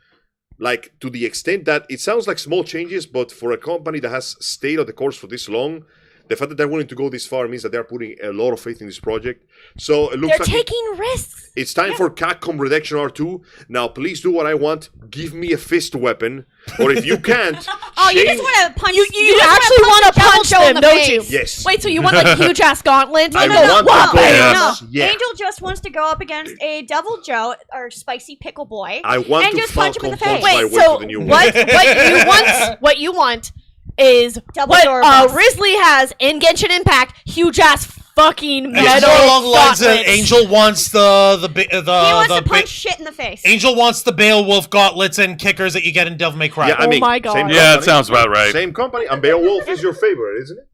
Like, to the extent that it sounds like small changes, but for a company that has stayed on the course for this long, The fact that they're willing to go this far means that they're putting a lot of faith in this project. So it looks They're like taking risks. it's time for Capcom Redemption R2. Now, please do what I want. Give me a fist weapon. Or if you can't, Oh, you change- just want to punch. You just actually wanna want to Devil punch Joe in them, the don't you? face. Yes. Wait, so you want like huge ass gauntlets? I No, want no, to go no. nuts. Yeah. Angel just wants to go up against a Devil Joe or Spicy Pickle Boy. I want and to just punch him in Falcon the face. punch my Wait, way so to the new one. what you want is Double what door bust. Risley has in Genshin Impact, huge ass fucking It's metal more along the lines of gauntlets. Angel wants the He wants to Ba- punch shit in the face. Angel wants the Beowulf gauntlets and kickers that you get in Devil May Cry. Yeah, I Oh mean, my God. same Yeah, it company. sounds about right. Same company, and Beowulf is your favorite, isn't it?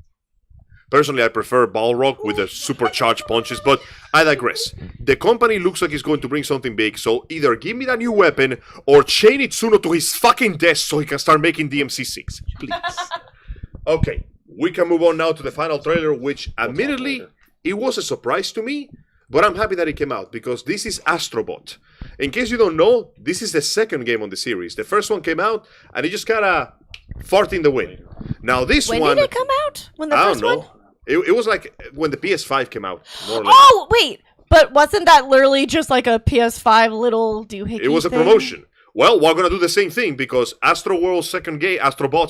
Personally, I prefer Balrog with the supercharged punches, but I digress. The company looks like it's going to bring something big, so either give me that new weapon or chain Itsuno to his fucking desk so he can start making DMC6, please. Okay, we can move on now to the final trailer, which admittedly, it was a surprise to me, but I'm happy that it came out because this is Astrobot. In case you don't know, this is the second game on the series. The first one came out and it just kind of farted in the wind. Now this When one, did it come out? When the I first don't know. one? It was like when the PS5 came out, more or less. Oh wait, but wasn't that literally just like a PS5 little doohickey? It was a thing? promotion. Well, we're gonna do the same thing because Astrobot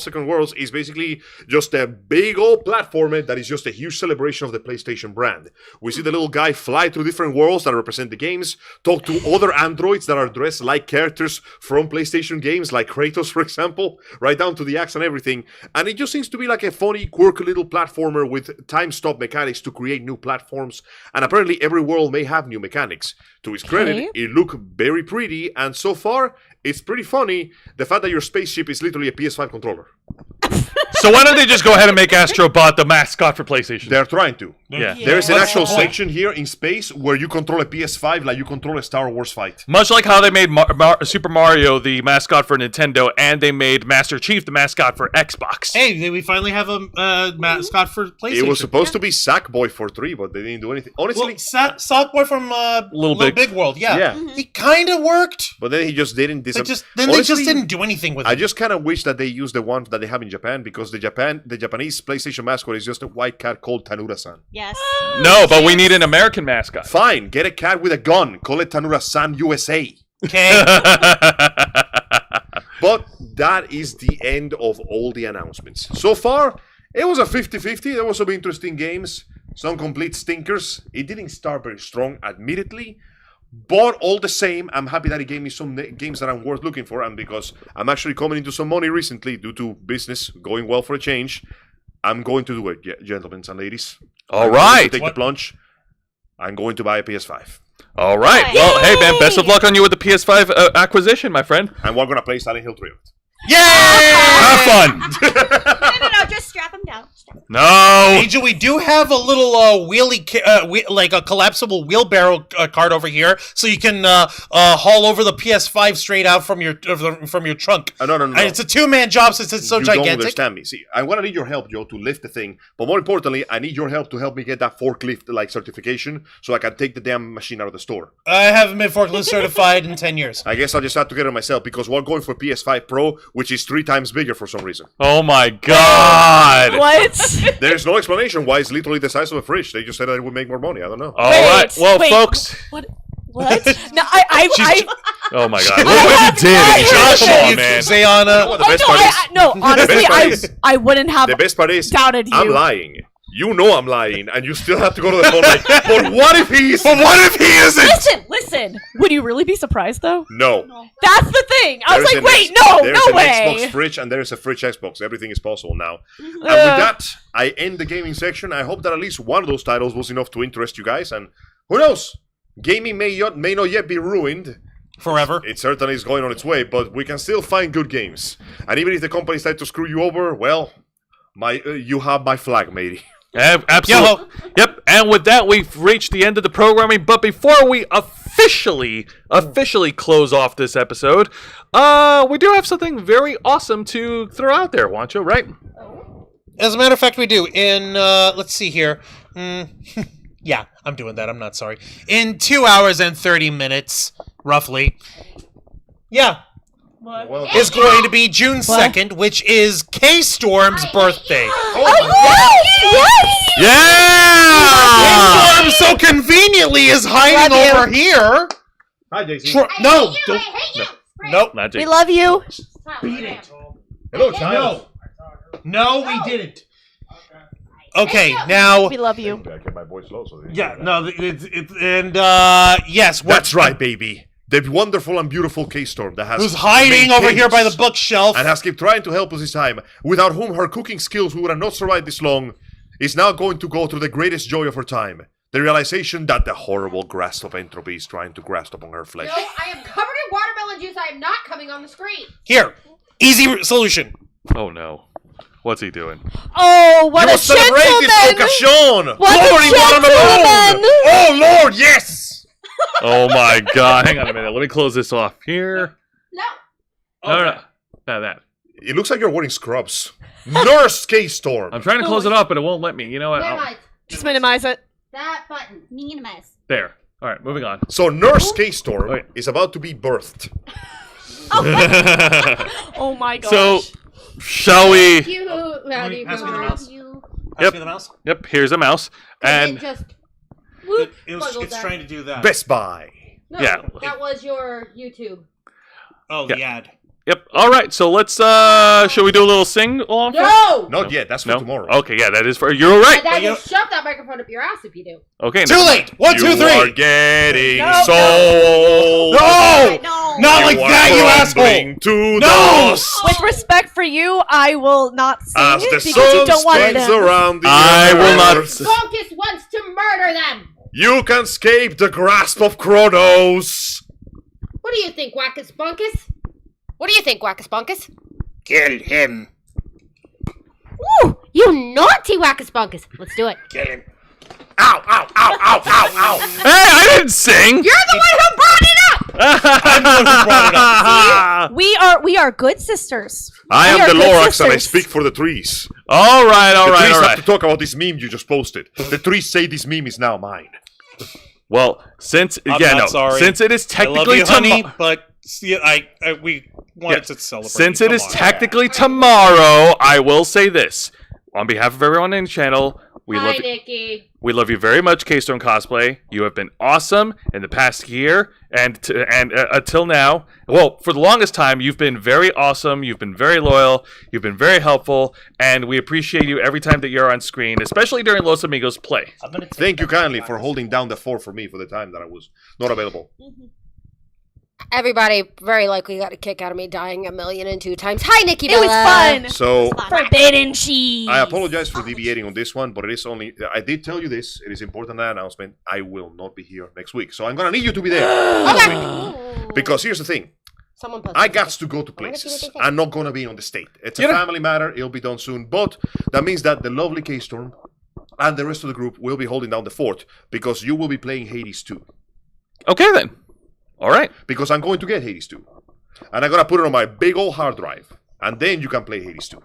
Second Worlds is basically just a big old platformer that is just a huge celebration of the PlayStation brand. We see the little guy fly through different worlds that represent the games, talk to other androids that are dressed like characters from PlayStation games, like Kratos, for example, right down to the axe and everything. And it just seems to be like a funny, quirky little platformer with time-stop mechanics to create new platforms. And apparently every world may have new mechanics. To his credit, Okay. it looked very pretty, and so far, it's pretty funny, the fact that your spaceship is literally a PS5 controller. So why don't they just go ahead and make Astrobot the mascot for PlayStation? They're trying to. Yeah. There's an What's actual the point? section here in space where you control a PS5 like you control a Star Wars fight. Much like how they made Super Mario the mascot for Nintendo, and they made Master Chief the mascot for Xbox. Hey, we finally have a mascot for PlayStation. It was supposed to be Sackboy for 3, but they didn't do anything. Honestly, Well, Sockboy from Little Little Big. Big World, yeah. Yeah. He kind of worked. but then he just didn't. They Honestly, they just didn't do anything with it. I just kind of wish that they used the one that they have in Japan because the Japanese PlayStation mascot is just a white cat called Tanura-san. Yes. No, but we need an American mascot. Fine, get a cat with a gun. Call it Tanura-san USA. Okay. But that is the end of all the announcements. So far, it was a 50-50. There was some interesting games, some complete stinkers. It didn't start very strong, admittedly. But all the same, I'm happy that it gave me some games that I'm worth looking for. And because I'm actually coming into some money recently due to business going well for a change, I'm going to do it, gentlemen and ladies. All I'm going to right. take the plunge. I'm going to buy a PS5. All right. Well, hey, man, best of luck on you with the PS5 acquisition, my friend. And we're going to play Silent Hill 3 of it. Yay! Have fun. No, just strap him down. No. Angel, we do have a little like a collapsible wheelbarrow cart over here, so you can haul over the PS5 straight out from your trunk. No. And it's a two-man job since it's so You don't gigantic. understand me. See, I'm gonna need your help, Joe, to lift the thing. But more importantly, I need your help to help me get that forklift certification so I can take the damn machine out of the store. I haven't been forklift certified in 10 years. I guess I'll just have to get it myself because we're going for PS5 Pro, which is 3 times bigger for some reason. Oh my God. What? There's no explanation why it's literally the size of a fridge. They just said that it would make more money. I don't know. All right. Well, wait. folks. What? No, I Oh my God. I Look what have you did. no Angel. Josh, Come on, you, man. Zayana. The best no, part is, no, honestly, part is- I wouldn't have the best part is, doubted you. I'm lying. You know I'm lying, and you still have to go to the phone like, but what if he is? But what if he isn't? Listen. Would you really be surprised though? No. That's the thing. I was There's like, an wait, X- no there's an way. Xbox fridge and there's a fridge Xbox. Everything is possible now. And with that, I end the gaming section. I hope that at least one of those titles was enough to interest you guys. And who knows? Gaming may not yet be ruined. Forever. It certainly is going on its way, but we can still find good games. And even if the companies try to screw you over, well, you have my flag, matey. Absolutely. Yep. And with that, we've reached the end of the programming. But before we officially close off this episode, we do have something very awesome to throw out there, Wancho, right? As a matter of fact, we do. In, let's see here. Yeah, I'm doing that. I'm not sorry. In 2 hours and 30 minutes, roughly. Yeah. What? is going to be June 2nd, which is K-Storm's birthday. Yes! Yeah! K-Storm so conveniently is hiding Love you. over here. Hi, Daisy. No, don't. Nope. Not We Jake. love you. Beat it. Hello, child. No, we didn't. Okay, now. We love you. I kept my voice low, so Yeah, no, yes, That's right, baby. The wonderful and beautiful K-Storm that has who's hiding over here by the bookshelf. and has kept trying to help us this time, without whom her cooking skills would have not survived this long, is now going to go through the greatest joy of her time. The realization that the horrible grasp of entropy is trying to grasp upon her flesh. No, I am covered in watermelon juice. I am not coming on the screen. Here, easy solution. Oh no. What's he doing? Oh, what You a must celebrate this gentleman! occasion! What a Glory watermelon! gentleman! Oh Lord, yes! Oh my god. Hang on a minute. Let me close this off here. No. No. That. It looks like you're wearing scrubs. Nurse K-Storm! I'm trying to close it off, but it won't let me. You know what? Minimize. Just minimize it. That button. Minimize. There. All right, moving on. So Nurse K-Storm Wait. is about to be birthed. Oh my gosh. So, shall we? Thank you. Rowdy pass me the Rowdy. mouse. You. Pass Yep. me the mouse. Yep. Here's a mouse, And and it just. Whoop, It's buggled trying to do that. Best Buy. No, Yeah. that was your YouTube. Oh, the ad. yep. All right. So let's. Shall we do a little sing along? No! Not yet, that's for No. tomorrow. Okay. Yeah, that is for. You're right. And I you will shove that microphone up your ass if you do. Okay. Too never mind. late. One, two, You are three. getting No, so... No! No. Not like You are that, you asshole! crumbling to No! dust with respect for you, I will not sing as it the because you sun don't want it spins in. around the I will not- earth. Spunkus wants to murder them! You can escape the grasp of Kronos. What do you think, Wackus Bunkus? What do you think, Wackus Bunkus? Kill him. Woo! You naughty Wackus Bunkus! Let's do it. Kill him. Ow, ow, ow, ow, ow, ow. Hey, I didn't sing. You're the one who brought it up! I'm the one who brought it up. We are good sisters. I We am are the good Lorax and I sisters. speak for the trees. All right. The trees All have right. to talk about this meme you just posted. The trees say this meme is now mine. Well, since I'm yeah, not no, sorry. since it is I love technically you, honey, tomorrow. but see, we wanted to celebrate. Since you. it is Come on. technically tomorrow, I will say this on behalf of everyone in the channel. We Hi, love you. Nikki. We love you very much, K-Storm Cosplay. You have been awesome in the past year and until now. Well, for the longest time, you've been very awesome. You've been very loyal. You've been very helpful, and we appreciate you every time that you're on screen, especially during Los Amigos play. I'm gonna take Thank you that kindly back. for holding down the fort for me for the time that I was not available. Everybody very likely got a kick out of me dying 1,000,002 times. Hi, Nikki It was Bella. fun. So Forbidden cheese. I apologize for deviating on this one, but it is only. I did tell you this. It is important that announcement. I will not be here next week, so I'm gonna need you to be there next week. Because here's the thing: Someone posted I got this. to go to I wanna see what places. they think. I'm not gonna be on the state. It's a You know- family matter. It'll be done soon, but that means that the lovely K-Storm and the rest of the group will be holding down the fort because you will be playing Hades 2. Okay, then. All right. Because I'm going to get Hades 2, and I'm gonna put it on my big old hard drive, and then you can play Hades 2.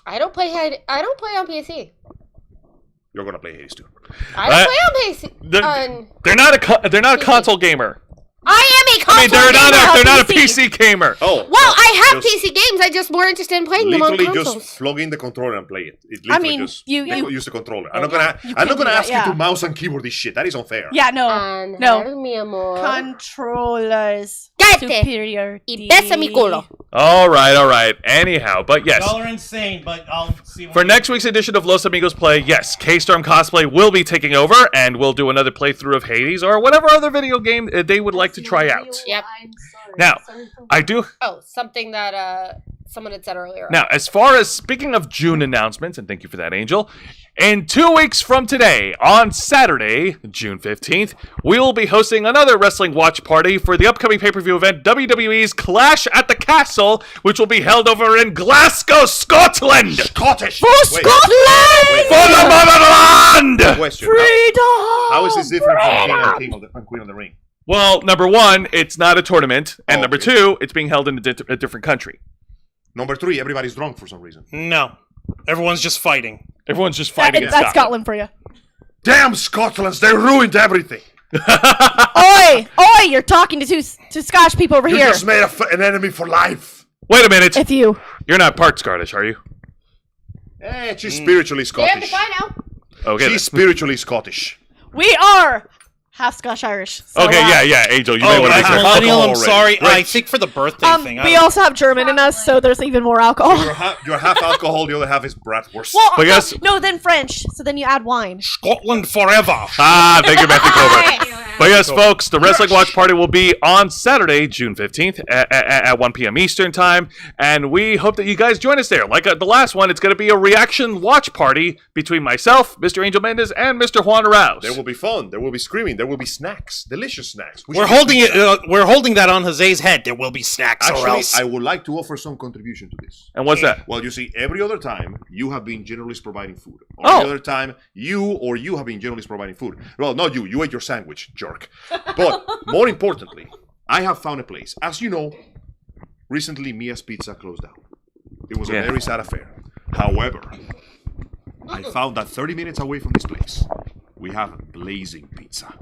I don't play on PC. You're gonna play Hades 2. I don't Uh, play on PC. They're not a console gamer. I am a console I mean, they're not a gamer. PC gamer. Oh, Well, I have just- PC games. I'm just more interested in playing them on literally consoles. just plug in the controller and play it. It I literally mean, just you- use the controller. I'm Oh, not gonna you I'm can not gonna do that, ask yeah. you to mouse and keyboard this shit. That is unfair. Yeah, no. Anhel, mi amor. Controllers. Cállate. Superior. Y besa mi culo. All right. Anyhow, but yes. Y'all are insane, but I'll see. For next week's edition of Los Amigos Play, yes, K-Storm Cosplay will be taking over, and we'll do another playthrough of Hades or whatever other video game they would like to try out. Yep. Now, I do. Oh, something that someone had said earlier. Now, as far as speaking of June announcements, and thank you for that, Angel, in 2 weeks from today, on Saturday, June 15th, we will be hosting another wrestling watch party for the upcoming pay-per-view event, WWE's Clash at the Castle, which will be held over in Glasgow, Scotland! Scottish. For Wait, Scotland! For the motherland! question. Freedom! How is this different from King and Queen of the Ring? Well, number one, it's not a tournament, and Oh, number okay. two, it's being held in a different country. Number 3, everybody's drunk for some reason. No, everyone's just fighting. Everyone's just fighting in That's Scotland. Scotland for you. Damn Scotland, they ruined everything. Oi! Oi! You're talking to Scotch people over You here. just made an enemy for life. Wait a minute. If you. You're not part Scottish, are you? She's spiritually Damn Scottish. if I know. Okay. She's spiritually Scottish. We are half Scotch Irish. So, Okay, yeah, Angel, you may Oh, want to as be careful. millennial, I'm already. sorry. Right. I think for the birthday thing. I we don't- also have German in us, so there's even more alcohol. You're half alcohol, the other half is bratwurst. Well, But yes- no, then French. So then you add wine. Scotland forever. Ah, thank you, Matthew Cobra. But yes, folks, the Wrestling Watch Party will be on Saturday, June 15th at 1 p.m. Eastern Time, and we hope that you guys join us there. Like the last one, it's going to be a reaction watch party between myself, Mr. Angel Mendez, and Mr. Juan Arouse. There will be fun. There will be screaming. There will be snacks. Delicious snacks. We're holding it. We're holding that on Jose's head. There will be snacks, or Actually, else. I would like to offer some contribution to this. And what's that? Well, you see, every other time you have been generously providing food. Oh. Every other time you have been generously providing food. Well, not you. You ate your sandwich, jerk. But more importantly, I have found a place. As you know, recently Mia's Pizza closed down. It was a Yeah. very sad affair. However, I found that 30 minutes away from this place, we have Blazing Pizza.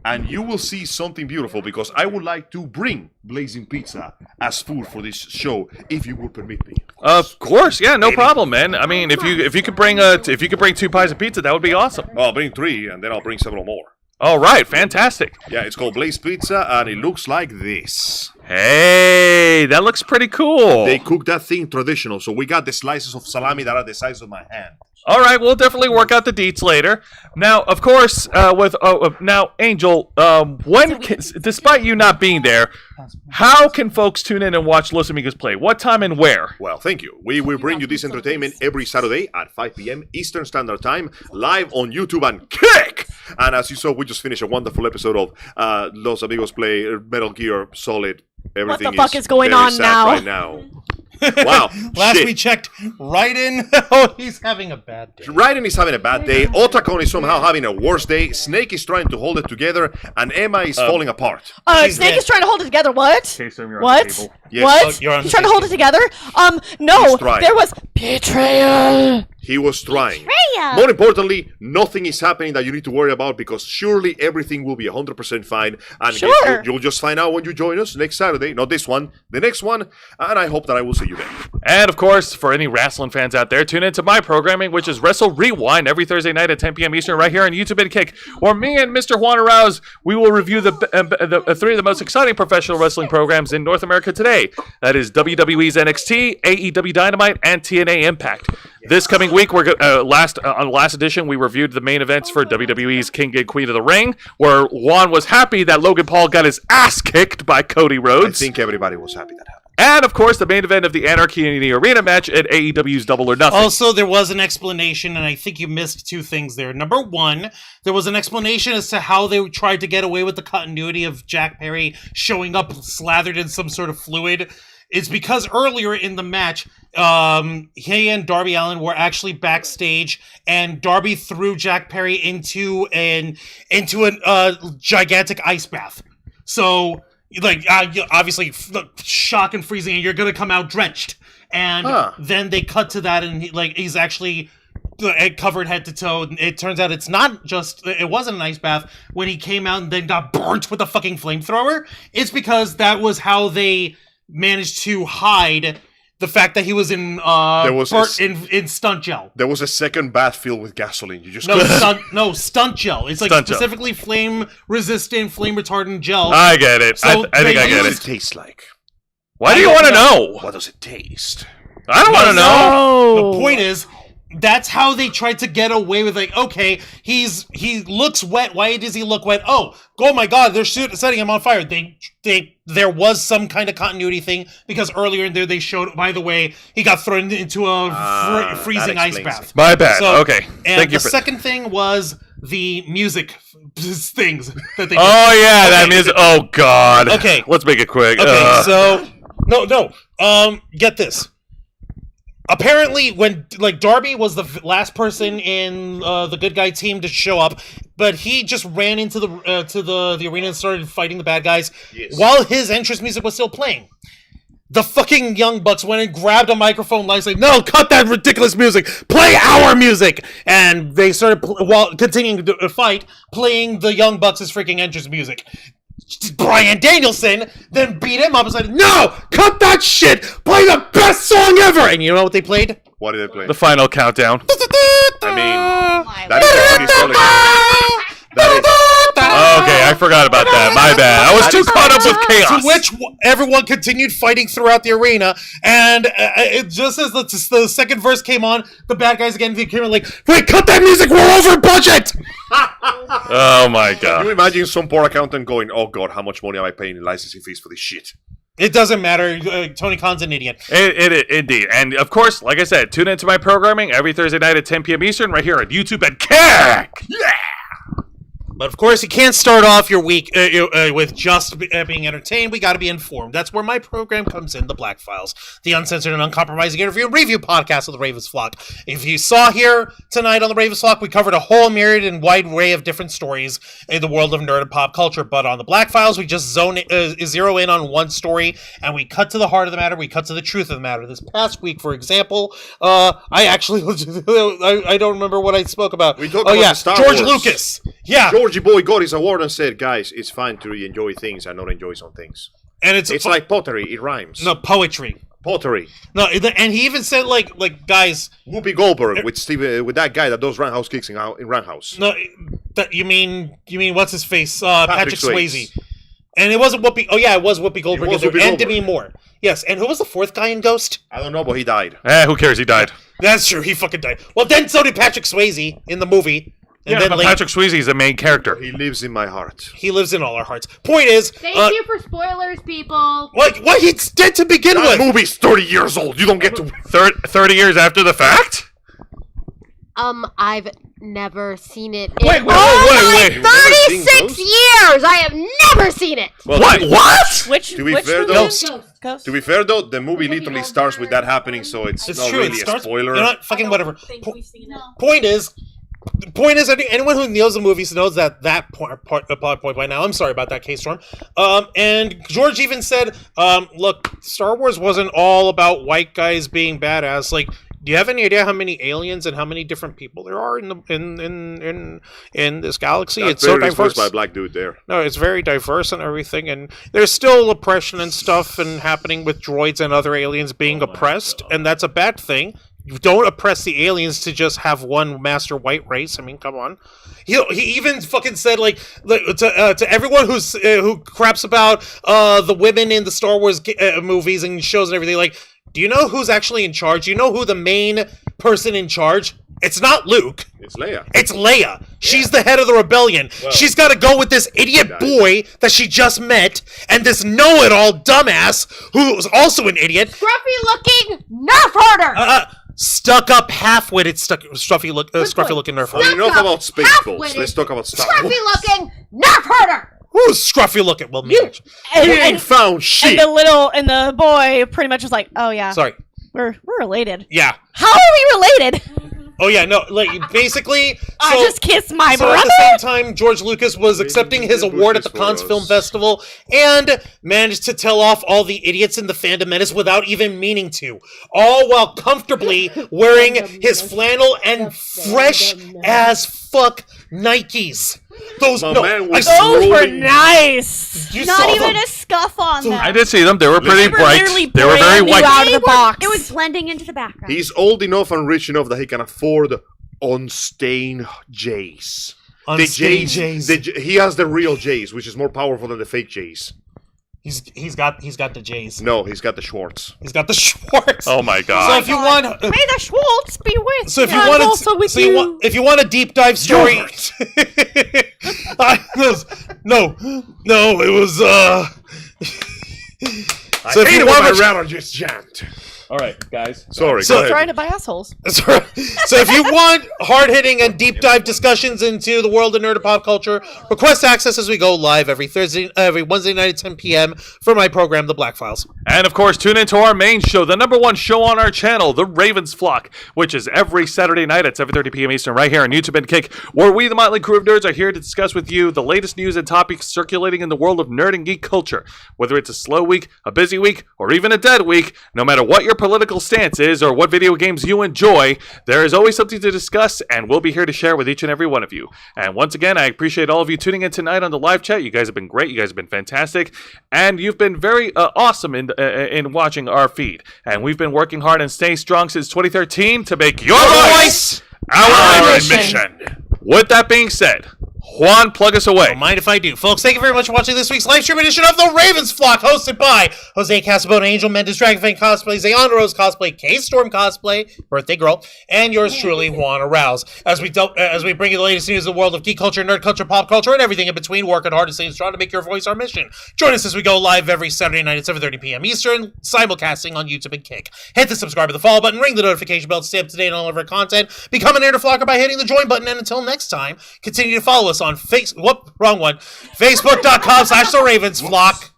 And you will see something beautiful because I would like to bring Blazing Pizza as food for this show, if you will permit me. Of course, yeah, no problem, man. I mean, if you could bring 2 pies of pizza, that would be awesome. Well, I'll bring 3, and then I'll bring several more. All right, fantastic. Yeah, it's called Blaze Pizza, and it looks like this. Hey, that looks pretty cool. They cook that thing traditional, so we got the slices of salami that are the size of my hand. All right, we'll definitely work out the deets later. Now, of course, now, Angel, despite you not being there, how can folks tune in and watch Los Amigos play? What time and where? Well, thank you. We will bring you this entertainment every Saturday at 5 p.m. Eastern Standard Time, live on YouTube and Kick! And as you saw, we just finished a wonderful episode of Los Amigos Play Metal Gear Solid. Everything What the fuck is going very on sad now? right now. Wow. Last shit. we checked, Raiden. Oh, he's having a bad day. Raiden is having a bad day. Otacon is somehow having a worse day. Snake is trying to hold it together, and Emma is falling apart. She's Snake dead. is trying to hold it together. What? Casey, you're on the What? table. Yes. What? Oh, you're on He's the trying to hold it table. together? No. He's trying. There was betrayal. He was trying. Freya! More importantly, nothing is happening that you need to worry about because surely everything will be 100% fine. And Sure. you'll just find out when you join us next Saturday. Not this one, the next one. And I hope that I will see you there. And of course, for any wrestling fans out there, tune into my programming, which is Wrestle Rewind every Thursday night at 10 p.m. Eastern, right here on YouTube and Kick, where me and Mr. Juan Arouse, we will review the 3 of the most exciting professional wrestling programs in North America today. That is WWE's NXT, AEW Dynamite, and TNA Impact. This coming week, we're on the last edition, we reviewed the main events for WWE's King and Queen of the Ring, where Juan was happy that Logan Paul got his ass kicked by Cody I Rhodes. think everybody was happy that happened. And of course, the main event of the Anarchy in the Arena match at AEW's Double or Nothing. Also, there was an explanation, and I think you missed 2 things there. Number 1, there was an explanation as to how they tried to get away with the continuity of Jack Perry showing up slathered in some sort of fluid. It's because earlier in the match, he and Darby Allin were actually backstage, and Darby threw Jack Perry into a gigantic ice bath. So, like, obviously, shock and freezing, and you're gonna come out drenched. And then they cut to that, and he's actually covered head to toe. It turns out it wasn't an ice bath. When he came out and then got burnt with a fucking flamethrower, it's because that was how they managed to hide the fact that he was in stunt gel. There was a second bath filled with gasoline. You just Stunt gel. It's like Stunt gel. specifically flame resistant, flame retardant gel. I get it. So I think they I get What it. does it taste like? Why do you want to know? What does it taste? I don't want to know. Oh. The point is, that's how they tried to get away with, like, okay, he looks wet. Why does he look wet? Oh my God, they're setting him on fire. There was some kind of continuity thing because earlier in there they showed, by the way, he got thrown into a freezing that ice explains bath. My bad. So- Okay. And Thank you the for second thing was the music things that they did. Oh yeah, that Okay. music. Oh God. Okay. Let's make it quick. Okay, so get this. Apparently, when Darby was the last person in the good guy team to show up, but he just ran into the arena and started fighting the bad guys Yes. while his entrance music was still playing. The fucking Young Bucks went and grabbed a microphone like, no, cut that ridiculous music. Play our music. And they started, while continuing to fight, playing the Young Bucks' freaking entrance music. Bryan Danielson then beat him up and said, no, cut that shit. Play the best song ever. And you know what they played? What did they play? The final countdown. I mean, that is a pretty solid. Okay, I forgot about that. My bad. I was too caught up with chaos. To which everyone continued fighting throughout the arena, and just as the second verse came on, the bad guys again came in like, wait, cut that music, we're over budget! Oh my Can you god. imagine some poor accountant going, oh god, how much money am I paying in licensing fees for this shit? It doesn't matter, Tony Khan's an idiot. Indeed. And of course, like I said, tune into my programming every Thursday night at 10 p.m. Eastern right here on YouTube at Kick! Yeah! But of course, you can't start off your week with just being entertained. We got to be informed. That's where my program comes in, The Black Files, the uncensored and uncompromising interview and review podcast of the Ravens Flock. If you saw here tonight on the Ravens Flock, we covered a whole myriad and wide array of different stories in the world of nerd and pop culture. But on The Black Files, we just zero in on one story, and we cut to the heart of the matter. We cut to the truth of the matter. This past week, for example, I actually I don't remember what I spoke about. We talked about Star George Wars. Lucas. Yeah. Georgie boy got his award and said, guys, it's fine to enjoy things and not enjoy some things. And it's like pottery, it rhymes. No, poetry. Pottery. No, and he even said like guys. Whoopi Goldberg with that guy that does roundhouse kicks in roundhouse. No, you mean what's his face? Patrick Swayze. And it wasn't Whoopi. Oh yeah, it was Whoopi Goldberg. And Demi Moore. Yes, and who was the fourth guy in Ghost? I don't know, but he died. Who cares? He died. That's true. He fucking died. Well, then so did Patrick Swayze in the movie. And then but Patrick Swayze is the main character. He lives in my heart. He lives in all our hearts. Point is, Thank you for spoilers, people. What? He's dead to begin That with. movie's 30 years old. You don't get to... 30 years after the fact? I've never seen it. Wait. You've never seen 36 Ghost? years! I have never seen it! Well, What? Which To be which fair, movie? though- Ghost. To be fair, though, the movie literally starts with that happening, so it's It's not true. really It starts. a spoiler. You know what? Fucking whatever. Point is, anyone who knows the movies knows that point by now. I'm sorry about that, K-Storm. And George even said, look, Star Wars wasn't all about white guys being badass. Like, do you have any idea how many aliens and how many different people there are in this galaxy? That's It's so very diverse. by a black dude there. No, it's very diverse and everything, and there's still oppression and stuff and happening with droids and other aliens being oppressed, and that's a bad thing. You don't oppress the aliens to just have one master white race. I mean, come on. He even fucking said like to everyone who craps about the women in the Star Wars movies and shows and everything. Like, do you know who's actually in charge? Do you know who the main person in charge? It's not Luke. It's Leia. It's Leia. She's the head of the rebellion. Well, she's got to go with this idiot boy that she just met and this know-it-all dumbass who's also an idiot. Scruffy-looking Nerf herder! Stuck-up, half-witted, scruffy-looking nerf herder. Enough about space half-witted, folks. Let's talk about Star Wars. Scruffy-looking Nerf herder! Who's scruffy-looking? Well, me. actually. You And, ain't found shit. and the boy pretty much was like, oh yeah, Sorry. we're related. Yeah. How are we related? Oh, yeah, no, like, basically... I just kissed my So brother. at the same time, George Lucas was accepting his award at the Cannes Film Festival and managed to tell off all the idiots in the fandom menace without even meaning to, all while comfortably wearing his flannel and fresh as fuck Nikes. Those My no, man I was saw Those were rolling. nice. you Not saw even them. a scuff on them. I did see them. They were pretty They were bright. literally They were very brand new white. out of the box. It was blending into the background. He's old enough and rich enough that he can afford unstained J's. Unstained J's. He has the real J's, which is more powerful than the fake J's. He's got the J's. No, he's got the Schwartz. He's got the Schwartz. Oh my So god. if you want, May the Schwartz be with so if you and want, also with you. if you want a deep dive story, no, it was I So if hate you it when want my to- router just jammed. All right, guys. Sorry, So- go ahead. Surrounded by assholes. So if you want hard-hitting and deep dive discussions into the world of nerd and pop culture, request access as we go live every Wednesday night at 10 p.m. for my program, The Black Files. And of course, tune into our main show, the #1 show on our channel, The Ravens Flock, which is every Saturday night at 7:30 p.m. Eastern, right here on YouTube and Kick, where we, the Motley Crew of Nerds, are here to discuss with you the latest news and topics circulating in the world of nerd and geek culture. Whether it's a slow week, a busy week, or even a dead week, no matter what your political stance is or what video games you enjoy, there is always something to discuss, and we'll be here to share with each and every one of you. And once again, I appreciate all of you tuning in tonight on the live chat. You guys have been great. You guys have been fantastic. And you've been very awesome in watching our feed. And we've been working hard and staying strong since 2013 to make your voice our mission. With that being said, Juan, plug us away. Don't mind if I do. Folks, thank you very much for watching this week's live stream edition of The Ravens Flock, hosted by Jose Casabona, Angel Mendes, Dragonfang Cosplay, Zayon Rose Cosplay, K-Storm Cosplay, Birthday Girl, and yours truly, Juan Arouse. As we bring you the latest news of the world of geek culture, nerd culture, pop culture, and everything in between, working hard to stay strong to make your voice our mission. Join us as we go live every Saturday night at 7:30 p.m. Eastern, simulcasting on YouTube and Kick. Hit the subscribe or the follow button, ring the notification bell to stay up to date on all of our content, become an Nerd Flocker by hitting the join button, and until next time, continue to follow us on Facebook.com/TheRavensFlock,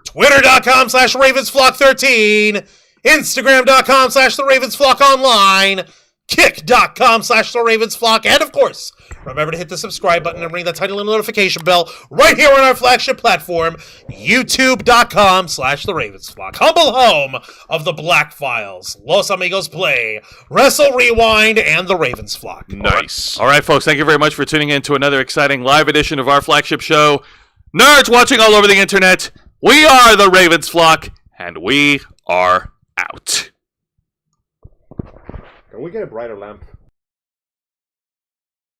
Twitter.com/RavensFlock13, Instagram.com/TheRavensFlockOnline, Kick.com/TheRavensFlock, and of course, remember to hit the subscribe button and ring that tiny little notification bell right here on our flagship platform, YouTube.com/TheRavensFlock, humble home of the Black Files, Los Amigos Play, Wrestle Rewind, and The Ravens Flock. Nice. All right, folks, thank you very much for tuning in to another exciting live edition of our flagship show. Nerds watching all over the internet, we are the Ravens Flock, and we are out. Can we get a brighter lamp?